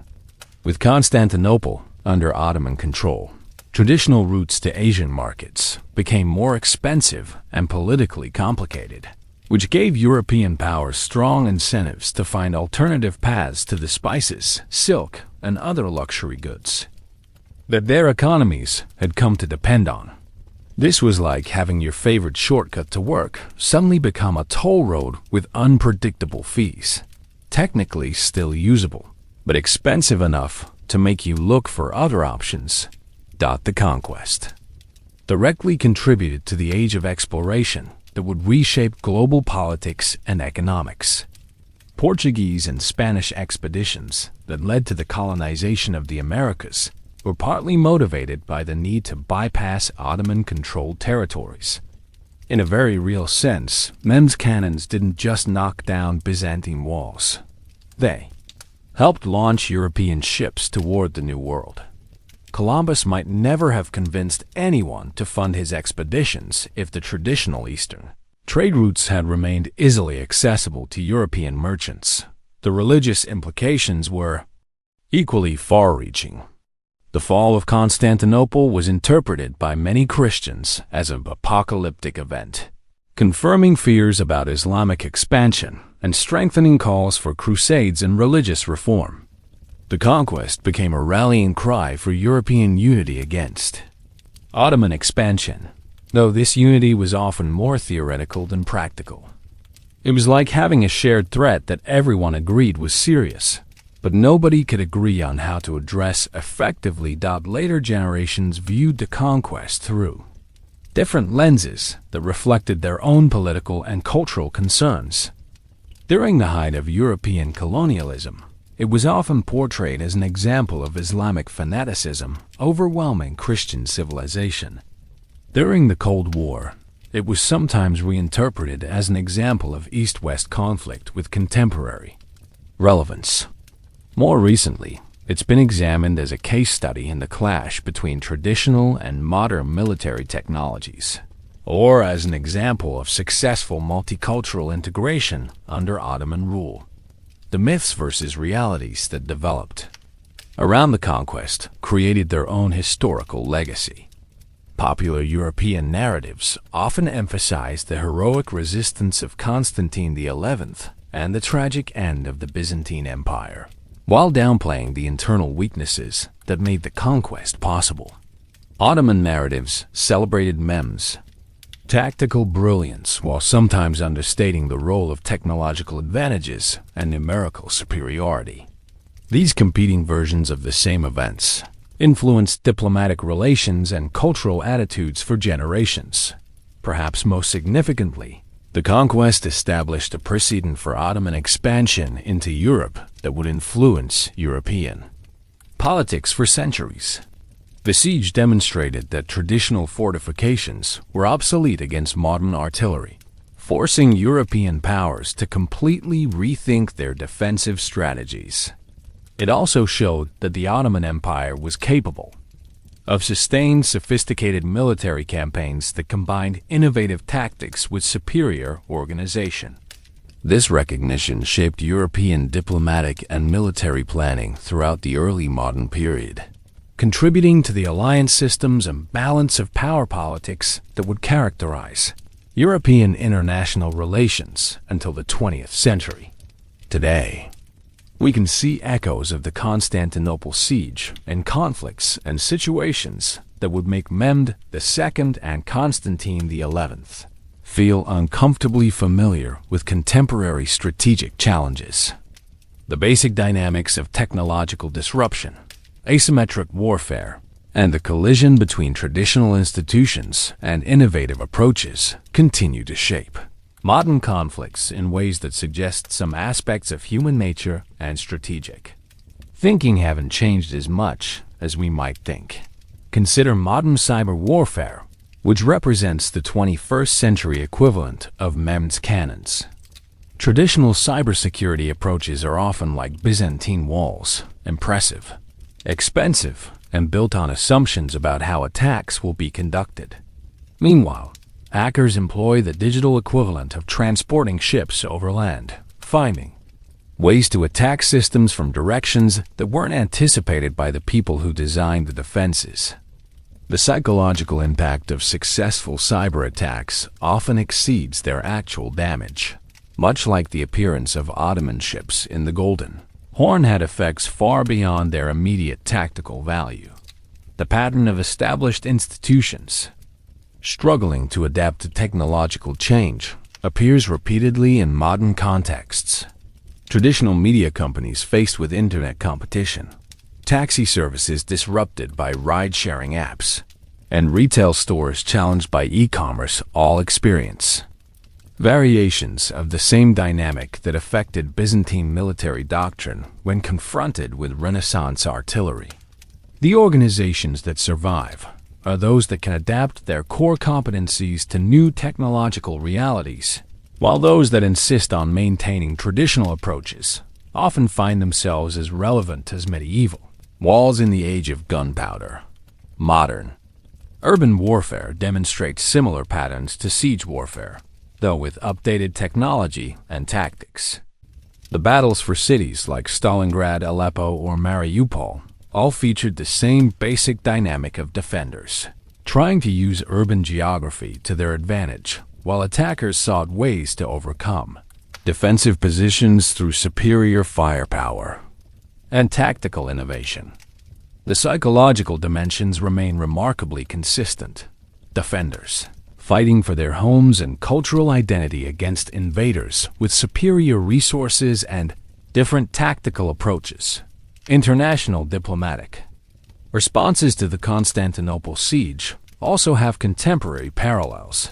With Constantinople under Ottoman control, traditional routes to Asian markets became more expensive and politically complicated, which gave European powers strong incentives to find alternative paths to the spices, silk, and other luxury goods that their economies had come to depend on. This was like having your favorite shortcut to work suddenly become a toll road with unpredictable fees, technically still usable, but expensive enough to make you look for other options. The conquest directly contributed to the age of exploration that would reshape global politics and economics. Portuguese and Spanish expeditions that led to the colonization of the Americas were partly motivated by the need to bypass Ottoman-controlled territories. In a very real sense, Mehmed's cannons didn't just knock down Byzantine walls. They helped launch European ships toward the New World. Columbus might never have convinced anyone to fund his expeditions if the traditional Eastern trade routes had remained easily accessible to European merchants. The religious implications were equally far-reaching. The fall of Constantinople was interpreted by many Christians as an apocalyptic event, confirming fears about Islamic expansion and strengthening calls for crusades and religious reform. The conquest became a rallying cry for European unity against Ottoman expansion, though this unity was often more theoretical than practical. It was like having a shared threat that everyone agreed was serious, but nobody could agree on how to address effectively. Later generations viewed the conquest through different lenses that reflected their own political and cultural concerns. During the height of European colonialism, it was often portrayed as an example of Islamic fanaticism overwhelming Christian civilization. During the Cold War, it was sometimes reinterpreted as an example of East-West conflict with contemporary relevance. More recently, it's been examined as a case study in the clash between traditional and modern military technologies, or as an example of successful multicultural integration under Ottoman rule. The myths versus realities that developed around the conquest created their own historical legacy. Popular European narratives often emphasize the heroic resistance of Constantine XI and the tragic end of the Byzantine Empire, while downplaying the internal weaknesses that made the conquest possible. Ottoman narratives celebrated Mehmed's tactical brilliance while sometimes understating the role of technological advantages and numerical superiority. These competing versions of the same events influenced diplomatic relations and cultural attitudes for generations. Perhaps most significantly, the conquest established a precedent for Ottoman expansion into Europe that would influence European politics for centuries. The siege demonstrated that traditional fortifications were obsolete against modern artillery, forcing European powers to completely rethink their defensive strategies. It also showed that the Ottoman Empire was capable of sustained, sophisticated military campaigns that combined innovative tactics with superior organization. This recognition shaped European diplomatic and military planning throughout the early modern period, contributing to the alliance systems and balance of power politics that would characterize European international relations until the 20th century. Today, we can see echoes of the Constantinople siege in conflicts and situations that would make Mehmed II and Constantine XI feel uncomfortably familiar with contemporary strategic challenges. The basic dynamics of technological disruption, asymmetric warfare, and the collision between traditional institutions and innovative approaches continue to shape modern conflicts in ways that suggest some aspects of human nature and strategic thinking haven't changed as much as we might think. Consider modern cyber warfare, which represents the 21st century equivalent of MEMS cannons. Traditional cybersecurity approaches are often like Byzantine walls, impressive, expensive, and built on assumptions about how attacks will be conducted. Meanwhile, hackers employ the digital equivalent of transporting ships over land, finding ways to attack systems from directions that weren't anticipated by the people who designed the defenses. The psychological impact of successful cyber attacks often exceeds their actual damage. Much like the appearance of Ottoman ships in the Golden Horn had effects far beyond their immediate tactical value. The pattern of established institutions struggling to adapt to technological change appears repeatedly in modern contexts. Traditional media companies faced with internet competition, taxi services disrupted by ride-sharing apps, and retail stores challenged by e-commerce all experience variations of the same dynamic that affected Byzantine military doctrine when confronted with Renaissance artillery. The organizations that survive are those that can adapt their core competencies to new technological realities, while those that insist on maintaining traditional approaches often find themselves as relevant as medieval walls in the age of gunpowder. Modern urban warfare demonstrates similar patterns to siege warfare, though with updated technology and tactics. The battles for cities like Stalingrad, Aleppo, or Mariupol all featured the same basic dynamic of defenders trying to use urban geography to their advantage, while attackers sought ways to overcome defensive positions through superior firepower and tactical innovation. The psychological dimensions remain remarkably consistent. Defenders fighting for their homes and cultural identity against invaders with superior resources and different tactical approaches. International diplomatic responses to the Constantinople siege also have contemporary parallels.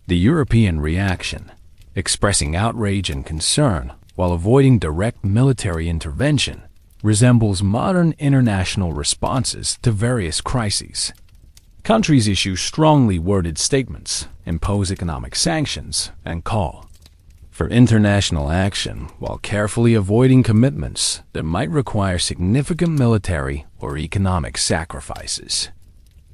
The European reaction, expressing outrage and concern while avoiding direct military intervention, resembles modern international responses to various crises. Countries issue strongly worded statements, impose economic sanctions, and call for international action while carefully avoiding commitments that might require significant military or economic sacrifices.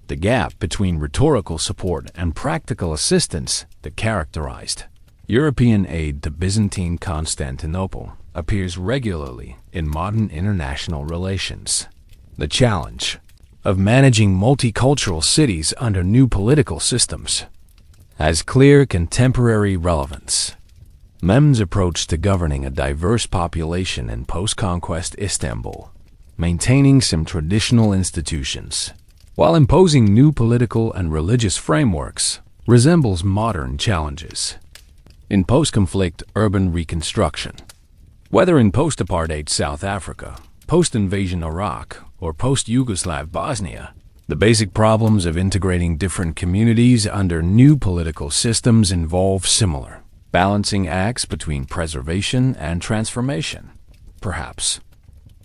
The gap between rhetorical support and practical assistance that characterized European aid to Byzantine Constantinople appears regularly in modern international relations. The challenge of managing multicultural cities under new political systems has clear contemporary relevance. Mehmed's approach to governing a diverse population in post-conquest Istanbul, maintaining some traditional institutions, while imposing new political and religious frameworks, resembles modern challenges in post-conflict urban reconstruction. Whether in post-apartheid South Africa, post-invasion Iraq, or post-Yugoslav Bosnia, the basic problems of integrating different communities under new political systems involve similar balancing acts between preservation and transformation. Perhaps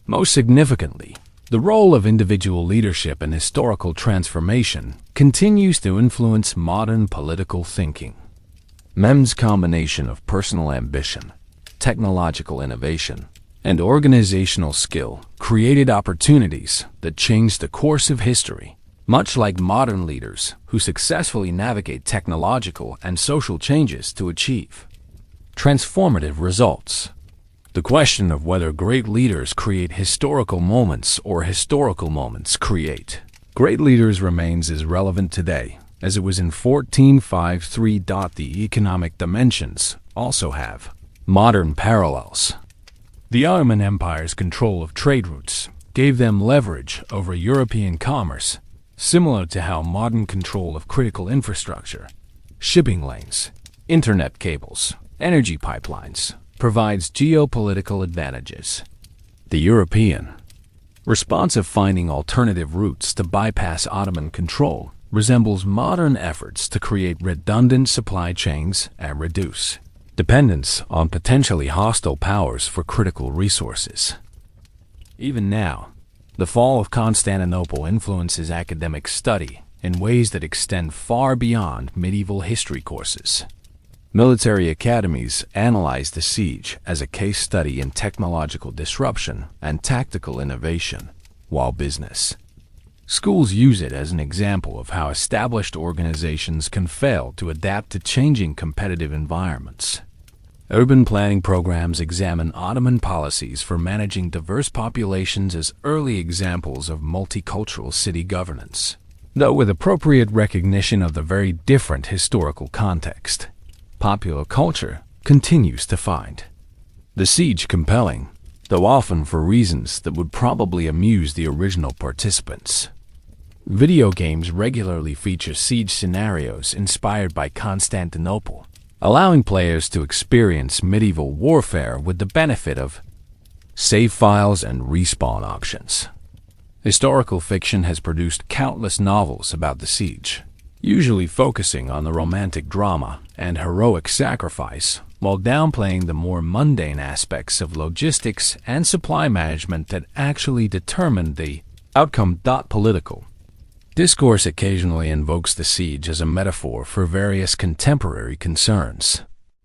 most significantly, the role of individual leadership in historical transformation continues to influence modern political thinking. Mehmed's combination of personal ambition, technological innovation, and organizational skill created opportunities that changed the course of history, much like modern leaders who successfully navigate technological and social changes to achieve transformative results. The question of whether great leaders create historical moments or historical moments create great leaders remains as relevant today as it was in 1453. The economic dimensions also have modern parallels. The Ottoman Empire's control of trade routes gave them leverage over European commerce, similar to how modern control of critical infrastructure, shipping lanes, internet cables, energy pipelines, provides geopolitical advantages. The European response of finding alternative routes to bypass Ottoman control resembles modern efforts to create redundant supply chains and reduce dependence on potentially hostile powers for critical resources. Even now, the fall of Constantinople influences academic study in ways that extend far beyond medieval history courses. Military academies analyze the siege as a case study in technological disruption and tactical innovation, while business schools use it as an example of how established organizations can fail to adapt to changing competitive environments. Urban planning programs examine Ottoman policies for managing diverse populations as early examples of multicultural city governance, though with appropriate recognition of the very different historical context. Popular culture continues to find the siege compelling, though often for reasons that would probably amuse the original participants. Video games regularly feature siege scenarios inspired by Constantinople, allowing players to experience medieval warfare with the benefit of save files and respawn options. Historical fiction has produced countless novels about the siege, usually focusing on the romantic drama and heroic sacrifice, while downplaying the more mundane aspects of logistics and supply management that actually determined the outcome. Political discourse occasionally invokes the siege as a metaphor for various contemporary concerns,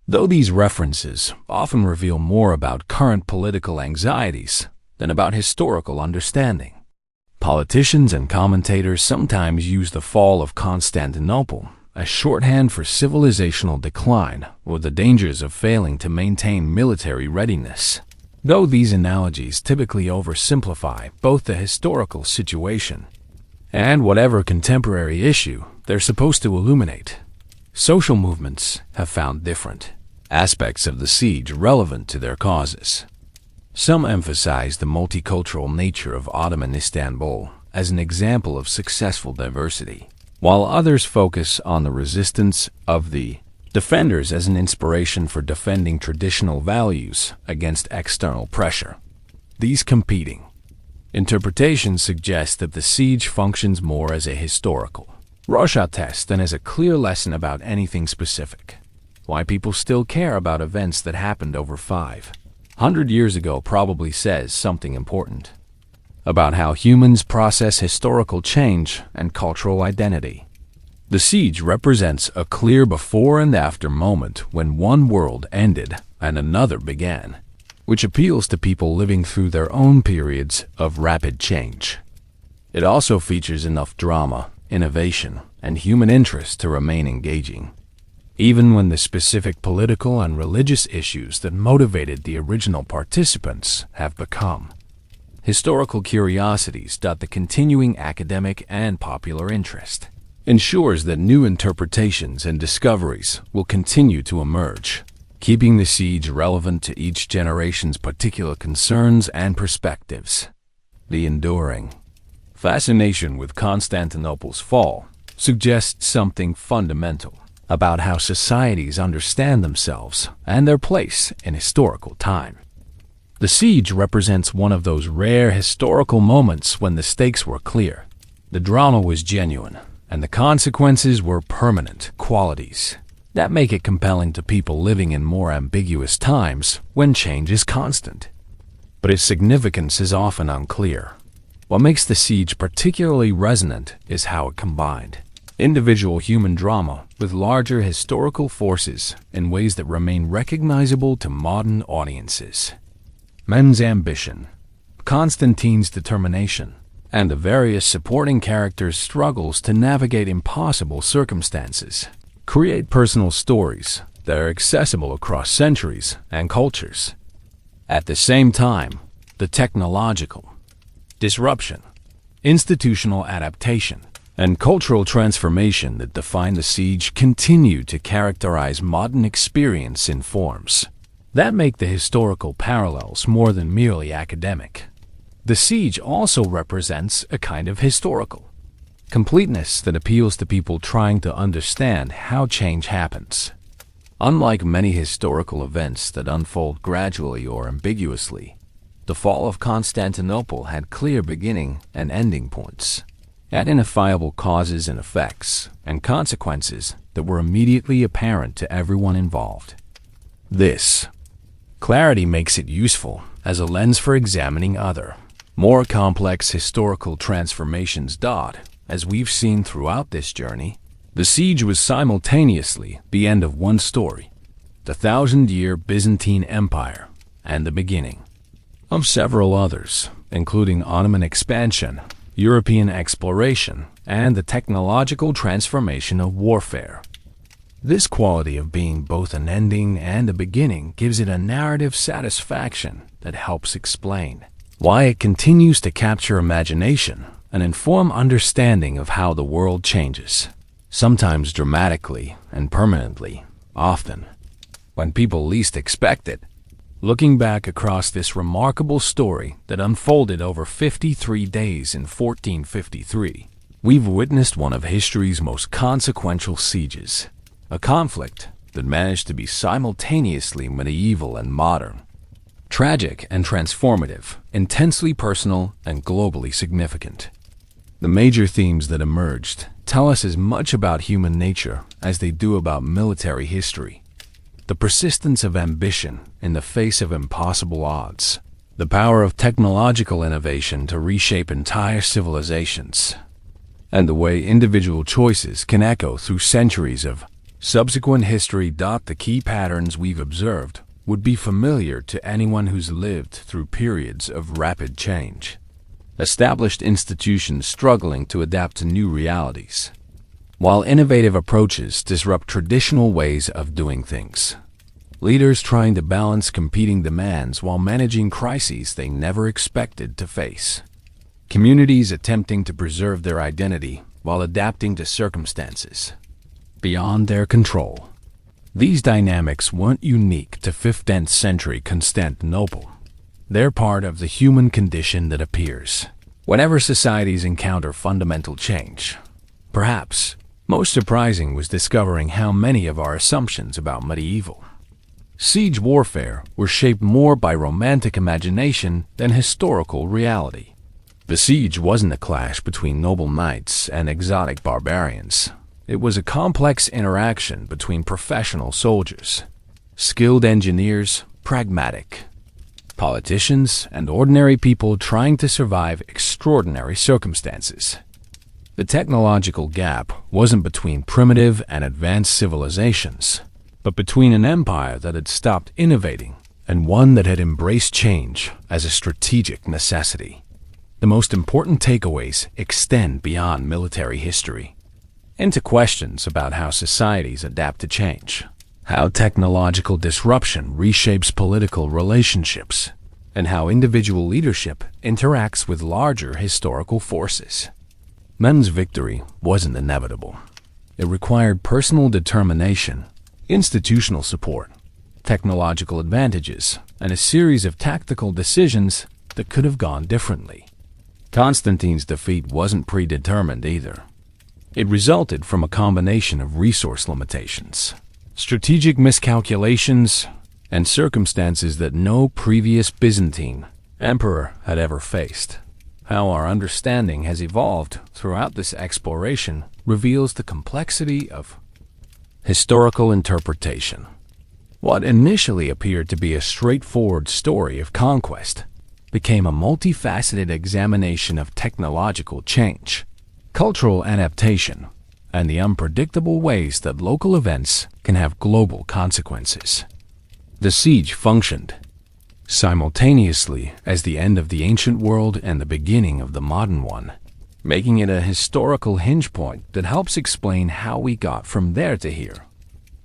though these references often reveal more about current political anxieties than about historical understanding. Politicians and commentators sometimes use the fall of Constantinople as shorthand for civilizational decline or the dangers of failing to maintain military readiness, though these analogies typically oversimplify both the historical situation and whatever contemporary issue they're supposed to illuminate. Social movements have found different aspects of the siege relevant to their causes. Some emphasize the multicultural nature of Ottoman Istanbul as an example of successful diversity, while others focus on the resistance of the defenders as an inspiration for defending traditional values against external pressure. These competing interpretations suggest that the siege functions more as a historical Rorschach test than as a clear lesson about anything specific. Why people still care about events that happened over 500 years ago probably says something important about how humans process historical change and cultural identity. The siege represents a clear before and after moment when one world ended and another began, which appeals to people living through their own periods of rapid change. It also features enough drama, innovation, and human interest to remain engaging, even when the specific political and religious issues that motivated the original participants have become historical curiosities. The continuing academic and popular interest ensures that new interpretations and discoveries will continue to emerge, keeping the siege relevant to each generation's particular concerns and perspectives. The enduring fascination with Constantinople's fall suggests something fundamental about how societies understand themselves and their place in historical time. The siege represents one of those rare historical moments when the stakes were clear, the drama was genuine, and the consequences were permanent qualities that make it compelling to people living in more ambiguous times when change is constant. But its significance is often unclear. What makes the siege particularly resonant is how it combined individual human drama with larger historical forces in ways that remain recognizable to modern audiences. Men's ambition, Constantine's determination, and the various supporting characters' struggles to navigate impossible circumstances create personal stories that are accessible across centuries and cultures. At the same time, the technological disruption, institutional adaptation, and cultural transformation that define the siege continue to characterize modern experience in forms that make the historical parallels more than merely academic. The siege also represents a kind of historical completeness that appeals to people trying to understand how change happens. Unlike many historical events that unfold gradually or ambiguously, the fall of Constantinople had clear beginning and ending points, identifiable causes and effects, and consequences that were immediately apparent to everyone involved. This clarity makes it useful as a lens for examining other, more complex historical transformations. As we've seen throughout this journey, the siege was simultaneously the end of one story, the 1,000-year Byzantine Empire, and the beginning of several others, including Ottoman expansion, European exploration, and the technological transformation of warfare. This quality of being both an ending and a beginning gives it a narrative satisfaction that helps explain why it continues to capture imagination and inform understanding of how the world changes, sometimes dramatically and permanently, often when people least expect it. Looking back across this remarkable story that unfolded over 53 days in 1453, we've witnessed one of history's most consequential sieges, a conflict that managed to be simultaneously medieval and modern, tragic and transformative, intensely personal and globally significant. The major themes that emerged tell us as much about human nature as they do about military history. The persistence of ambition in the face of impossible odds, the power of technological innovation to reshape entire civilizations, and the way individual choices can echo through centuries of subsequent history. The key patterns we've observed would be familiar to anyone who's lived through periods of rapid change. Established institutions struggling to adapt to new realities, while innovative approaches disrupt traditional ways of doing things. Leaders trying to balance competing demands while managing crises they never expected to face. Communities attempting to preserve their identity while adapting to circumstances beyond their control. These dynamics weren't unique to 15th century Constantinople. They're part of the human condition that appears whenever societies encounter fundamental change. Perhaps most surprising was discovering how many of our assumptions about medieval siege warfare were shaped more by romantic imagination than historical reality. The siege wasn't a clash between noble knights and exotic barbarians. It was a complex interaction between professional soldiers, skilled engineers, pragmatic politicians, and ordinary people trying to survive extraordinary circumstances. The technological gap wasn't between primitive and advanced civilizations, but between an empire that had stopped innovating and one that had embraced change as a strategic necessity. The most important takeaways extend beyond military history into questions about how societies adapt to change, how technological disruption reshapes political relationships, and how individual leadership interacts with larger historical forces. Men's victory wasn't inevitable. It required personal determination, institutional support, technological advantages, and a series of tactical decisions that could have gone differently. Constantine's defeat wasn't predetermined either. It resulted from a combination of resource limitations, strategic miscalculations, and circumstances that no previous Byzantine emperor had ever faced. How our understanding has evolved throughout this exploration reveals the complexity of historical interpretation. What initially appeared to be a straightforward story of conquest became a multifaceted examination of technological change, cultural adaptation, and the unpredictable ways that local events can have global consequences. The siege functioned simultaneously as the end of the ancient world and the beginning of the modern one, making it a historical hinge point that helps explain how we got from there to here.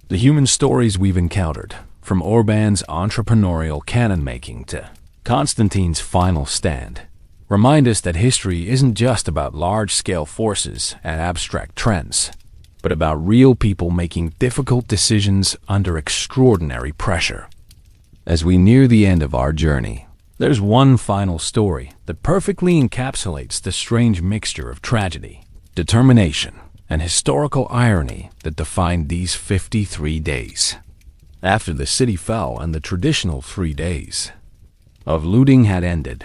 The human stories we've encountered, from Orban's entrepreneurial cannon-making to Constantine's final stand, remind us that history isn't just about large-scale forces and abstract trends, but about real people making difficult decisions under extraordinary pressure. As we near the end of our journey, there's one final story that perfectly encapsulates the strange mixture of tragedy, determination, and historical irony that defined these 53 days. After the city fell and the traditional 3 days of looting had ended,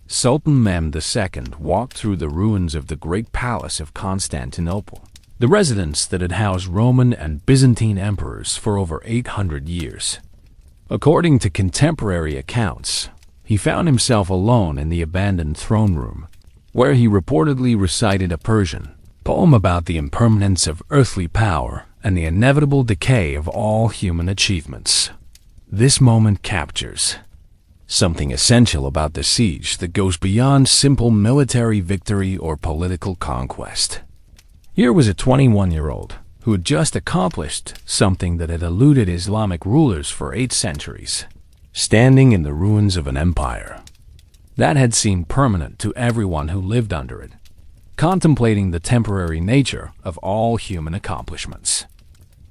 Sultan Mehmed II walked through the ruins of the great palace of Constantinople, the residence that had housed Roman and Byzantine emperors for over 800 years. According to contemporary accounts, he found himself alone in the abandoned throne room, where he reportedly recited a Persian poem about the impermanence of earthly power and the inevitable decay of all human achievements. This moment captures something essential about the siege that goes beyond simple military victory or political conquest. Here was a 21-year-old who had just accomplished something that had eluded Islamic rulers for 8 centuries, standing in the ruins of an empire that had seemed permanent to everyone who lived under it, contemplating the temporary nature of all human accomplishments.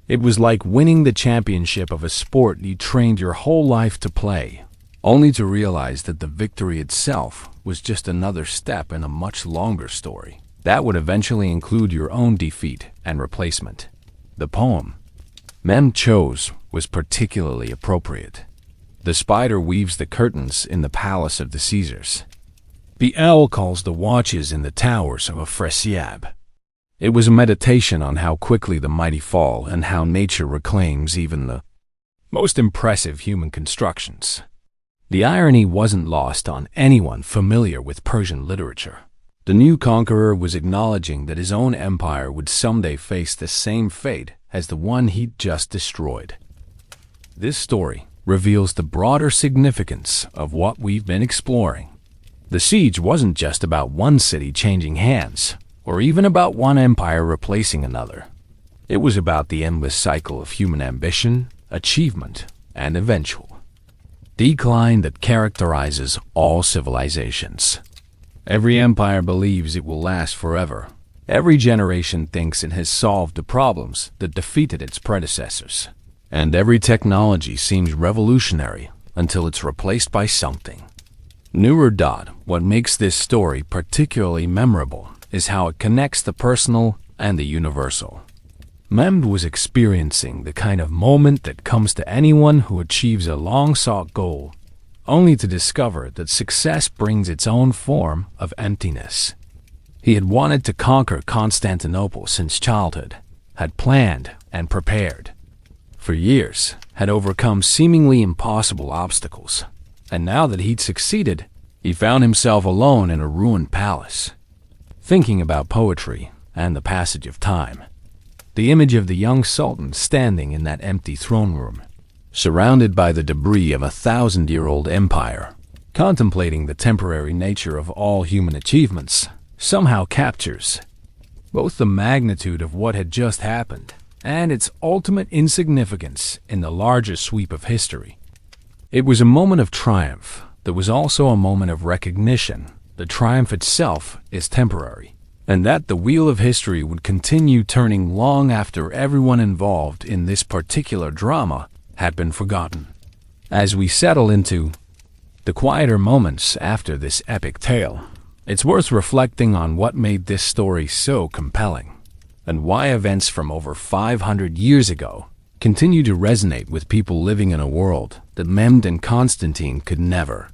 It was like winning the championship of a sport you trained your whole life to play, only to realize that the victory itself was just another step in a much longer story that would eventually include your own defeat and replacement. The poem Mehmed chose was particularly appropriate. The spider weaves the curtains in the palace of the Caesars. The owl calls the watches in the towers of Afrasiab. It was a meditation on how quickly the mighty fall and how nature reclaims even the most impressive human constructions. The irony wasn't lost on anyone familiar with Persian literature. The new conqueror was acknowledging that his own empire would someday face the same fate as the one he'd just destroyed. This story reveals the broader significance of what we've been exploring. The siege wasn't just about one city changing hands, or even about one empire replacing another. It was about the endless cycle of human ambition, achievement, and eventual decline that characterizes all civilizations. Every empire believes it will last forever. Every generation thinks it has solved the problems that defeated its predecessors. And every technology seems revolutionary until it's replaced by something newer. What makes this story particularly memorable is how it connects the personal and the universal. Mehmed was experiencing the kind of moment that comes to anyone who achieves a long-sought goal, only to discover that success brings its own form of emptiness. He had wanted to conquer Constantinople since childhood, had planned and prepared for years, had overcome seemingly impossible obstacles, and now that he'd succeeded, he found himself alone in a ruined palace, thinking about poetry and the passage of time. The image of the young sultan standing in that empty throne room, surrounded by the debris of a 1,000-year-old empire, contemplating the temporary nature of all human achievements, somehow captures both the magnitude of what had just happened and its ultimate insignificance in the larger sweep of history. It was a moment of triumph that was also a moment of recognition. The triumph itself is temporary, and that the wheel of history would continue turning long after everyone involved in this particular drama had been forgotten. As we settle into the quieter moments after this epic tale, it's worth reflecting on what made this story so compelling, and why events from over 500 years ago continue to resonate with people living in a world that Mehmed and Constantine could never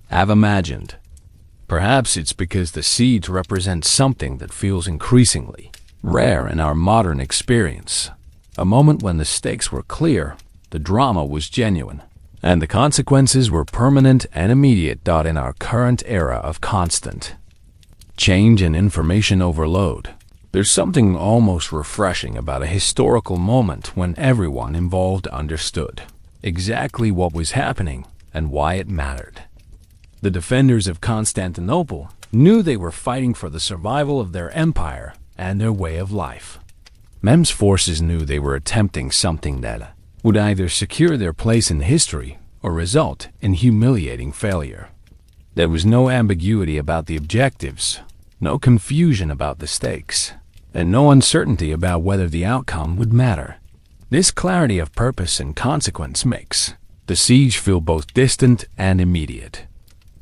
have imagined. Perhaps it's because the siege represents something that feels increasingly rare in our modern experience, a moment when the stakes were clear, the drama was genuine, and the consequences were permanent and immediate. In our current era of constant change and information overload, there's something almost refreshing about a historical moment when everyone involved understood exactly what was happening and why it mattered. The defenders of Constantinople knew they were fighting for the survival of their empire and their way of life. Mehmed's forces knew they were attempting something that would either secure their place in history or result in humiliating failure. There was no ambiguity about the objectives, no confusion about the stakes, and no uncertainty about whether the outcome would matter. This clarity of purpose and consequence makes the siege feel both distant and immediate.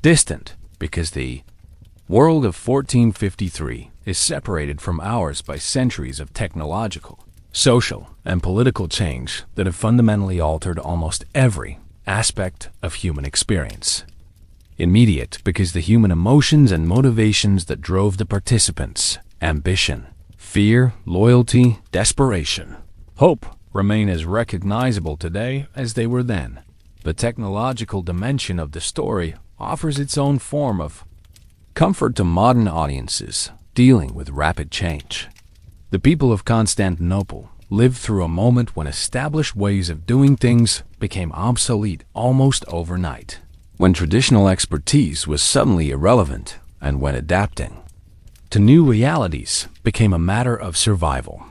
Distant because the world of 1453 is separated from ours by centuries of technological social, and political change that have fundamentally altered almost every aspect of human experience. Immediate because the human emotions and motivations that drove the participants, ambition, fear, loyalty, desperation, hope, remain as recognizable today as they were then. The technological dimension of the story offers its own form of comfort to modern audiences dealing with rapid change. The people of Constantinople lived through a moment when established ways of doing things became obsolete almost overnight, when traditional expertise was suddenly irrelevant, and when adapting to new realities became a matter of survival.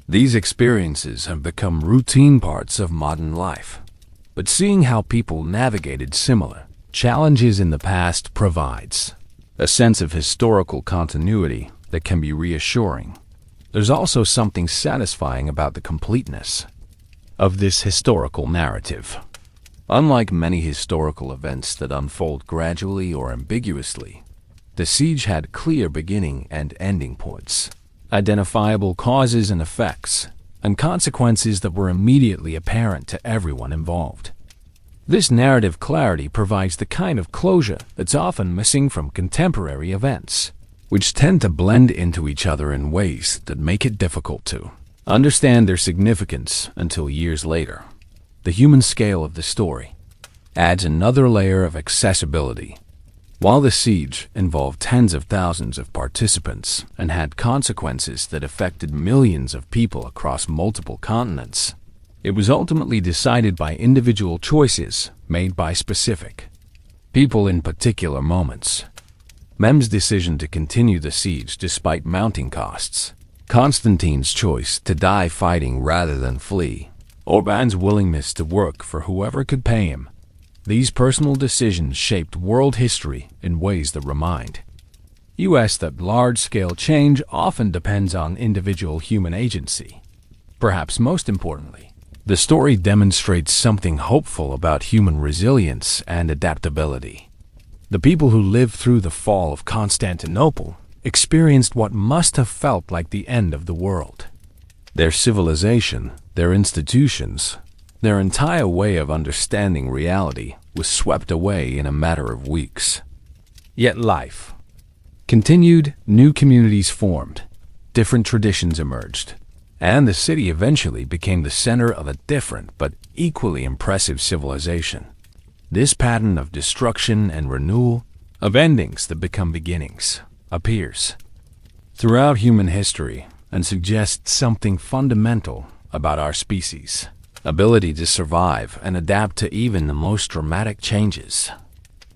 These experiences have become routine parts of modern life, but seeing how people navigated similar challenges in the past provides a sense of historical continuity that can be reassuring. There's also something satisfying about the completeness of this historical narrative. Unlike many historical events that unfold gradually or ambiguously, the siege had clear beginning and ending points, identifiable causes and effects, and consequences that were immediately apparent to everyone involved. This narrative clarity provides the kind of closure that's often missing from contemporary events, which tend to blend into each other in ways that make it difficult to understand their significance until years later. The human scale of the story adds another layer of accessibility. While the siege involved tens of thousands of participants and had consequences that affected millions of people across multiple continents, it was ultimately decided by individual choices made by specific people in particular moments. Mem's decision to continue the siege despite mounting costs, Constantine's choice to die fighting rather than flee, Orban's willingness to work for whoever could pay him. These personal decisions shaped world history in ways that remind us that large-scale change often depends on individual human agency. Perhaps most importantly, the story demonstrates something hopeful about human resilience and adaptability. The people who lived through the fall of Constantinople experienced what must have felt like the end of the world. Their civilization, their institutions, their entire way of understanding reality was swept away in a matter of weeks. Yet life continued, new communities formed, different traditions emerged, and the city eventually became the center of a different but equally impressive civilization. This pattern of destruction and renewal, of endings that become beginnings, appears throughout human history and suggests something fundamental about our species' ability to survive and adapt to even the most dramatic changes.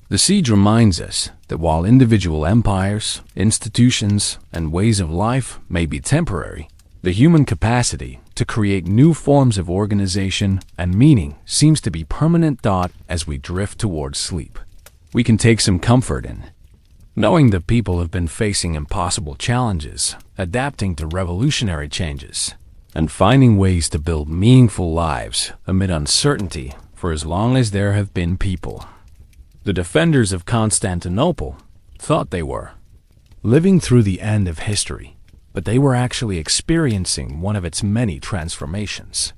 The siege reminds us that while individual empires, institutions, and ways of life may be temporary, the human capacity to create new forms of organization and meaning seems to be permanent. As we drift towards sleep, we can take some comfort in knowing that people have been facing impossible challenges, adapting to revolutionary changes, and finding ways to build meaningful lives amid uncertainty for as long as there have been people. The defenders of Constantinople thought they were living through the end of history, but they were actually experiencing one of its many transformations.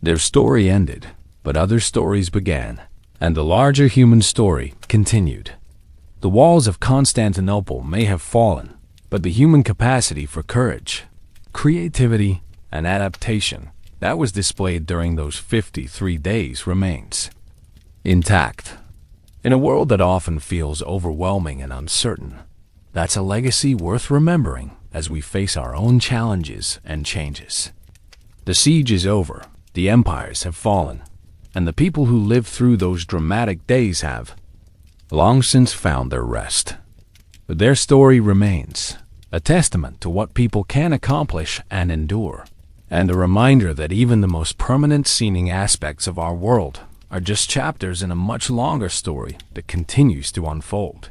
Their story ended, but other stories began, and the larger human story continued. The walls of Constantinople may have fallen, but the human capacity for courage, creativity, and adaptation that was displayed during those 53 days remains intact. In a world that often feels overwhelming and uncertain, that's a legacy worth remembering as we face our own challenges and changes. The siege is over, the empires have fallen, and the people who lived through those dramatic days have long since found their rest. But their story remains a testament to what people can accomplish and endure, and a reminder that even the most permanent seeming aspects of our world are just chapters in a much longer story that continues to unfold.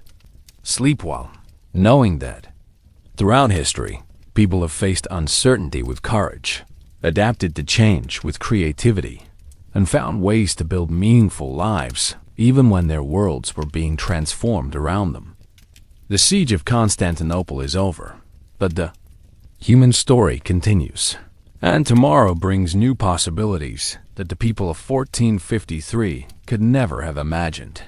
Sleep well, knowing that throughout history, people have faced uncertainty with courage, adapted to change with creativity, and found ways to build meaningful lives even when their worlds were being transformed around them. The siege of Constantinople is over, but the human story continues. And tomorrow brings new possibilities that the people of 1453 could never have imagined.